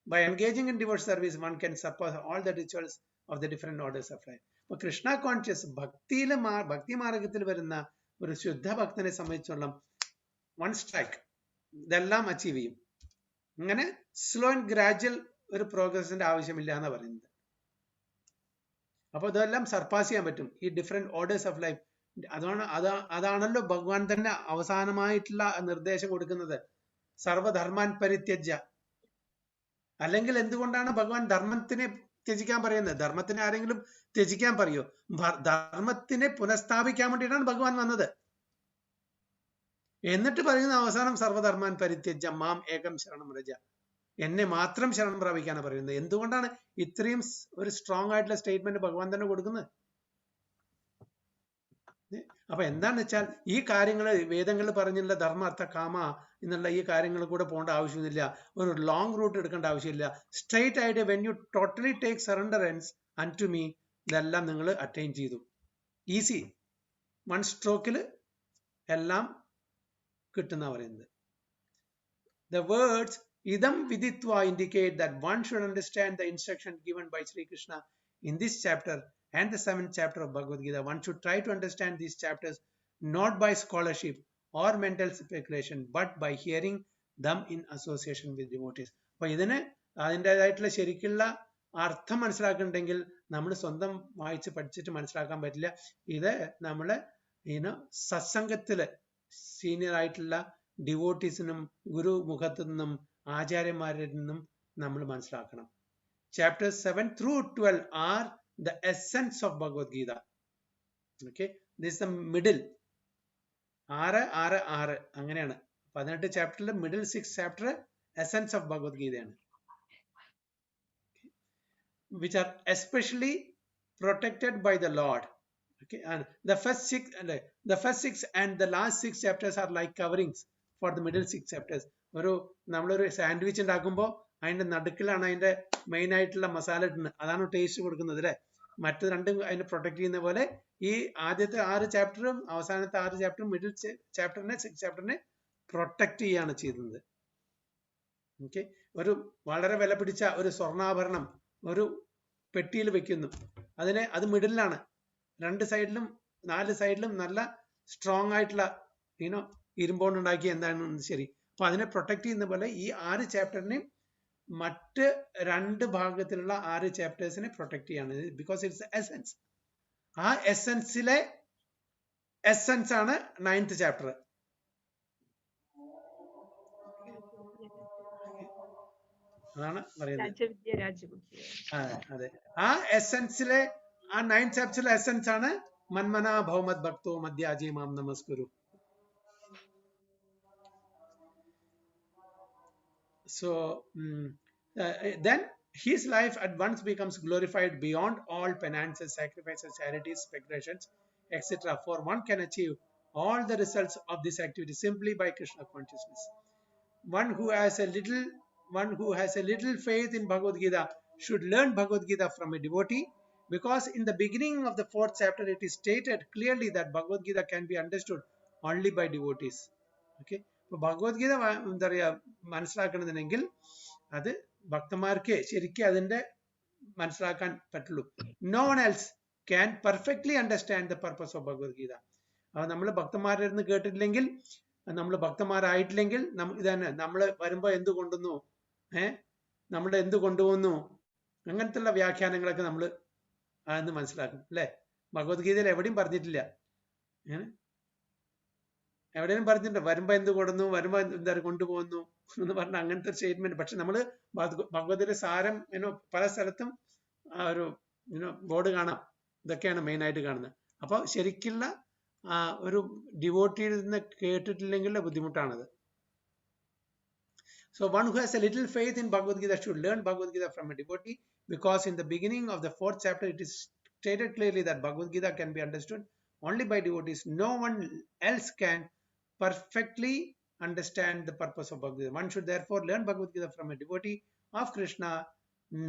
by engaging in devotional service, one can surpass all the rituals of the different orders of life. അപ്പൊ Krishna conscious ഭക്തി മാർഗത്തിൽ വരുന്ന ഒരു ശുദ്ധ ഭക്തനെ സംബന്ധിച്ചോളം വൺ സ്ട്രൈക്ക് ഇതെല്ലാം achieve ചെയ്യും. അങ്ങനെ സ്ലോ ആൻഡ് ഗ്രാജുവൽ ഒരു പ്രോഗ്രസിന്റെ ആവശ്യമില്ല എന്ന് പറയുന്നത്. അപ്പൊ ഇതെല്ലാം സർപ്പാസ് ചെയ്യാൻ പറ്റും ഈ ഡിഫറെന്റ് ഓർഡേഴ്സ് ഓഫ് ലൈഫ്. അതാണല്ലോ ഭഗവാൻ തന്നെ അവസാനമായിട്ടുള്ള നിർദ്ദേശം കൊടുക്കുന്നത്, സർവധർമാൻ പരിത്യജ്യ. അല്ലെങ്കിൽ എന്തുകൊണ്ടാണ് ഭഗവാൻ ധർമ്മത്തിനെ ത്യജിക്കാൻ പറയുന്നത്? ധർമ്മത്തിനെ ആരെങ്കിലും ത്യജിക്കാൻ പറയോ? ധർമ്മത്തിനെ പുനഃസ്ഥാപിക്കാൻ വേണ്ടിയിട്ടാണ് ഭഗവാൻ വന്നത്. എന്നിട്ട് പറയുന്ന അവസാനം സർവധർമാൻ പരിത്യജ്യ മാം ഏകം ശരണം വ്രജ, എന്നെ മാത്രം ശരണം പ്രാപിക്കാനാണ് പറയുന്നത്. എന്തുകൊണ്ടാണ് ഇത്രയും ഒരു സ്ട്രോങ് ആയിട്ടുള്ള സ്റ്റേറ്റ്മെന്റ് ഭഗവാൻ തന്നെ കൊടുക്കുന്നത്? അപ്പൊ എന്താന്ന് വെച്ചാൽ ഈ കാര്യങ്ങൾ വേദങ്ങളിൽ പറഞ്ഞുള്ള ധർമ്മ അർത്ഥ കാമ എന്നുള്ള ഈ കാര്യങ്ങൾ കൂടെ പോകേണ്ട ആവശ്യമൊന്നുമില്ല. ഒരു ലോങ് റൂട്ട് എടുക്കേണ്ട ആവശ്യമില്ല. സ്ട്രെയിറ്റ് ആയിട്ട് when you totally take surrenderance unto me, ഇതെല്ലാം നിങ്ങൾ അറ്റൈൻ ചെയ്തു. ഈസി, വൺ സ്ട്രോക്കിൽ എല്ലാം കിട്ടുന്ന പറയുന്നത്. The words idam viditva indicate that one should understand the instruction given by Sri Krishna in this chapter and the 7th chapter of Bhagavad Gita. One should try to understand these chapters not by scholarship or mental speculation, but by hearing them in association with devotees. അപ്പൊ ഇതിന് അതിൻ്റെതായിട്ടുള്ള ശരിക്കുള്ള അർത്ഥം മനസ്സിലാക്കുന്നുണ്ടെങ്കിൽ നമ്മൾ സ്വന്തം വായിച്ച് പഠിച്ചിട്ട് മനസ്സിലാക്കാൻ പറ്റില്ല. ഇത് നമ്മള് സത്സംഗത്തില് സീനിയർ ആയിട്ടുള്ള ഡിവോട്ടീസിനും ഗുരു മുഖത്തു നിന്നും ആചാര്യന്മാരിൽ നിന്നും നമ്മൾ മനസ്സിലാക്കണം. Chapters 7 through 12 are the essence of Bhagavad Gita. Okay, this is the middle. 6 6 6 അങ്ങനെയാണ്. 18 ചാപ്റ്ററിൽ middle 6 chapter essence of Bhagavad Gita ആണ്. Which are especially protected by the Lord. Okay, and the first six and the last 6 chapters are like coverings for the middle 6 chapters. നമ്മളൊരു sandwich ഉണ്ടാക്കുമ്പോൾ അതിന്റെ നടുക്കിലാണ് അതിന്റെ main ആയിട്ടുള്ള മസാല ഇടുന്നത്, അതാണ് taste കൊടുക്കുന്നത് അല്ലെ. മറ്റു രണ്ടും അതിനെ പ്രൊട്ടക്ട് ചെയ്യുന്ന പോലെ ഈ ആദ്യത്തെ 6 ചാപ്റ്ററും അവസാനത്തെ 6 ചാപ്റ്ററും മിഡിൽ ചാപ്റ്ററിനെ 6 ചാപ്റ്ററിനെ പ്രൊട്ടക്ട് ചെയ്യാണ് ചെയ്യുന്നത്. ഓക്കെ, ഒരു വളരെ വില പിടിച്ച ഒരു സ്വർണ്ണാഭരണം ഒരു പെട്ടിയിൽ വെക്കുന്നു, അത് മിഡിലാണ്. 2 സൈഡിലും 4 സൈഡിലും നല്ല സ്ട്രോങ് ആയിട്ടുള്ള ഇരുമ്പോണ്ടുണ്ടാക്കി എന്താണ് ശരി. അപ്പൊ അതിനെ പ്രൊട്ടക്ട് ചെയ്യുന്ന പോലെ ഈ 6 ചാപ്റ്ററിനെയും മറ്റ് 2 ഭാഗത്തിലുള്ള 6 ചാപ്റ്റേഴ്സിനെ പ്രൊട്ടക്ട് ചെയ്യാണ്. Because it's essence. ആ എസെൻസിലെ എസെൻസ് ആണ് 9th ചാപ്റ്റർ. അതാണ് പറയുന്നത്. അതെ, ആ എസെൻസിലെ ആ 9th ചാപ്റ്ററിലെ എസെൻസ് ആണ് മന്മന ഭൗമത് ഭക്തോ മധ്യാജി മാം നമസ്കുരു. So then his life at once becomes glorified beyond all penances, sacrifices, charities, speculations, etc. For one can achieve all the results of this activity simply by Krishna consciousness. One who has a little faith in Bhagavad Gita should learn Bhagavad Gita from a devotee, because in the beginning of the 4th chapter it is stated clearly that Bhagavad Gita can be understood only by devotees. Okay, ഇപ്പൊ ഭഗവത്ഗീത എന്താ പറയാ മനസ്സിലാക്കണമെന്നുണ്ടെങ്കിൽ അത് ഭക്തന്മാർക്ക് ശരിക്കും അതിന്റെ മനസ്സിലാക്കാൻ പറ്റുള്ളൂ. No one else can perfectly understand the purpose of Bhagavad Gita. അപ്പൊ നമ്മൾ ഭക്തന്മാരിൽ നിന്ന് കേട്ടിട്ടില്ലെങ്കിൽ, നമ്മൾ ഭക്തന്മാരായിട്ടില്ലെങ്കിൽ ഇതന്നെ നമ്മൾ വരുമ്പോ എന്ത് കൊണ്ടുവന്നു, നമ്മൾ എന്ത് കൊണ്ടുപോകുന്നു, അങ്ങനത്തെ വ്യാഖ്യാനങ്ങളൊക്കെ നമ്മൾ അതെന്ന് മനസ്സിലാക്കും അല്ലെ. ഭഗവത്ഗീതയിൽ എവിടെയും പറഞ്ഞിട്ടില്ല, എവിടെയും പറഞ്ഞിട്ടുണ്ട് വരുമ്പോ എന്ത് കൊടുന്നു, വരുമ്പോ എന്താ കൊണ്ടുപോകുന്നു എന്ന് പറഞ്ഞ അങ്ങനത്തെ ഒരു സ്റ്റേറ്റ്മെന്റ്. പക്ഷെ നമ്മള് ഭഗവതിയുടെ സാരം പല സ്ഥലത്തും ഒരു ബോർഡ് കാണാം, ഇതൊക്കെയാണ് മെയിൻ ആയിട്ട് കാണുന്നത്. അപ്പൊ ശരിക്കുള്ള ഒരു ഡിവോട്ടിയിൽ നിന്ന് കേട്ടിട്ടില്ലെങ്കിലുള്ള ബുദ്ധിമുട്ടാണത്. So one who has a little faith in Bhagavad Gita should learn Bhagavad Gita from a devotee, because in the beginning of the 4th chapter it is stated clearly that Bhagavad Gita can be understood only by devotees. No one else can perfectly understand the purpose of Bhagavad Gita. One should therefore learn Bhagavad Gita from a devotee of Krishna,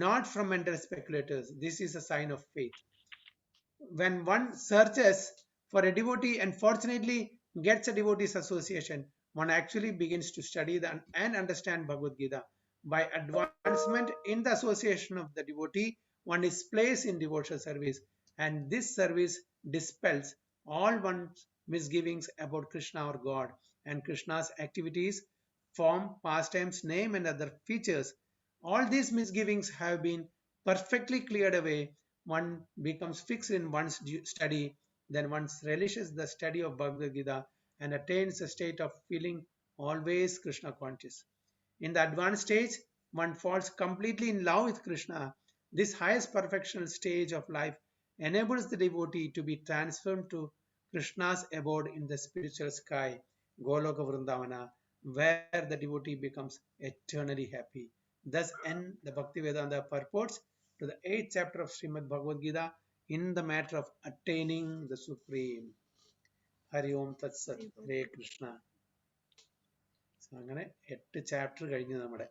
not from mental speculators. This is a sign of faith. When one searches for a devotee and fortunately gets a devotee's association, one actually begins to study and understand Bhagavad Gita. By advancement in the association of the devotee, one is placed in devotional service And this service dispels all one's misgivings about Krishna or God, and Krishna's activities, form, pastimes, name, and other features. All these misgivings have been perfectly cleared away. One becomes fixed in one's study, then one relishes the study of Bhagavad Gita and attains a state of feeling always Krishna conscious. In the advanced stage, one falls completely in love with Krishna. This highest perfectional stage of life enables the devotee to be transformed to Krishna's abode in the spiritual sky, Goloka Vrindavana, where the devotee becomes eternally happy. Thus end the Bhaktivedanta purports to the 8th chapter of Srimad Bhagavad Gita in the matter of attaining the Supreme. Hari Om Tat Sat, Hare Krishna. So, അങ്ങനെ 8 chapter കഴിഞ്ഞു നമ്മുടെ